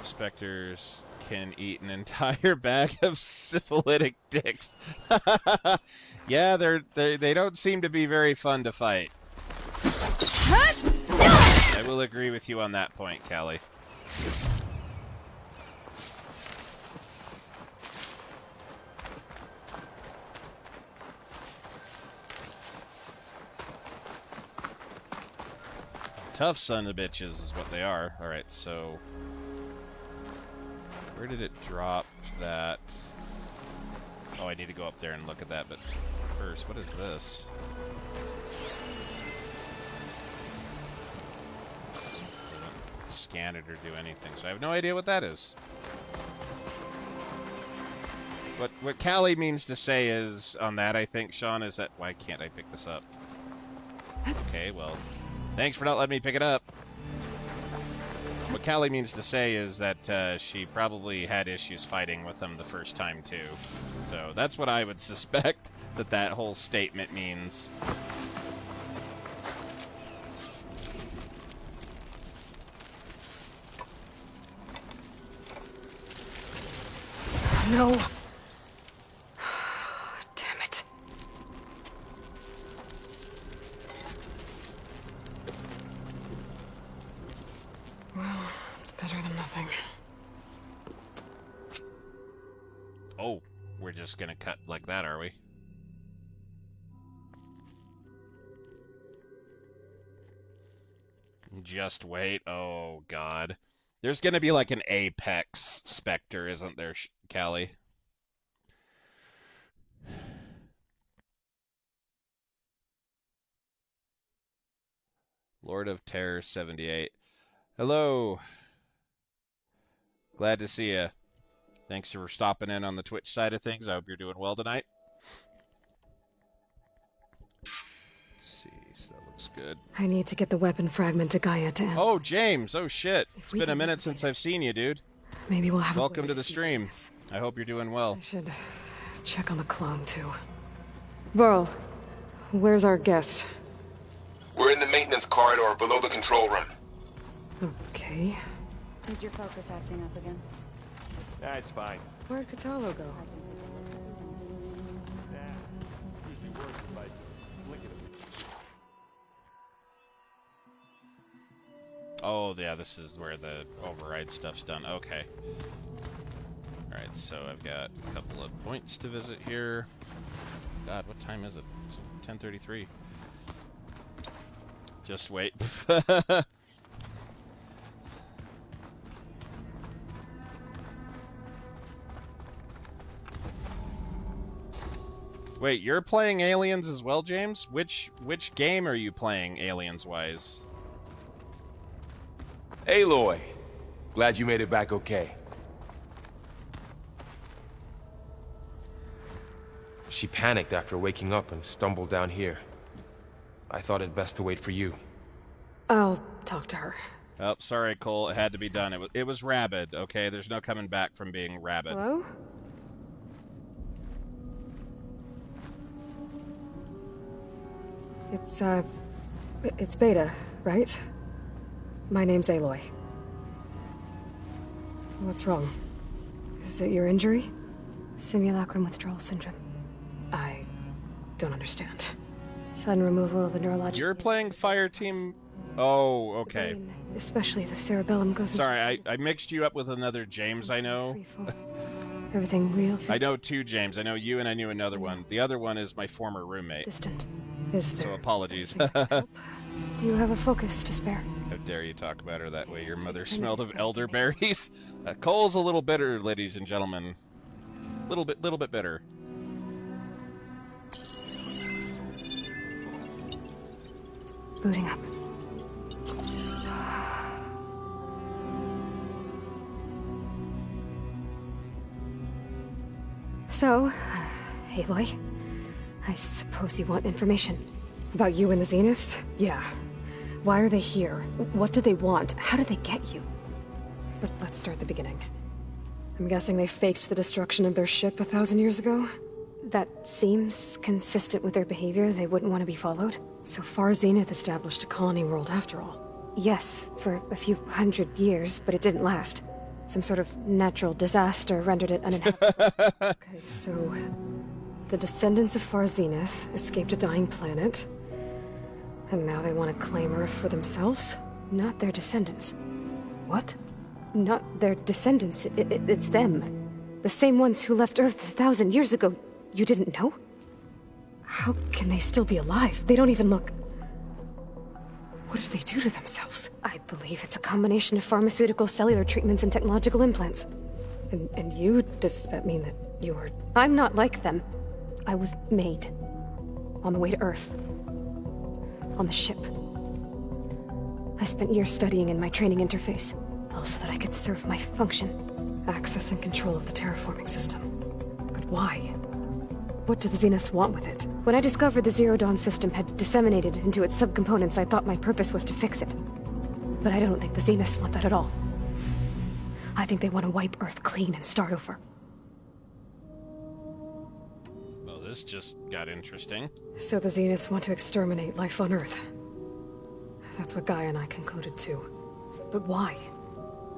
[SPEAKER 1] Spectres can eat an entire bag of syphilitic dicks. Yeah, they don't seem to be very fun to fight. I will agree with you on that point, Callie. Tough son of bitches is what they are. Alright, so... Where did it drop that? Oh, I need to go up there and look at that, but first, what is this? Doesn't scan it or do anything, so I have no idea what that is. What Callie means to say is, on that, I think, Sean, is that... Why can't I pick this up? Okay, well, thanks for not letting me pick it up. What Callie means to say is that she probably had issues fighting with them the first time, too. So that's what I would suspect that whole statement means.
[SPEAKER 2] No. Damn it. Well, it's better than nothing.
[SPEAKER 1] Oh, we're just gonna cut like that, are we? Just wait. Oh, God. There's gonna be like an Apex Spectre, isn't there, Callie? Lord of Terror 78. Hello. Glad to see you. Thanks for stopping in on the Twitch side of things. I hope you're doing well tonight. Let's see. So that looks good.
[SPEAKER 2] I need to get the weapon fragment to Gaia to analyze.
[SPEAKER 1] Oh, James. Oh, shit. It's been a minute since I've seen you, dude.
[SPEAKER 2] Maybe we'll have
[SPEAKER 1] Welcome to the stream. I hope you're doing well.
[SPEAKER 2] I should check on the clone, too. Varl, where's our guest?
[SPEAKER 11] We're in the maintenance corridor below the control room.
[SPEAKER 2] Okay.
[SPEAKER 21] Is your focus acting up again?
[SPEAKER 22] That's fine.
[SPEAKER 2] Where'd Katalo go?
[SPEAKER 22] Usually works if I flick it.
[SPEAKER 1] Oh, yeah, this is where the override stuff's done. Okay. Alright, so I've got a couple of points to visit here. God, what time is it? It's 10:33. Just wait. Wait, you're playing Aliens as well, James? Which game are you playing, Aliens-wise?
[SPEAKER 19] Aloy! Glad you made it back okay. She panicked after waking up and stumbled down here. I thought it best to wait for you.
[SPEAKER 2] I'll talk to her.
[SPEAKER 1] Oh, sorry, Cole. It had to be done. It was rabid, okay? There's no coming back from being rabid.
[SPEAKER 2] Hello? It's Beta, right? My name's Aloy. What's wrong? Is it your injury?
[SPEAKER 13] Simulacrum withdrawal syndrome.
[SPEAKER 2] I don't understand.
[SPEAKER 13] Sudden removal of a neurological...
[SPEAKER 1] You're playing Fireteam... Oh, okay.
[SPEAKER 13] Especially the cerebellum goes...
[SPEAKER 1] Sorry, I mixed you up with another James I know.
[SPEAKER 13] Everything real...
[SPEAKER 1] I know two James. I know you and I knew another one. The other one is my former roommate.
[SPEAKER 13] Distant.
[SPEAKER 2] Is there...
[SPEAKER 1] So apologies.
[SPEAKER 13] Do you have a focus to spare?
[SPEAKER 1] dare you talk about her that way? Your mother smelled of elderberries. Cole's a little bitter, ladies and gentlemen. Little bit bitter.
[SPEAKER 13] Booting up. So, Aloy, I suppose you want information.
[SPEAKER 2] About you and the Zeniths? Yeah. Why are they here? What do they want? How did they get you? But let's start at the beginning. I'm guessing they faked the destruction of their ship 1,000 years ago?
[SPEAKER 13] That seems consistent with their behavior. They wouldn't want to be followed.
[SPEAKER 2] So far, Zenith established a colony world after all.
[SPEAKER 13] Yes, for a few hundred years, but it didn't last. Some sort of natural disaster rendered it uninhabitable.
[SPEAKER 2] Okay, so the descendants of Far Zenith escaped a dying planet, and now they want to claim Earth for themselves?
[SPEAKER 13] Not their descendants.
[SPEAKER 2] What?
[SPEAKER 13] Not their descendants. It's them. The same ones who left Earth 1,000 years ago. You didn't know?
[SPEAKER 2] How can they still be alive? They don't even look... What did they do to themselves?
[SPEAKER 13] I believe it's a combination of pharmaceutical, cellular treatments, and technological implants.
[SPEAKER 2] And you? Does that mean that you're...
[SPEAKER 13] I'm not like them. I was made. On the way to Earth. On the ship. I spent years studying in my training interface, all so that I could serve my function.
[SPEAKER 2] Access and control of the terraforming system. But why? What do the Zeniths want with it?
[SPEAKER 13] When I discovered the Zero Dawn system had disseminated into its subcomponents, I thought my purpose was to fix it. But I don't think the Zeniths want that at all. I think they want to wipe Earth clean and start over.
[SPEAKER 1] Well, this just got interesting.
[SPEAKER 2] So the Zeniths want to exterminate life on Earth. That's what Gaia and I concluded too. But why?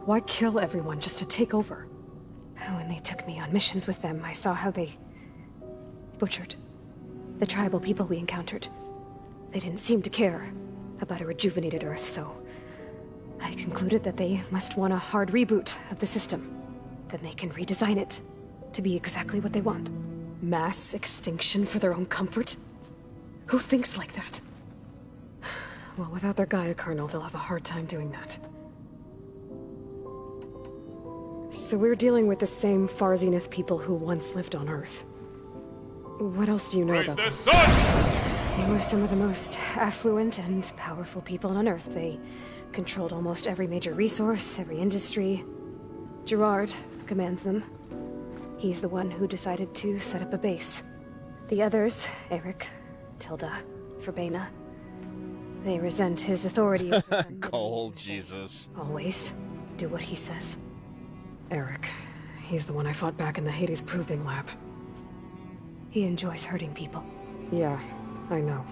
[SPEAKER 2] Why kill everyone just to take over?
[SPEAKER 13] When they took me on missions with them, I saw how they butchered the tribal people we encountered. They didn't seem to care about a rejuvenated Earth, so I concluded that they must want a hard reboot of the system. Then they can redesign it to be exactly what they want.
[SPEAKER 2] Mass extinction for their own comfort? Who thinks like that? Well, without their Gaia kernel, they'll have a hard time doing that. So we're dealing with the same Far Zenith people who once lived on Earth. What else do you know about them?
[SPEAKER 13] They were some of the most affluent and powerful people on Earth. They controlled almost every major resource, every industry. Gerard commands them. He's the one who decided to set up a base. The others, Eric, Tilda, Verbena, they resent his authority over them.
[SPEAKER 1] Cole, Jesus.
[SPEAKER 13] Always do what he says.
[SPEAKER 2] Eric. He's the one I fought back in the Hades Proving Lab.
[SPEAKER 13] He enjoys hurting people.
[SPEAKER 2] Yeah, I know.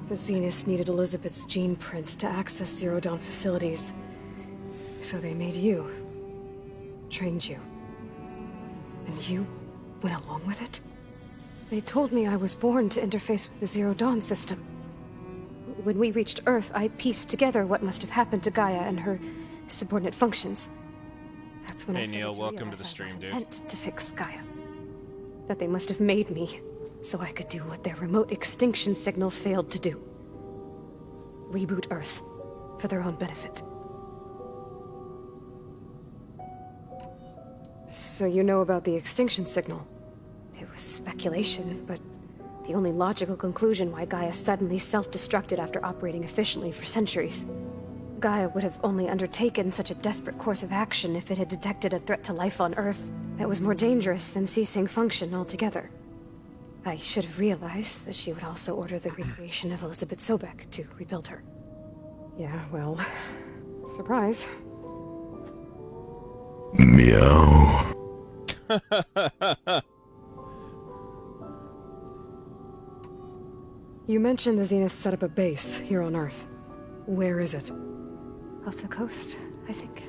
[SPEAKER 2] The Zeniths needed Elizabeth's gene print to access Zero Dawn facilities. So they made you. Trained you. And you went along with it?
[SPEAKER 13] They told me I was born to interface with the Zero Dawn system. When we reached Earth, I pieced together what must have happened to Gaia and her subordinate functions. That's when I started
[SPEAKER 1] Neil,
[SPEAKER 13] to
[SPEAKER 1] welcome
[SPEAKER 13] realize
[SPEAKER 1] to the stream,
[SPEAKER 13] I wasn't
[SPEAKER 1] dude.
[SPEAKER 13] meant to fix Gaia. That they must have made me so I could do what their remote extinction signal failed to do. Reboot Earth for their own benefit.
[SPEAKER 2] So you know about the extinction signal?
[SPEAKER 13] It was speculation, but the only logical conclusion why Gaia suddenly self-destructed after operating efficiently for centuries. Gaia would have only undertaken such a desperate course of action if it had detected a threat to life on Earth that was more dangerous than ceasing function altogether. I should have realized that she would also order the recreation of Elizabeth Sobek to rebuild her.
[SPEAKER 2] Yeah, well... surprise.
[SPEAKER 7] Meow.
[SPEAKER 2] You mentioned the Zeniths set up a base here on Earth. Where is it?
[SPEAKER 13] Off the coast, I think.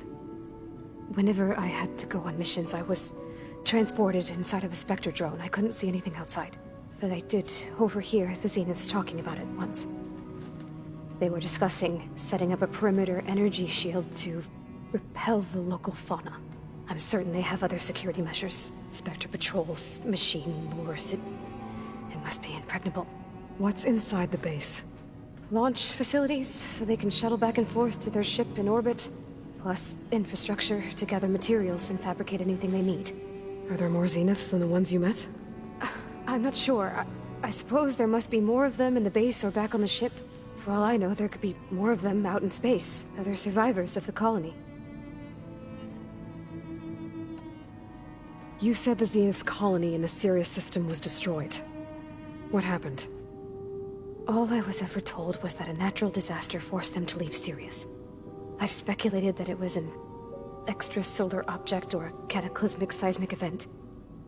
[SPEAKER 13] Whenever I had to go on missions, I was transported inside of a Spectre drone. I couldn't see anything outside. But I did overhear the Zeniths talking about it once. They were discussing setting up a perimeter energy shield to repel the local fauna. I'm certain they have other security measures. Spectre patrols, machine lures. It must be impregnable.
[SPEAKER 2] What's inside the base?
[SPEAKER 13] Launch facilities, so they can shuttle back and forth to their ship in orbit. Plus, infrastructure to gather materials and fabricate anything they need.
[SPEAKER 2] Are there more Zeniths than the ones you met?
[SPEAKER 13] I'm not sure. I suppose there must be more of them in the base or back on the ship. For all I know, there could be more of them out in space, other survivors of the colony.
[SPEAKER 2] You said the Zenith's colony in the Sirius system was destroyed. What happened?
[SPEAKER 13] All I was ever told was that a natural disaster forced them to leave Sirius. I've speculated that it was an extrasolar object or a cataclysmic seismic event.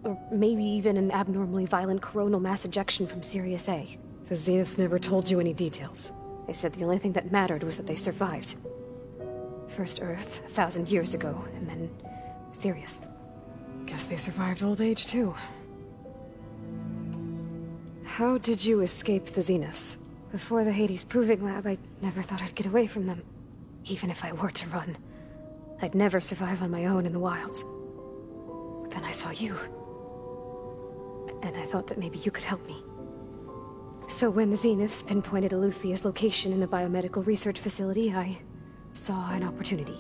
[SPEAKER 13] Or maybe even an abnormally violent coronal mass ejection from Sirius A.
[SPEAKER 2] The Zeniths never told you any details.
[SPEAKER 13] They said the only thing that mattered was that they survived. First Earth, 1,000 years ago, and then Sirius.
[SPEAKER 2] Guess they survived old age, too. How did you escape the Zeniths?
[SPEAKER 13] Before the Hades Proving Lab, I never thought I'd get away from them. Even if I were to run. I'd never survive on my own in the wilds. But then I saw you. And I thought that maybe you could help me. So when the Zeniths pinpointed Eluthia's location in the biomedical research facility, I saw an opportunity.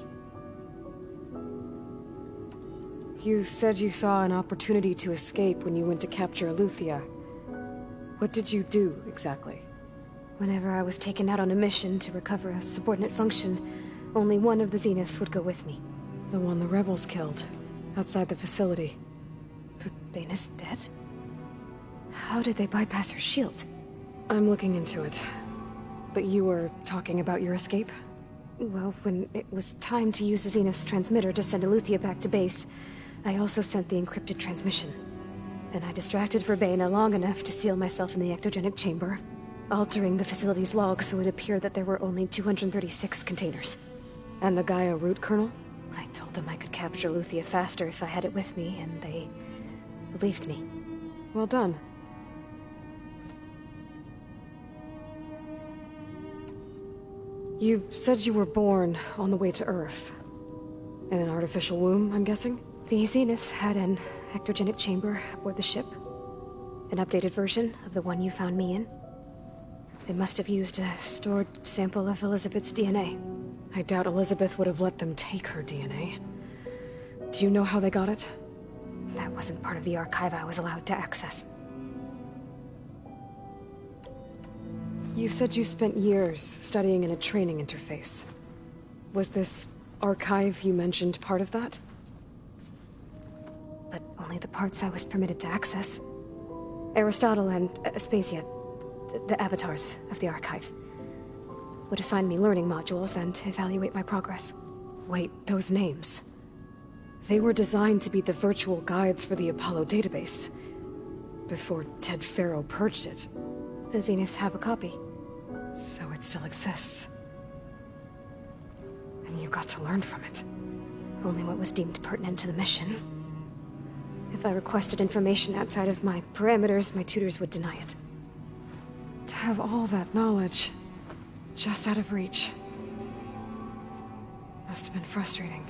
[SPEAKER 2] You said you saw an opportunity to escape when you went to capture Eluthia. What did you do, exactly?
[SPEAKER 13] Whenever I was taken out on a mission to recover a subordinate function, only one of the Zeniths would go with me.
[SPEAKER 2] The one the rebels killed, outside the facility.
[SPEAKER 13] But Baina's dead? How did they bypass her shield?
[SPEAKER 2] I'm looking into it. But you were talking about your escape?
[SPEAKER 13] Well, when it was time to use the Zenith's transmitter to send Eluthia back to base, I also sent the encrypted transmission. Then I distracted Verbaina long enough to seal myself in the ectogenic chamber, altering the facility's log so it appeared that there were only 236 containers.
[SPEAKER 2] And the Gaia root kernel?
[SPEAKER 13] I told them I could capture Eluthia faster if I had it with me, and they believed me.
[SPEAKER 2] Well done. You said you were born on the way to Earth. In an artificial womb, I'm guessing?
[SPEAKER 13] The Zeniths had an ectogenic chamber aboard the ship. An updated version of the one you found me in. They must have used a stored sample of Elizabeth's DNA.
[SPEAKER 2] I doubt Elizabeth would have let them take her DNA. Do you know how they got it?
[SPEAKER 13] That wasn't part of the archive I was allowed to access.
[SPEAKER 2] You said you spent years studying in a training interface. Was this archive you mentioned part of that?
[SPEAKER 13] But only the parts I was permitted to access. Aristotle and Aspasia, the avatars of the archive, would assign me learning modules and evaluate my progress.
[SPEAKER 2] Wait, those names. They were designed to be the virtual guides for the Apollo database. Before Ted Faro purged it.
[SPEAKER 13] The Zeniths have a copy.
[SPEAKER 2] So it still exists. And you got to learn from it.
[SPEAKER 13] Only what was deemed pertinent to the mission. If I requested information outside of my parameters, my tutors would deny it.
[SPEAKER 2] To have all that knowledge, just out of reach. Must have been frustrating.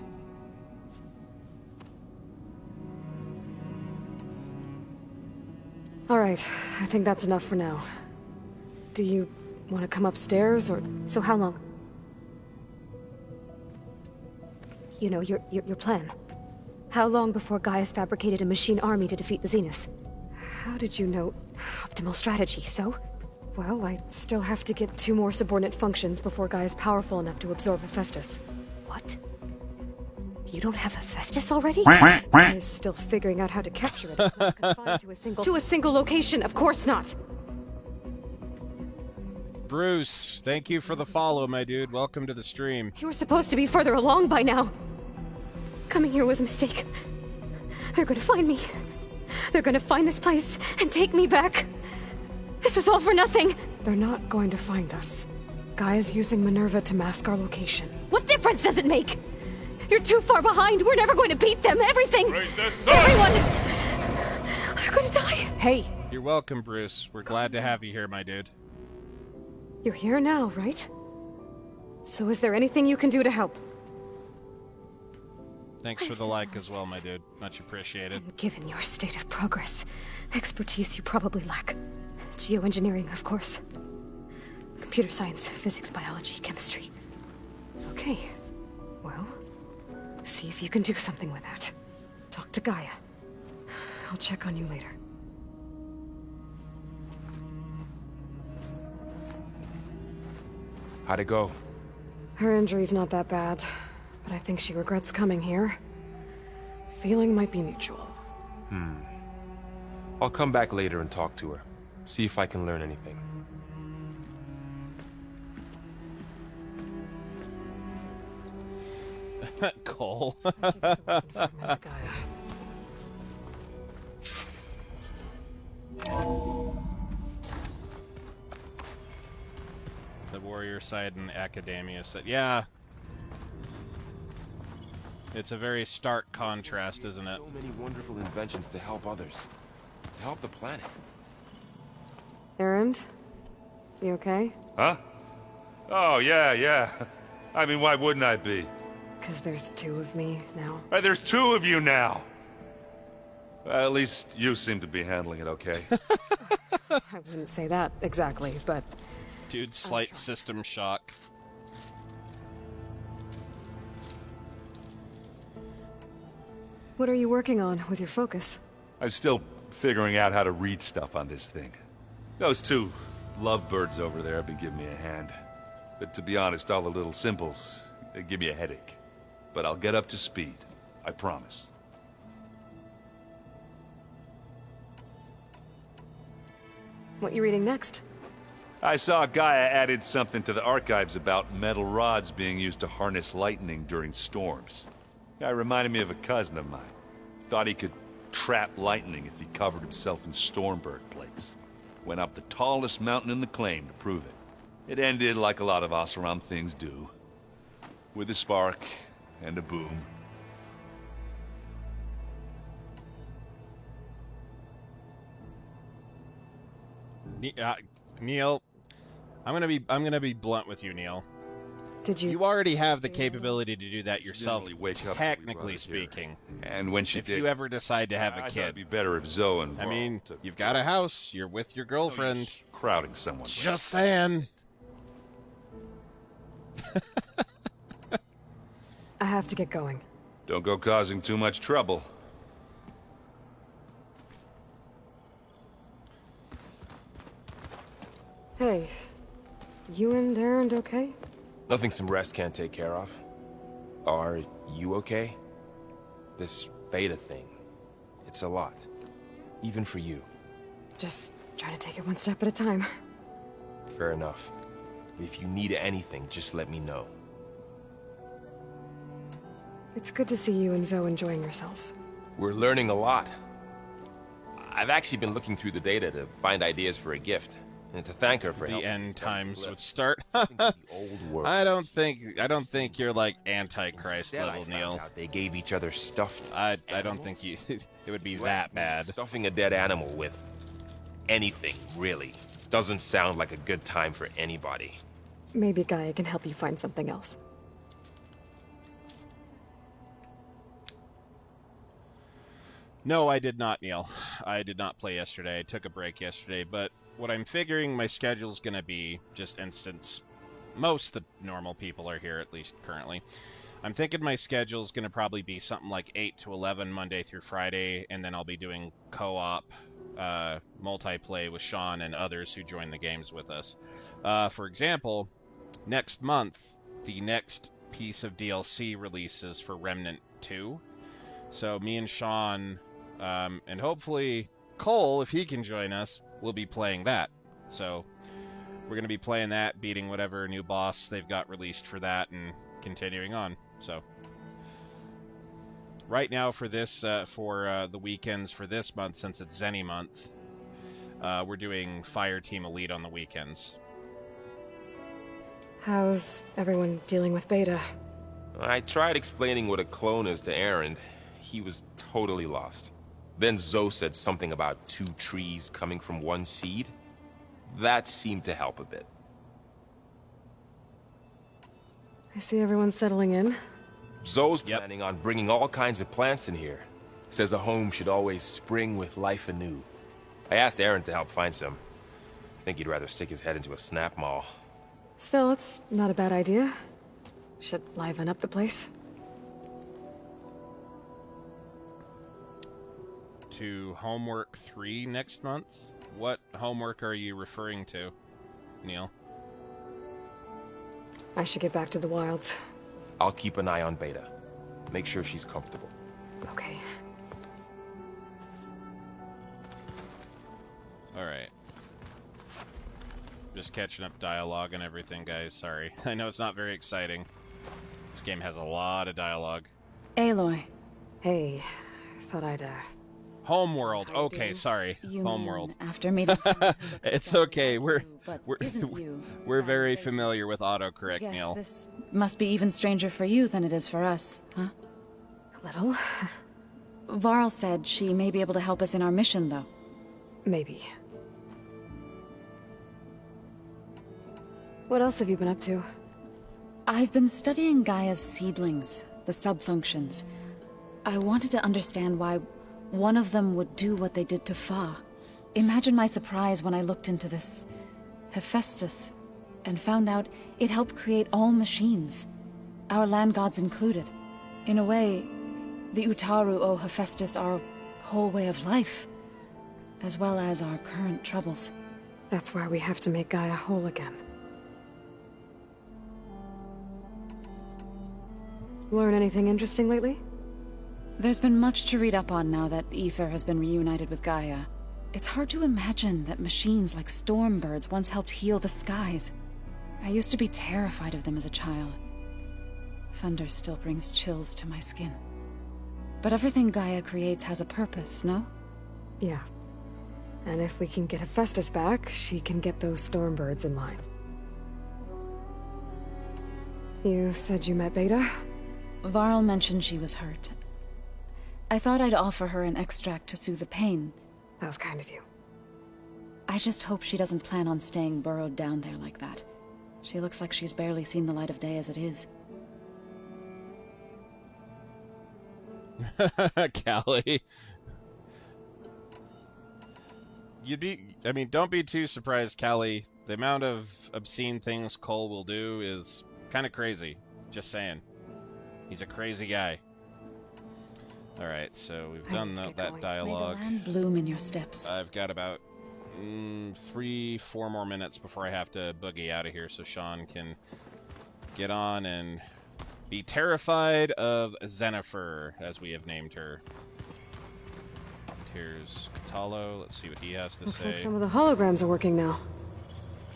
[SPEAKER 2] All right, I think that's enough for now. Do you want to come upstairs, or...
[SPEAKER 13] So how long? You know, your plan. How long before Gaius fabricated a machine army to defeat the Zeniths?
[SPEAKER 2] How did you know?
[SPEAKER 13] Optimal strategy, so?
[SPEAKER 2] Well, I still have to get 2 more subordinate functions before Gaia's powerful enough to absorb Hephaestus.
[SPEAKER 13] What? You don't have Hephaestus already?
[SPEAKER 2] Gaia's still figuring out how to capture it. It's not confined to a single location, of course not!
[SPEAKER 1] Bruce, thank you for the follow, my dude. Welcome to the stream.
[SPEAKER 13] You were supposed to be further along by now. Coming here was a mistake. They're gonna find me. They're gonna find this place and take me back. This was all for nothing.
[SPEAKER 2] They're not going to find us. Gaia's using Minerva to mask our location.
[SPEAKER 13] What difference does it make? You're too far behind. We're never going to beat them. Everything. Everyone. They're gonna die.
[SPEAKER 2] Hey.
[SPEAKER 1] You're welcome, Bruce. We're glad to have you here, my dude.
[SPEAKER 2] You're here now, right? So is there anything you can do to help?
[SPEAKER 1] Thanks for the like as well, my dude. Much appreciated.
[SPEAKER 13] And given your state of progress, expertise you probably lack. Geoengineering, of course. Computer science, physics, biology, chemistry. Okay. Well, see if you can do something with that. Talk to Gaia. I'll check on you later.
[SPEAKER 19] How'd it go?
[SPEAKER 2] Her injury's not that bad, but I think she regrets coming here. Feeling might be mutual.
[SPEAKER 19] I'll come back later and talk to her. See if I can learn anything.
[SPEAKER 1] Cole. The warrior side and academia side. Yeah. It's a very stark contrast, isn't it?
[SPEAKER 19] So many wonderful inventions to help others. To help the planet.
[SPEAKER 2] Erend? You okay?
[SPEAKER 20] Huh? Oh, yeah. I mean, why wouldn't I be?
[SPEAKER 2] Because there's two of me now.
[SPEAKER 20] There's two of you now! At least you seem to be handling it okay.
[SPEAKER 2] I wouldn't say that exactly, but...
[SPEAKER 1] Dude, slight system shock.
[SPEAKER 2] What are you working on with your focus?
[SPEAKER 20] I'm still figuring out how to read stuff on this thing. Those two lovebirds over there have been giving me a hand. But to be honest, all the little symbols, they give me a headache. But I'll get up to speed. I promise.
[SPEAKER 2] What you reading next?
[SPEAKER 20] I saw Gaia added something to the archives about metal rods being used to harness lightning during storms. Guy reminded me of a cousin of mine. Thought he could trap lightning if he covered himself in Stormbird plates. Went up the tallest mountain in the claim to prove it. It ended like a lot of Oseram things do. With a spark and a boom.
[SPEAKER 1] Neil, I'm gonna be blunt with you, Neil.
[SPEAKER 2] Did you?
[SPEAKER 1] You already have the capability to do that yourself,
[SPEAKER 20] wake up
[SPEAKER 1] technically speaking.
[SPEAKER 20] And when she
[SPEAKER 1] if
[SPEAKER 20] did,
[SPEAKER 1] you ever decide to have a
[SPEAKER 20] I thought
[SPEAKER 1] kid,
[SPEAKER 20] it'd be better if Zoe and
[SPEAKER 1] I mean, you've got a house. You're with your girlfriend.
[SPEAKER 20] Crowding someone.
[SPEAKER 1] Just saying.
[SPEAKER 2] I have to get going.
[SPEAKER 20] Don't go causing too much trouble.
[SPEAKER 2] Hey, you and Erend okay?
[SPEAKER 19] Nothing some rest can't take care of. Are you okay? This beta thing, it's a lot. Even for you.
[SPEAKER 2] Just trying to take it one step at a time.
[SPEAKER 19] Fair enough. If you need anything, just let me know.
[SPEAKER 2] It's good to see you and Zoe enjoying yourselves.
[SPEAKER 19] We're learning a lot. I've actually been looking through the data to find ideas for a gift. And to thank her for
[SPEAKER 1] the
[SPEAKER 19] helping
[SPEAKER 1] end times would start.
[SPEAKER 19] the old world.
[SPEAKER 1] I don't think you're like Antichrist
[SPEAKER 19] Instead,
[SPEAKER 1] level, Neil.
[SPEAKER 19] They gave each other stuffed.
[SPEAKER 1] I don't think it would be that bad.
[SPEAKER 19] Stuffing a dead animal with anything really doesn't sound like a good time for anybody.
[SPEAKER 2] Maybe Gaia can help you find something else.
[SPEAKER 1] No, I did not, Neil. I did not play yesterday. I took a break yesterday, but what I'm figuring my schedule's gonna be, just and since most of the normal people are here, at least currently, I'm thinking my schedule's gonna probably be something like 8 to 11 Monday through Friday, and then I'll be doing co-op multiplay with Sean and others who join the games with us. For example, next month, the next piece of DLC releases for Remnant 2. So me and Sean, and hopefully Cole, if he can join us, will be playing that. So we're going to be playing that, beating whatever new boss they've got released for that, and continuing on. So right now for this, for the weekends for this month, since it's Zenny month, we're doing Fire Team Elite on the weekends.
[SPEAKER 2] How's everyone dealing with Beta?
[SPEAKER 19] I tried explaining what a clone is to Erend. He was totally lost. Then Zoe said something about 2 trees coming from 1 seed. That seemed to help a bit.
[SPEAKER 2] I see everyone's settling in.
[SPEAKER 19] Zoe's planning on bringing all kinds of plants in here. Says a home should always spring with life anew. I asked Aaron to help find some. I think he'd rather stick his head into a snap mall.
[SPEAKER 2] Still, it's not a bad idea. Should liven up the place.
[SPEAKER 1] To homework 3 next month? What homework are you referring to, Neil?
[SPEAKER 2] I should get back to the wilds.
[SPEAKER 19] I'll keep an eye on Beta. Make sure she's comfortable.
[SPEAKER 2] Okay.
[SPEAKER 1] Alright. Just catching up dialogue and everything, guys. Sorry. I know it's not very exciting. This game has a lot of dialogue.
[SPEAKER 21] Aloy.
[SPEAKER 2] Hey. Thought I'd,
[SPEAKER 1] Homeworld. Okay, sorry.
[SPEAKER 21] You
[SPEAKER 1] Homeworld.
[SPEAKER 21] mean after meeting someone who looks
[SPEAKER 1] It's
[SPEAKER 21] exactly
[SPEAKER 1] okay.
[SPEAKER 21] like you, but isn't you.
[SPEAKER 1] We're very familiar with autocorrect,
[SPEAKER 21] Guess
[SPEAKER 1] Neil.
[SPEAKER 21] this must be even stranger for you than it is for us, huh?
[SPEAKER 2] A little.
[SPEAKER 21] Varl said she may be able to help us in our mission, though.
[SPEAKER 2] Maybe. What else have you been up to?
[SPEAKER 21] I've been studying Gaia's seedlings, the subfunctions. I wanted to understand why one of them would do what they did to Fa. Imagine my surprise when I looked into this Hephaestus and found out it helped create all machines, our land gods included. In a way, the Utaru owe Hephaestus our whole way of life, as well as our current troubles.
[SPEAKER 2] That's why we have to make Gaia whole again. Learn anything interesting lately?
[SPEAKER 21] There's been much to read up on now that Ether has been reunited with Gaia. It's hard to imagine that machines like Stormbirds once helped heal the skies. I used to be terrified of them as a child. Thunder still brings chills to my skin. But everything Gaia creates has a purpose, no?
[SPEAKER 2] Yeah. And if we can get Hephaestus back, she can get those Stormbirds in line. You said you met Beta?
[SPEAKER 21] Varl mentioned she was hurt. I thought I'd offer her an extract to soothe the pain.
[SPEAKER 2] That was kind of you.
[SPEAKER 21] I just hope she doesn't plan on staying burrowed down there like that. She looks like she's barely seen the light of day as it is.
[SPEAKER 1] Callie. Don't be too surprised, Callie. The amount of obscene things Cole will do is kind of crazy. Just saying. He's a crazy guy. Alright, so we've done that dialogue.
[SPEAKER 21] May the land bloom in your steps.
[SPEAKER 1] I've got about 3-4 more minutes before I have to boogie out of here so Sean can get on and be terrified of Xenifer, as we have named her. Here's Katalo. Let's see what he has to
[SPEAKER 2] Looks
[SPEAKER 1] say.
[SPEAKER 2] like some of the holograms are working now.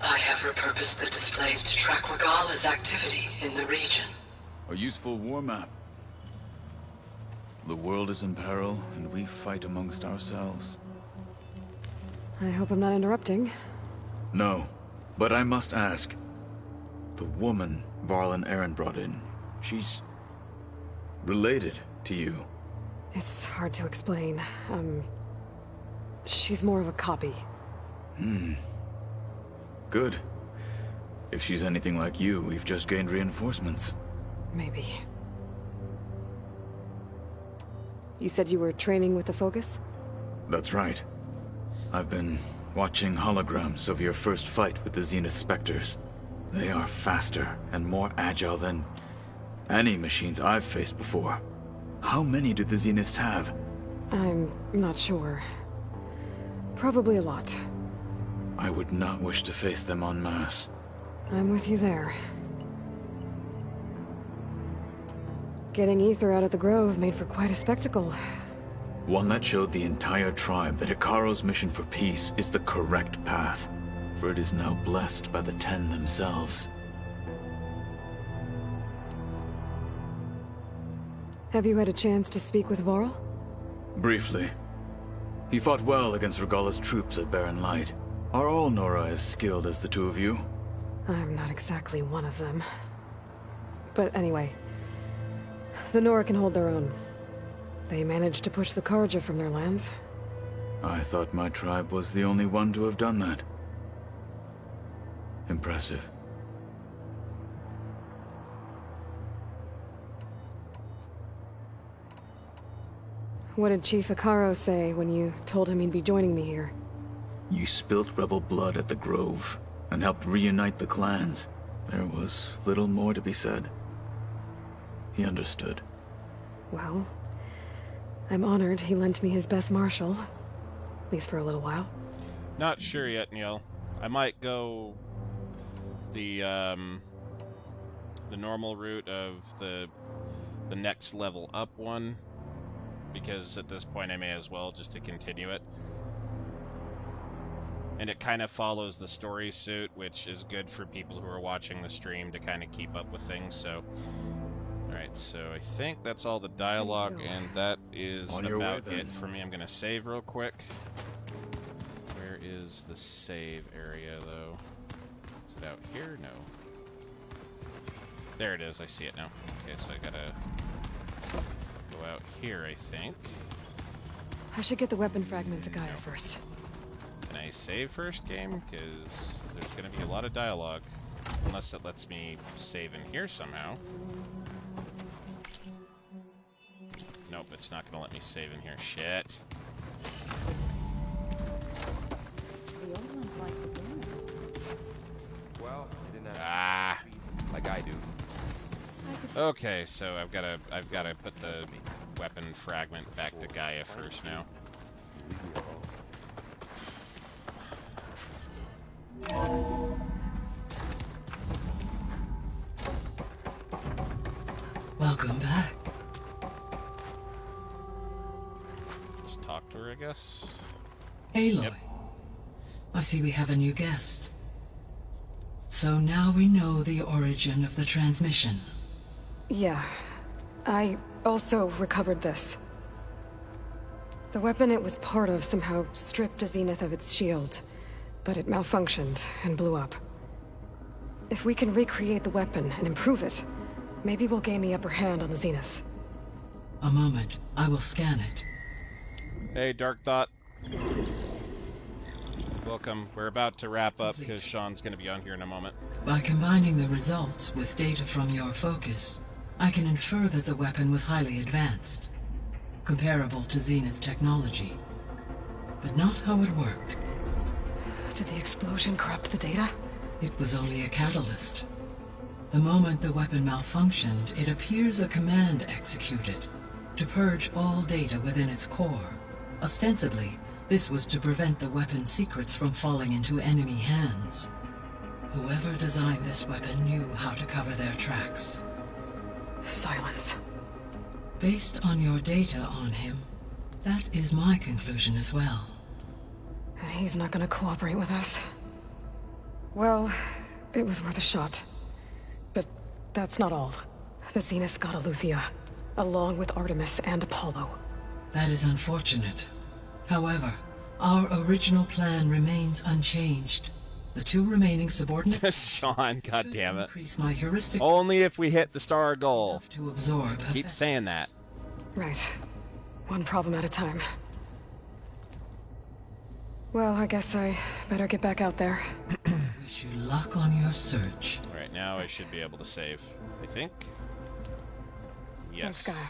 [SPEAKER 15] I have repurposed the displays to track Regala's activity in the region.
[SPEAKER 4] A useful war map. The world is in peril, and we fight amongst ourselves.
[SPEAKER 2] I hope I'm not interrupting.
[SPEAKER 4] No, but I must ask. The woman Varl and Aaron brought in, she's related to you.
[SPEAKER 2] It's hard to explain. She's more of a copy.
[SPEAKER 4] Good. If she's anything like you, we've just gained reinforcements.
[SPEAKER 2] Maybe. You said you were training with the Focus?
[SPEAKER 4] That's right. I've been watching holograms of your first fight with the Zenith Spectres. They are faster and more agile than any machines I've faced before. How many do the Zeniths have?
[SPEAKER 2] I'm not sure. Probably a lot.
[SPEAKER 4] I would not wish to face them en masse.
[SPEAKER 2] I'm with you there. Getting Ether out of the Grove made for quite a spectacle.
[SPEAKER 4] One that showed the entire tribe that Ikaro's mission for peace is the correct path, for it is now blessed by the Ten themselves.
[SPEAKER 2] Have you had a chance to speak with Varl?
[SPEAKER 4] Briefly. He fought well against Regala's troops at Barren Light. Are all Nora as skilled as the two of you?
[SPEAKER 2] I'm not exactly one of them. But anyway, the Nora can hold their own. They managed to push the Karja from their lands.
[SPEAKER 4] I thought my tribe was the only one to have done that. Impressive.
[SPEAKER 2] What did Chief Ikaro say when you told him he'd be joining me here?
[SPEAKER 4] You spilt rebel blood at the Grove and helped reunite the clans. There was little more to be said. He understood.
[SPEAKER 2] Well, I'm honored he lent me his best marshal. At least for a little while.
[SPEAKER 1] Not sure yet, Neil. I might go the normal route of the next level up one, because at this point I may as well just to continue it. And it kind of follows the story suit, which is good for people who are watching the stream to kind of keep up with things. So, alright, so I think that's all the dialogue, and that is about it for me. I'm going to save real quick. Where is the save area, though? Is it out here? No. There it is. I see it now. Okay, so I gotta go out here, I think.
[SPEAKER 2] I should get the weapon fragment to Gaia first.
[SPEAKER 1] Can I save first, game? Because there's going to be a lot of dialogue. Unless it lets me save in here somehow. Nope, it's not going to let me save in here. Shit.
[SPEAKER 19] Well, they didn't have
[SPEAKER 1] Ah.
[SPEAKER 19] like I do.
[SPEAKER 1] Okay, so I've got to put the weapon fragment back to Gaia first now.
[SPEAKER 10] Welcome back.
[SPEAKER 1] Just talk to her, I guess.
[SPEAKER 10] Aloy.
[SPEAKER 1] Yep.
[SPEAKER 10] I see we have a new guest. So now we know the origin of the transmission.
[SPEAKER 2] Yeah. I also recovered this. The weapon it was part of somehow stripped Zenith of its shield, but it malfunctioned and blew up. If we can recreate the weapon and improve it, maybe we'll gain the upper hand on the Zeniths.
[SPEAKER 10] A moment. I will scan it.
[SPEAKER 1] Hey, Dark Thought. Welcome. We're about to wrap up because Sean's going to be on here in a moment.
[SPEAKER 10] By combining the results with data from your focus, I can infer that the weapon was highly advanced, comparable to Zenith technology, but not how it worked.
[SPEAKER 2] Did the explosion corrupt the data?
[SPEAKER 10] It was only a catalyst. The moment the weapon malfunctioned, it appears a command executed to purge all data within its core. Ostensibly, this was to prevent the weapon's secrets from falling into enemy hands. Whoever designed this weapon knew how to cover their tracks.
[SPEAKER 2] Silence.
[SPEAKER 10] Based on your data on him, that is my conclusion as well.
[SPEAKER 2] And he's not gonna cooperate with us. Well, it was worth a shot. But that's not all. The Zeniths got Eleuthia, along with Artemis and Apollo.
[SPEAKER 10] That is unfortunate. However, our original plan remains unchanged. The two remaining subordinate
[SPEAKER 1] Sean, goddammit.
[SPEAKER 10] increase my heuristic
[SPEAKER 1] Only if we hit the star goal.
[SPEAKER 10] to absorb.
[SPEAKER 1] Keep saying that.
[SPEAKER 2] Right. One problem at a time. Well, I guess I better get back out there.
[SPEAKER 10] Wish you luck on your search.
[SPEAKER 1] Alright, now I should be able to save, I think. Yes.
[SPEAKER 2] Thanks, Gaia.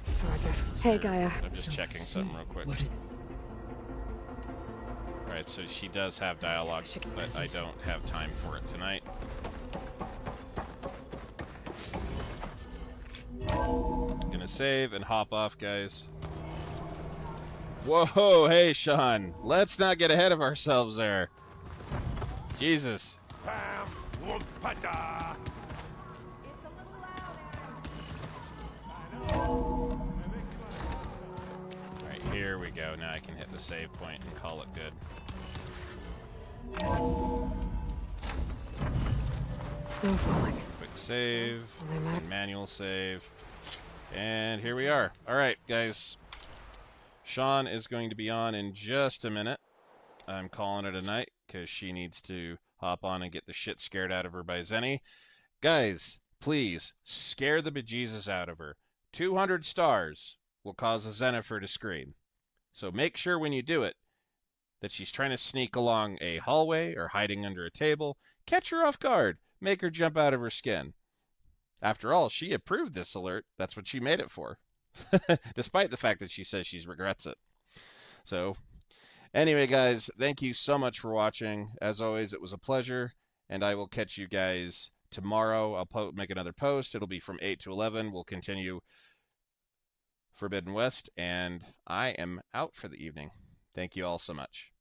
[SPEAKER 2] So I guess... Hey, Gaia.
[SPEAKER 1] I'm just checking something real quick. Alright, so she does have dialogue, but I don't have time for it tonight. Gonna save and hop off, guys. Whoa, hey, Sean. Let's not get ahead of ourselves there. Jesus. Alright, here we go. Now I can hit the save point and call it good.
[SPEAKER 2] Snow falling.
[SPEAKER 1] Quick save, and manual save, and here we are. Alright, guys. Sean is going to be on in just a minute. I'm calling it a night because she needs to hop on and get the shit scared out of her by Zenny. Guys, please, scare the bejesus out of her. 200 stars will cause a Zennifer to scream. So make sure when you do it that she's trying to sneak along a hallway or hiding under a table. Catch her off guard. Make her jump out of her skin. After all, she approved this alert. That's what she made it for. despite the fact that she says she regrets it. So, anyway, guys, thank you so much for watching. As always, it was a pleasure, and I will catch you guys tomorrow. I'll make another post. It'll be from 8 to 11. We'll continue Forbidden West, and I am out for the evening. Thank you all so much.